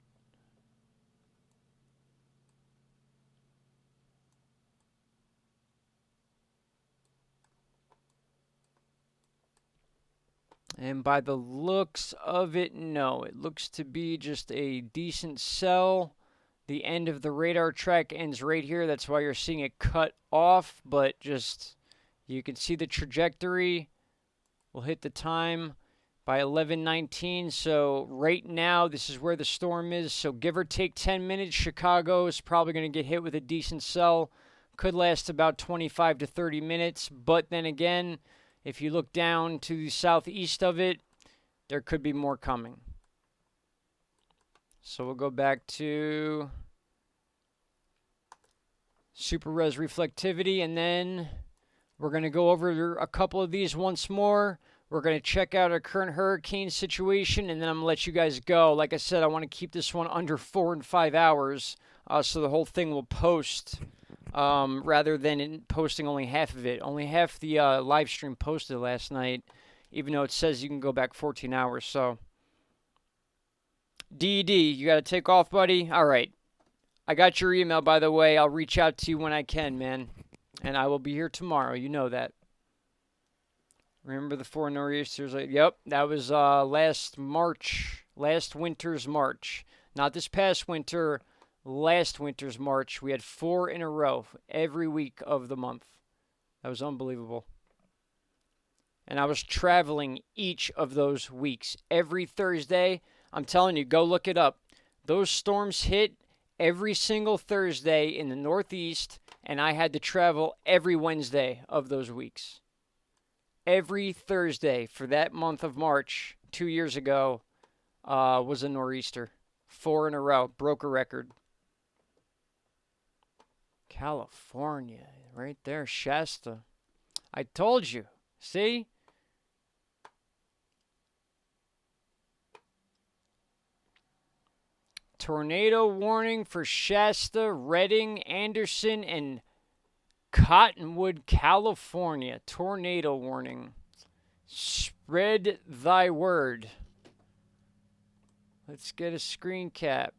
And by the looks of it, no. It looks to be just a decent cell. The end of the radar track ends right here. That's why you're seeing it cut off, but just you can see the trajectory. We'll hit the time by 11:19. So right now, this is where the storm is. So give or take 10 minutes, Chicago is probably going to get hit with a decent cell. Could last about 25 to 30 minutes. But then again, if you look down to the southeast of it, there could be more coming. So we'll go back to super res reflectivity, and then we're going to go over a couple of these once more. We're going to check out our current hurricane situation, and then I'm going to let you guys go. Like I said, I want to keep this one under 4 and 5 hours, so the whole thing will post rather than posting only half of it. Only half the live stream posted last night, even though it says you can go back 14 hours. So, DED, you got to take off, buddy? All right. I got your email, by the way. I'll reach out to you when I can, man. And I will be here tomorrow. You know that. Remember the 4 nor'easters? Yep, that was last March. Last winter's March. Not this past winter. Last winter's March. We had 4 in a row every week of the month. That was unbelievable. And I was traveling each of those weeks. Every Thursday. I'm telling you, go look it up. Those storms hit every single Thursday in the Northeast, and I had to travel every Wednesday of those weeks. Every Thursday for that month of March 2 years ago was a nor'easter. 4 in a row. Broke a record. California. Right there. Shasta. I told you. See? Tornado warning for Shasta, Redding, Anderson, and Cottonwood, California. Tornado warning. Spread thy word. Let's get a screen cap.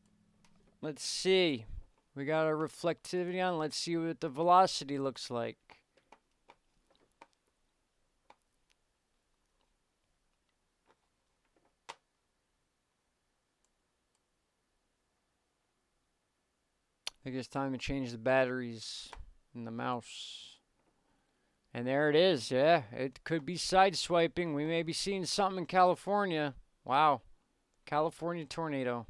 Let's see. We got our reflectivity on. Let's see what the velocity looks like. I think it's time to change the batteries in the mouse. And there it is. Yeah, it could be sideswiping. We may be seeing something in California. Wow. California tornado.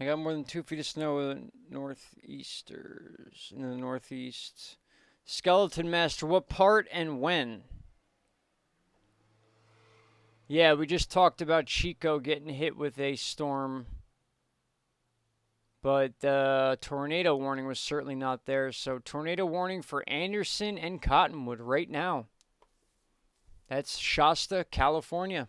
I got more than 2 feet of snow in the northeast. Skeleton Master, what part and when? Yeah, we just talked about Chico getting hit with a storm. But the tornado warning was certainly not there. So tornado warning for Anderson and Cottonwood right now. That's Shasta, California.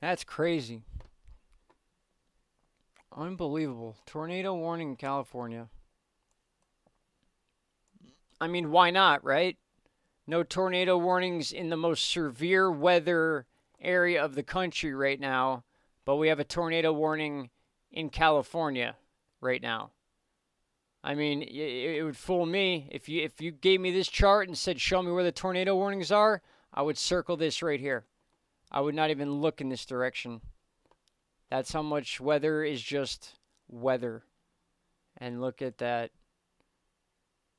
That's crazy. Unbelievable. Tornado warning in California. I mean, why not, right? No tornado warnings in the most severe weather area of the country right now, but we have a tornado warning in California right now. I mean, it would fool me if you gave me this chart and said, show me where the tornado warnings are, I would circle this right here. I would not even look in this direction. That's how much weather is just weather. And look at that.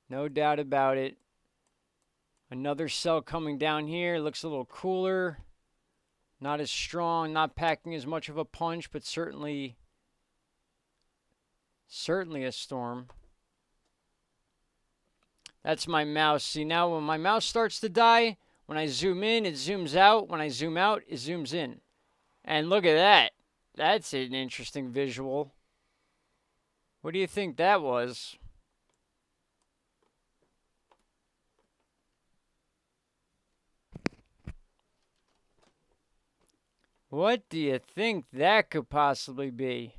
No doubt about it. Another cell coming down here. Looks a little cooler. Not as strong, not packing as much of a punch, but certainly a storm. That's my mouse. See, now when my mouse starts to die, when I zoom in, it zooms out. When I zoom out, it zooms in. And look at that. That's an interesting visual. What do you think that was? What do you think that could possibly be?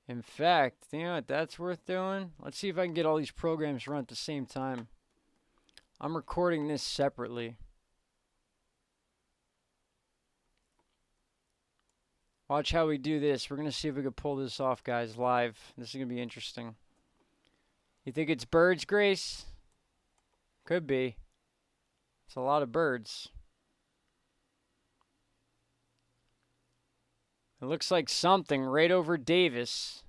In fact, you know what that's worth doing? Let's see if I can get all these programs run at the same time. I'm recording this separately. Watch how we do this. We're going to see if we can pull this off, guys, live. This is going to be interesting. You think it's birds, Grace? Could be. It's a lot of birds. It looks like something right over Davis.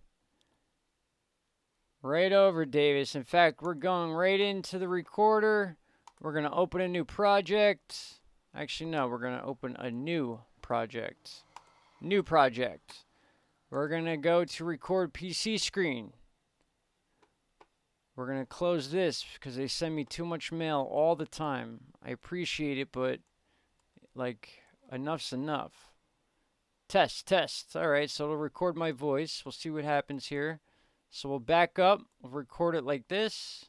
Right over Davis. In fact, we're going right into the recorder. We're going to open a new project. Actually, no, we're going to open a new project. New project. We're going to go to record PC screen. We're going to close this because they send me too much mail all the time. I appreciate it, but like enough's enough. Test. All right, so it'll record my voice. We'll see what happens here. So we'll back up. We'll record it like this.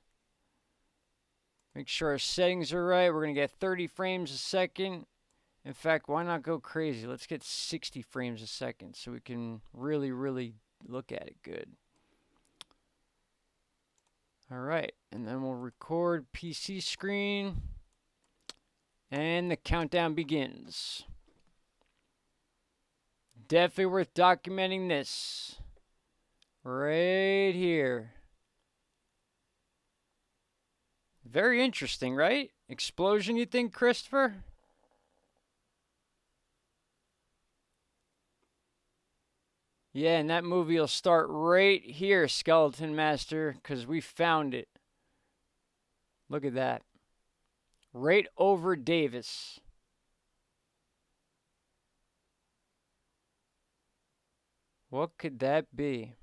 Make sure our settings are right. We're going to get 30 frames a second. In fact, why not go crazy? Let's get 60 frames a second so we can really, really look at it good. All right, and then we'll record PC screen. And the countdown begins. Definitely worth documenting this. Right here. Very interesting, right? Explosion, you think, Christopher? Yeah, and that movie will start right here, Skeleton Master, because we found it. Look at that. Right over Davis. What could that be?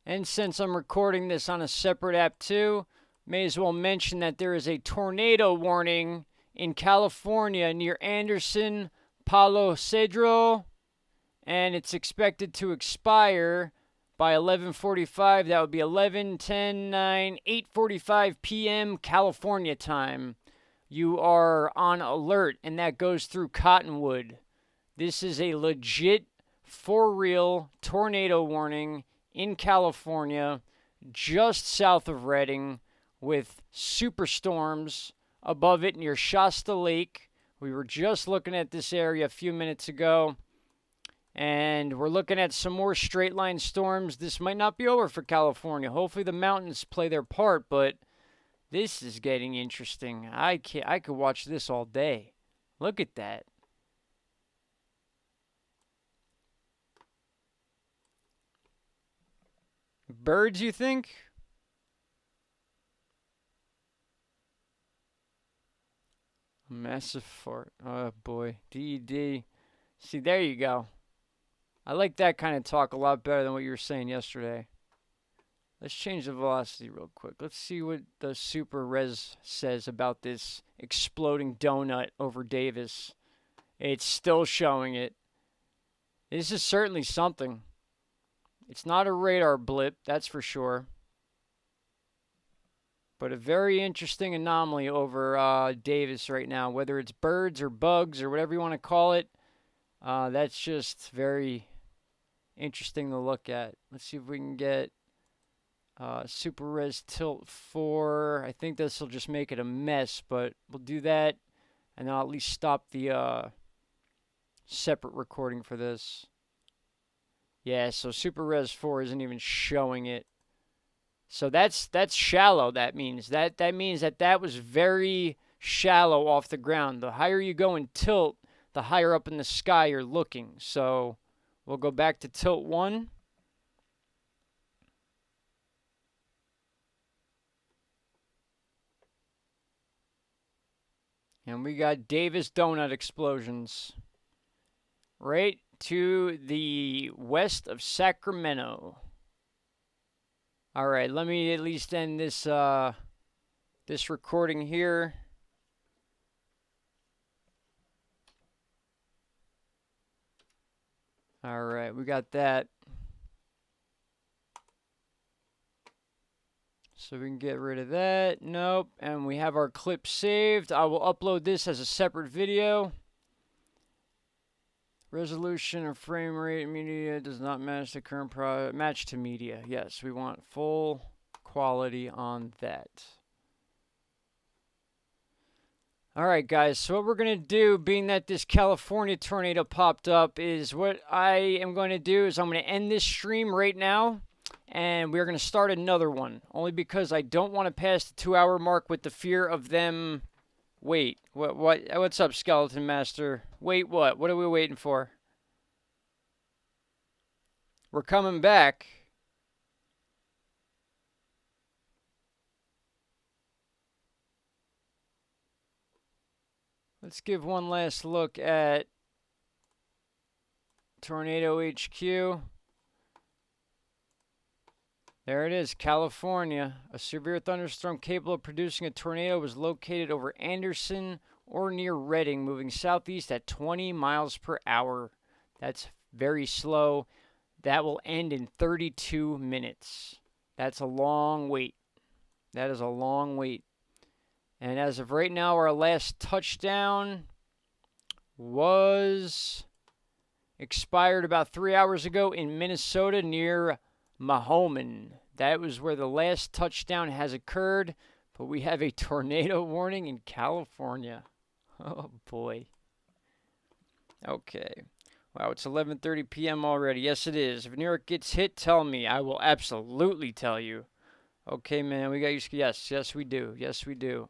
And since I'm recording this on a separate app too, may as well mention that there is a tornado warning in California near Anderson, Palo Cedro, and it's expected to expire by 11:45. That would be 11:10:9, 8:45 p.m. California time. You are on alert, and that goes through Cottonwood. This is a legit, for real tornado warning in California, just south of Redding, with superstorms above it near Shasta Lake. We were just looking at this area a few minutes ago, and we're looking at some more straight line storms. This might not be over for California. Hopefully the mountains play their part, but this is getting interesting. I could watch this all day. Look at that. Birds, you think? Massive fart. Oh boy. DED. See, there you go. I like that kind of talk a lot better than what you were saying yesterday. Let's change the velocity real quick. Let's see what the super res says about this exploding donut over Davis. It's still showing it. This is certainly something. It's not a radar blip, that's for sure. But a very interesting anomaly over Davis right now. Whether it's birds or bugs or whatever you want to call it, that's just very interesting to look at. Let's see if we can get Super Res Tilt 4. I think this will just make it a mess, but we'll do that, and I'll at least stop the separate recording for this. Yeah, so Super Res 4 isn't even showing it. So that's shallow. That means that means that was very shallow off the ground. The higher you go in tilt, the higher up in the sky you're looking. So we'll go back to tilt 1. And we got Davis donut explosions right to the west of Sacramento. All right, let me at least end this this recording here. All right, we got that. So we can get rid of that. Nope. And we have our clip saved. I will upload this as a separate video. Resolution or frame rate media does not match the current match to media. Yes, we want full quality on that. All right, guys. So what we're going to do, being that this California tornado popped up, is what I am going to do is I'm going to end this stream right now. And we're going to start another one. Only because I don't want to pass the 2-hour mark with the fear of them. Wait, what's up, Skeleton Master? Wait, what? What are we waiting for? We're coming back. Let's give one last look at Tornado HQ. There it is, California. A severe thunderstorm capable of producing a tornado was located over Anderson or near Redding, moving southeast at 20 miles per hour. That's very slow. That will end in 32 minutes. That's a long wait. That is a long wait. And as of right now, our last touchdown was expired about 3 hours ago in Minnesota near Mahoman. That was where the last touchdown has occurred, but we have a tornado warning in California. Oh boy. Okay. Wow, it's 11:30 p.m. already. Yes, it is. If New York gets hit, tell me. I will absolutely tell you. Okay, man, we got you. Yes, we do. Yes, we do.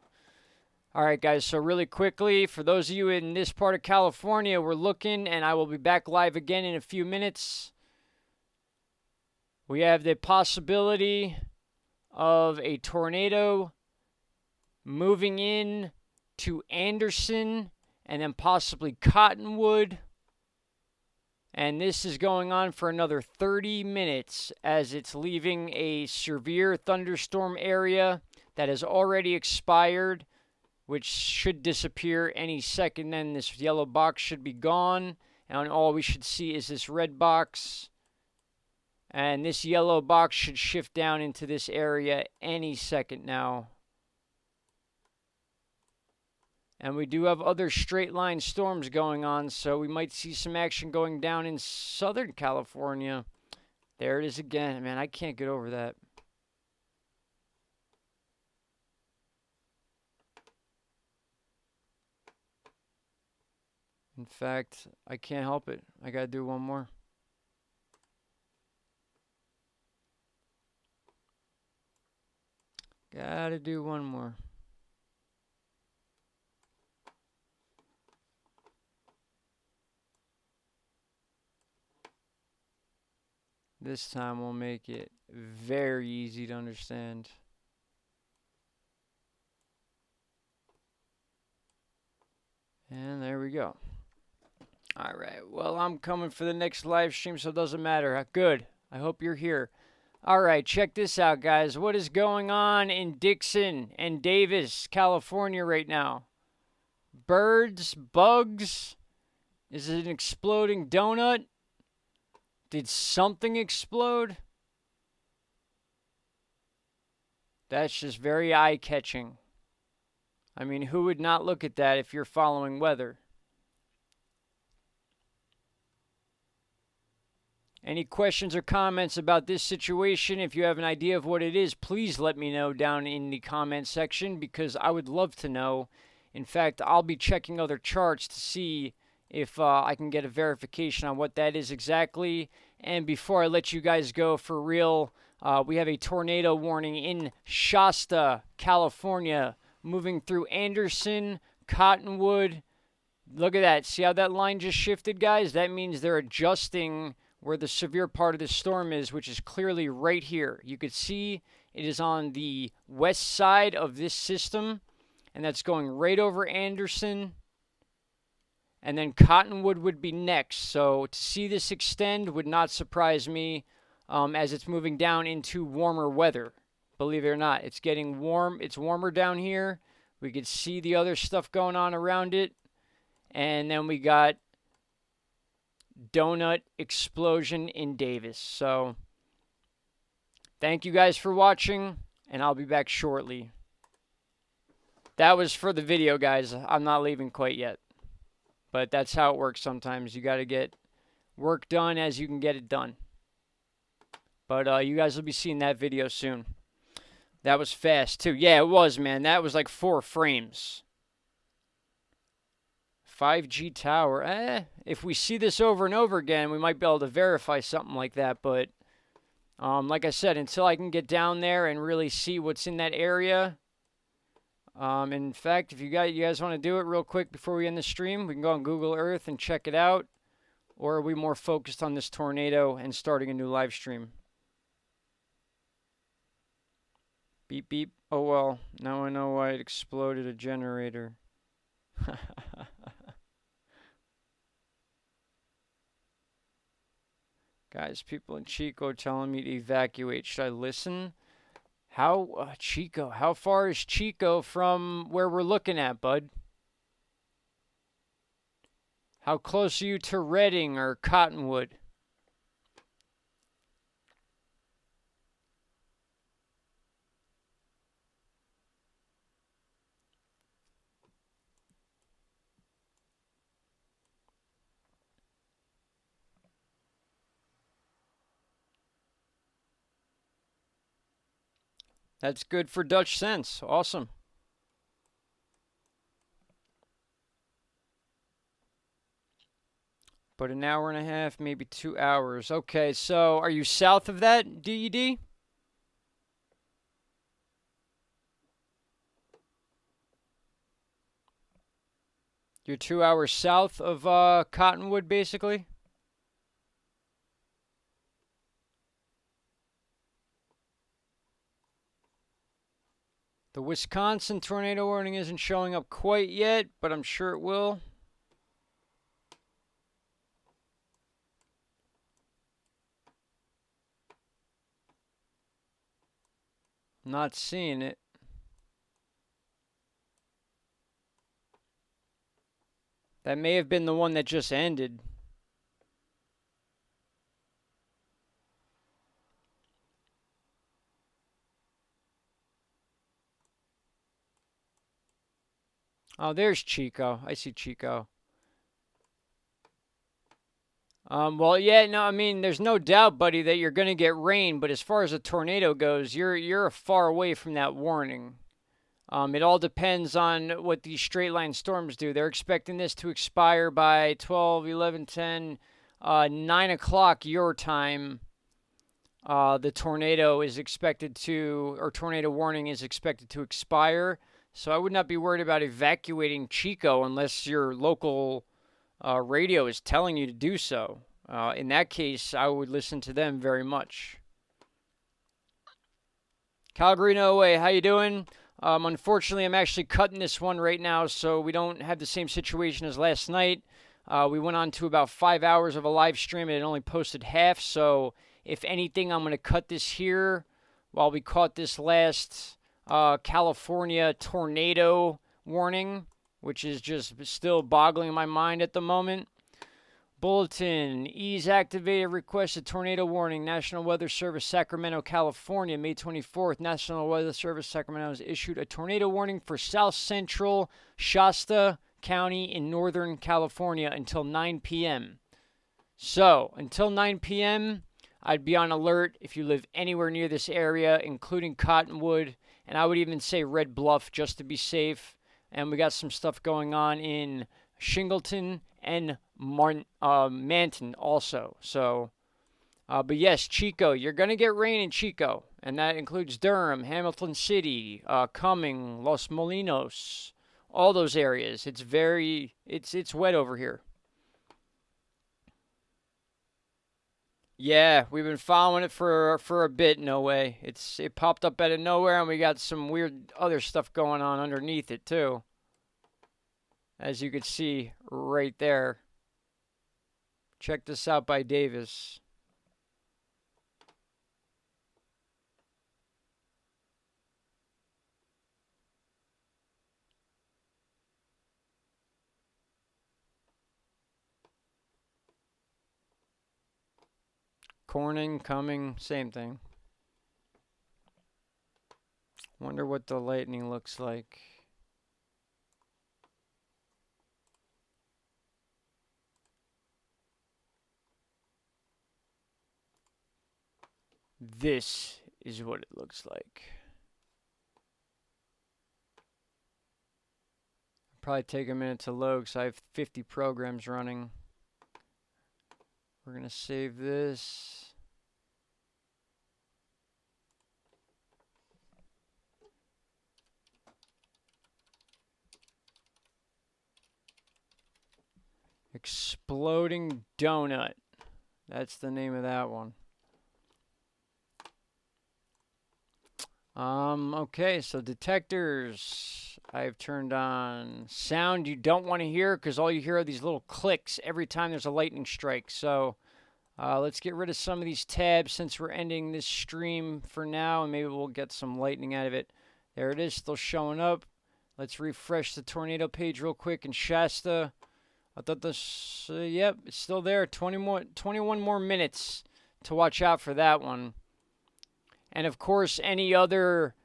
All right, guys, so really quickly, for those of you in this part of California, we're looking, and I will be back live again in a few minutes. We have the possibility of a tornado moving in to Anderson and then possibly Cottonwood. And this is going on for another 30 minutes as it's leaving a severe thunderstorm area that has already expired, which should disappear any second. Then this yellow box should be gone, and all we should see is this red box. And this yellow box should shift down into this area any second now. And we do have other straight line storms going on, so we might see some action going down in Southern California. There it is again. Man, I can't get over that. In fact, I can't help it. I gotta do one more. Gotta do one more. This time we'll make it very easy to understand. And there we go. All right. Well, I'm coming for the next live stream, so it doesn't matter. Good. I hope you're here. All right, check this out, guys. What is going on in Dixon and Davis, California right now? Birds, bugs? Is it an exploding donut? Did something explode? That's just very eye-catching. I mean, who would not look at that if you're following weather? Any questions or comments about this situation? If you have an idea of what it is, please let me know down in the comment section because I would love to know. In fact, I'll be checking other charts to see if I can get a verification on what that is exactly. And before I let you guys go for real, we have a tornado warning in Shasta, California, moving through Anderson, Cottonwood. Look at that. See how that line just shifted, guys? That means they're adjusting where the severe part of the storm is, which is clearly right here. You could see it is on the west side of this system, and that's going right over Anderson. And then Cottonwood would be next. So to see this extend would not surprise me as it's moving down into warmer weather. Believe it or not, it's getting warm. It's warmer down here. We could see the other stuff going on around it. And then we got donut explosion in Davis. So thank you guys for watching. and I'll be back shortly. That was for the video, guys. I'm not leaving quite yet. But that's how it works sometimes. You got to get work done as you can get it done. But you guys will be seeing that video soon. That was fast, too. Yeah, it was, man. That was like 4 frames. 5G tower. If we see this over and over again, we might be able to verify something like that. But like I said, until I can get down there and really see what's in that area. In fact, if you guys want to do it real quick before we end the stream, we can go on Google Earth and check it out. Or are we more focused on this tornado and starting a new live stream? Beep, beep. Oh, well, now I know why it exploded a generator. Guys, people in Chico telling me to evacuate. Should I listen? Chico, how far is Chico from where we're looking at, bud? How close are you to Reading or Cottonwood? That's good for Dutch sense. Awesome. But an hour and a half, maybe 2 hours. Okay, so are you south of that, DED? You're 2 hours south of Cottonwood, basically? The Wisconsin tornado warning isn't showing up quite yet, but I'm sure it will. Not seeing it. That may have been the one that just ended. Oh, there's Chico. I see Chico. Well, yeah, no, I mean, there's no doubt, buddy, that you're going to get rain, but as far as a tornado goes, you're far away from that warning. It all depends on what these straight line storms do. They're expecting this to expire by 12, 11, 10, 9 o'clock your time. The tornado is expected to, or tornado warning is expected to expire. So I would not be worried about evacuating Chico unless your local radio is telling you to do so. In that case, I would listen to them very much. Calgary, no way. How you doing? Unfortunately, I'm actually cutting this one right now, so we don't have the same situation as last night. We went on to about 5 hours of a live stream, and it only posted half. So, if anything, I'm going to cut this here while we caught this last California tornado warning, which is just still boggling my mind at the moment. Bulletin. Ease activated. Requested tornado warning. National Weather Service, Sacramento, California, May 24th. National Weather Service, Sacramento has issued a tornado warning for south central Shasta County in Northern California until 9 p.m. So, until 9 p.m., I'd be on alert if you live anywhere near this area, including Cottonwood, and I would even say Red Bluff just to be safe. And we got some stuff going on in Shingleton and Manton also. So, but yes, Chico, you're going to get rain in Chico, and that includes Durham, Hamilton City, Cumming, Los Molinos, all those areas. It's wet over here. Yeah, we've been following it for a bit. No way. It popped up out of nowhere, and we got some weird other stuff going on underneath it too, as you can see right there. Check this out by Davis. Corning, Cumming, same thing. Wonder what the lightning looks like. This is what it looks like. Probably take a minute to load because I have 50 programs running. We're going to save this. Exploding Donut. That's the name of that one. Okay, so detectors. I've turned on sound you don't want to hear because all you hear are these little clicks every time there's a lightning strike. So let's get rid of some of these tabs since we're ending this stream for now, and maybe we'll get some lightning out of it. There it is, still showing up. Let's refresh the tornado page real quick in Shasta. I thought this, yep, it's still there. 21 more minutes to watch out for that one. And of course, any other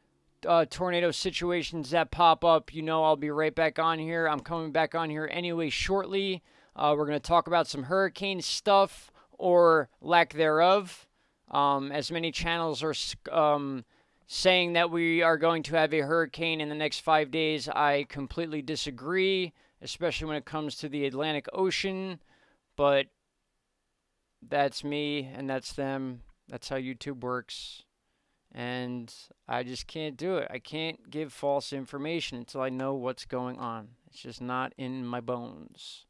tornado situations that pop up, you know I'll be right back on here. I'm coming back on here anyway shortly. We're going to talk about some hurricane stuff or lack thereof. As many channels are saying that we are going to have a hurricane in the next 5 days, I completely disagree, especially when it comes to the Atlantic Ocean. But that's me and that's them. That's how YouTube works. And I just can't do it. I can't give false information until I know what's going on. It's just not in my bones.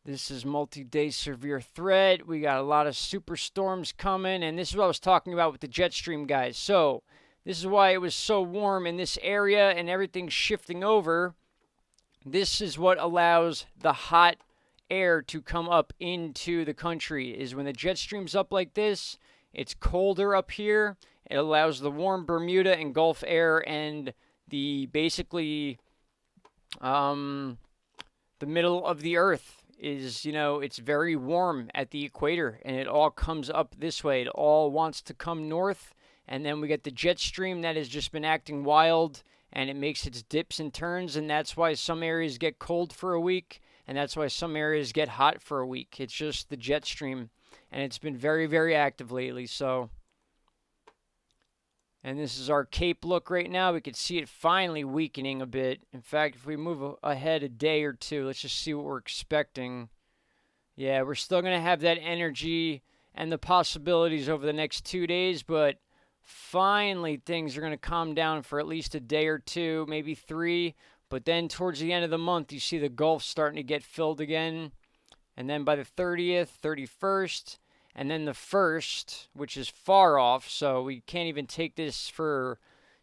This is multi-day severe threat. We got a lot of superstorms coming, and this is what I was talking about with the jet stream guys. So this is why it was so warm in this area and everything's shifting over. This is what allows the hot air to come up into the country, is when the jet stream's up like this, it's colder up here. It allows the warm Bermuda and Gulf air and the basically the middle of the earth is, you know, it's very warm at the equator, and it all comes up this way. It all wants to come north, and then we get the jet stream that has just been acting wild, and it makes its dips and turns, and that's why some areas get cold for a week, and that's why some areas get hot for a week. It's just the jet stream, and it's been very, very active lately, so. And this is our Cape look right now. We can see it finally weakening a bit. In fact, if we move ahead a day or two, let's just see what we're expecting. Yeah, we're still going to have that energy and the possibilities over the next 2 days, but finally things are going to calm down for at least a day or two, maybe 3. But then towards the end of the month, you see the Gulf starting to get filled again. And then by the 30th, 31st, and then the 1st, which is far off, so we can't even take this for,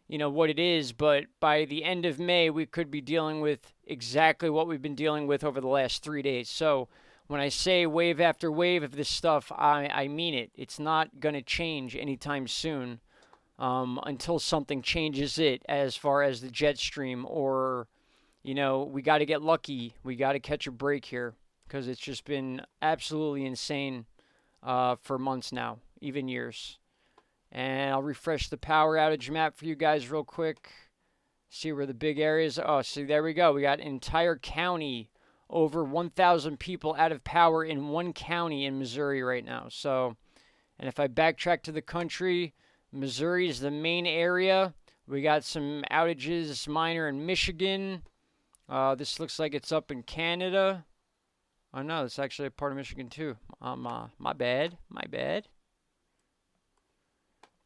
you know, what it is. But by the end of May, we could be dealing with exactly what we've been dealing with over the last 3 days. So when I say wave after wave of this stuff, I mean it. It's not going to change anytime soon until something changes it as far as the jet stream, or, you know, we got to get lucky. We got to catch a break here because it's just been absolutely insane for months now, even years. And I'll refresh the power outage map for you guys real quick. See where the big areas. Oh, see, there we go. We got an entire county, over 1,000 people out of power in one county in Missouri right now. So, and if I backtrack to the country, Missouri is the main area. We got some outages, minor in Michigan. This looks like it's up in Canada. Oh no, it's actually a part of Michigan too. My bad.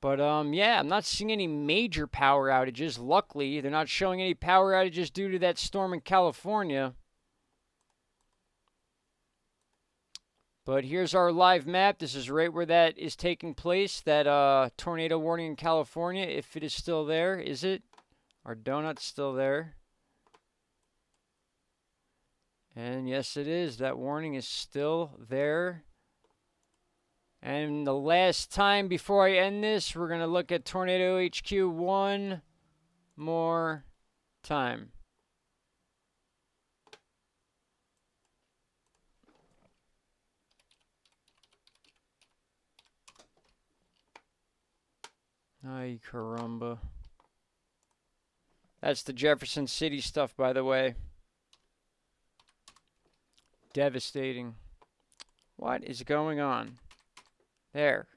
But yeah, I'm not seeing any major power outages. Luckily, they're not showing any power outages due to that storm in California. But here's our live map. This is right where that is taking place. That tornado warning in California, if it is still there. Is it? Our donut's still there. And yes, it is. That warning is still there. And the last time before I end this, we're going to look at Tornado HQ one more time. Ay, caramba. That's the Jefferson City stuff, by the way. Devastating. What is going on? There.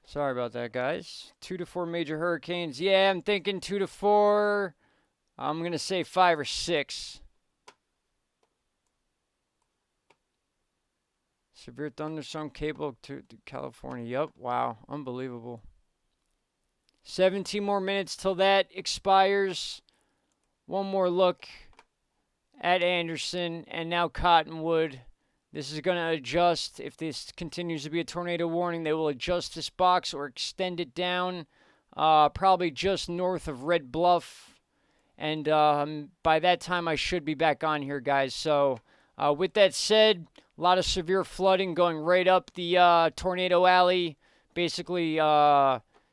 Sorry about that, guys. 2 to 4 major hurricanes. Yeah, I'm thinking 2 to 4. I'm going to say 5 or 6. Severe thunderstorm cable to California. Yup. Wow. Unbelievable. 17 more minutes till that expires. One more look at Anderson and now Cottonwood. This is going to adjust. If this continues to be a tornado warning, they will adjust this box or extend it down probably just north of Red Bluff. And by that time, I should be back on here, guys. So with that said, a lot of severe flooding going right up the Tornado Alley, basically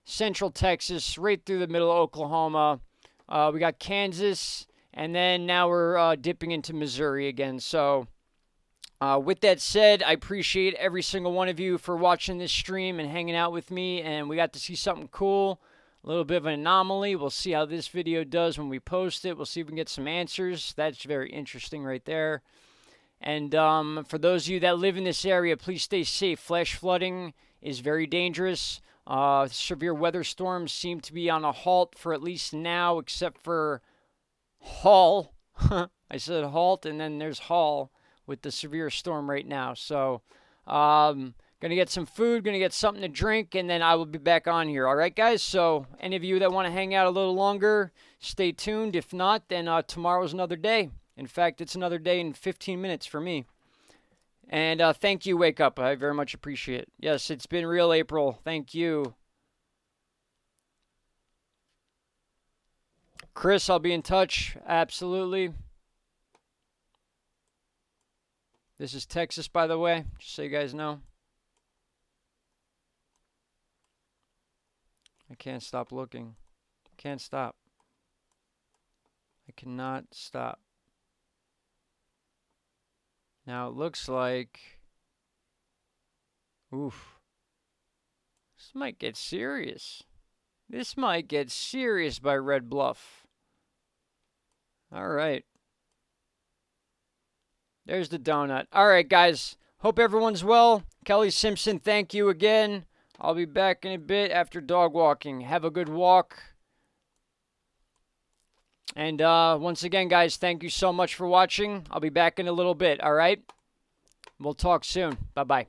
central Texas, right through the middle of Oklahoma. We got Kansas, and then now we're dipping into Missouri again. So with that said, I appreciate every single one of you for watching this stream and hanging out with me, and we got to see something cool, a little bit of an anomaly. We'll see how this video does when we post it. We'll see if we can get some answers. That's very interesting right there. And for those of you that live in this area, please stay safe. Flash flooding is very dangerous. Severe weather storms seem to be on a halt for at least now, except for Hall. I said halt, and then there's Hall with the severe storm right now. So, gonna get some food, gonna get something to drink, and then I will be back on here. All right, guys? So, any of you that want to hang out a little longer, stay tuned. If not, then tomorrow's another day. In fact, it's another day in 15 minutes for me. And thank you, Wake Up. I very much appreciate it. Yes, it's been real, April. Thank you. Chris, I'll be in touch. Absolutely. This is Texas, by the way, just so you guys know. I can't stop looking. Can't stop. I cannot stop. Now it looks like... Oof. This might get serious. This might get serious by Red Bluff. All right. There's the donut. All right, guys. Hope everyone's well. Kelly Simpson, thank you again. I'll be back in a bit after dog walking. Have a good walk. And once again, guys, thank you so much for watching. I'll be back in a little bit, all right? We'll talk soon. Bye-bye.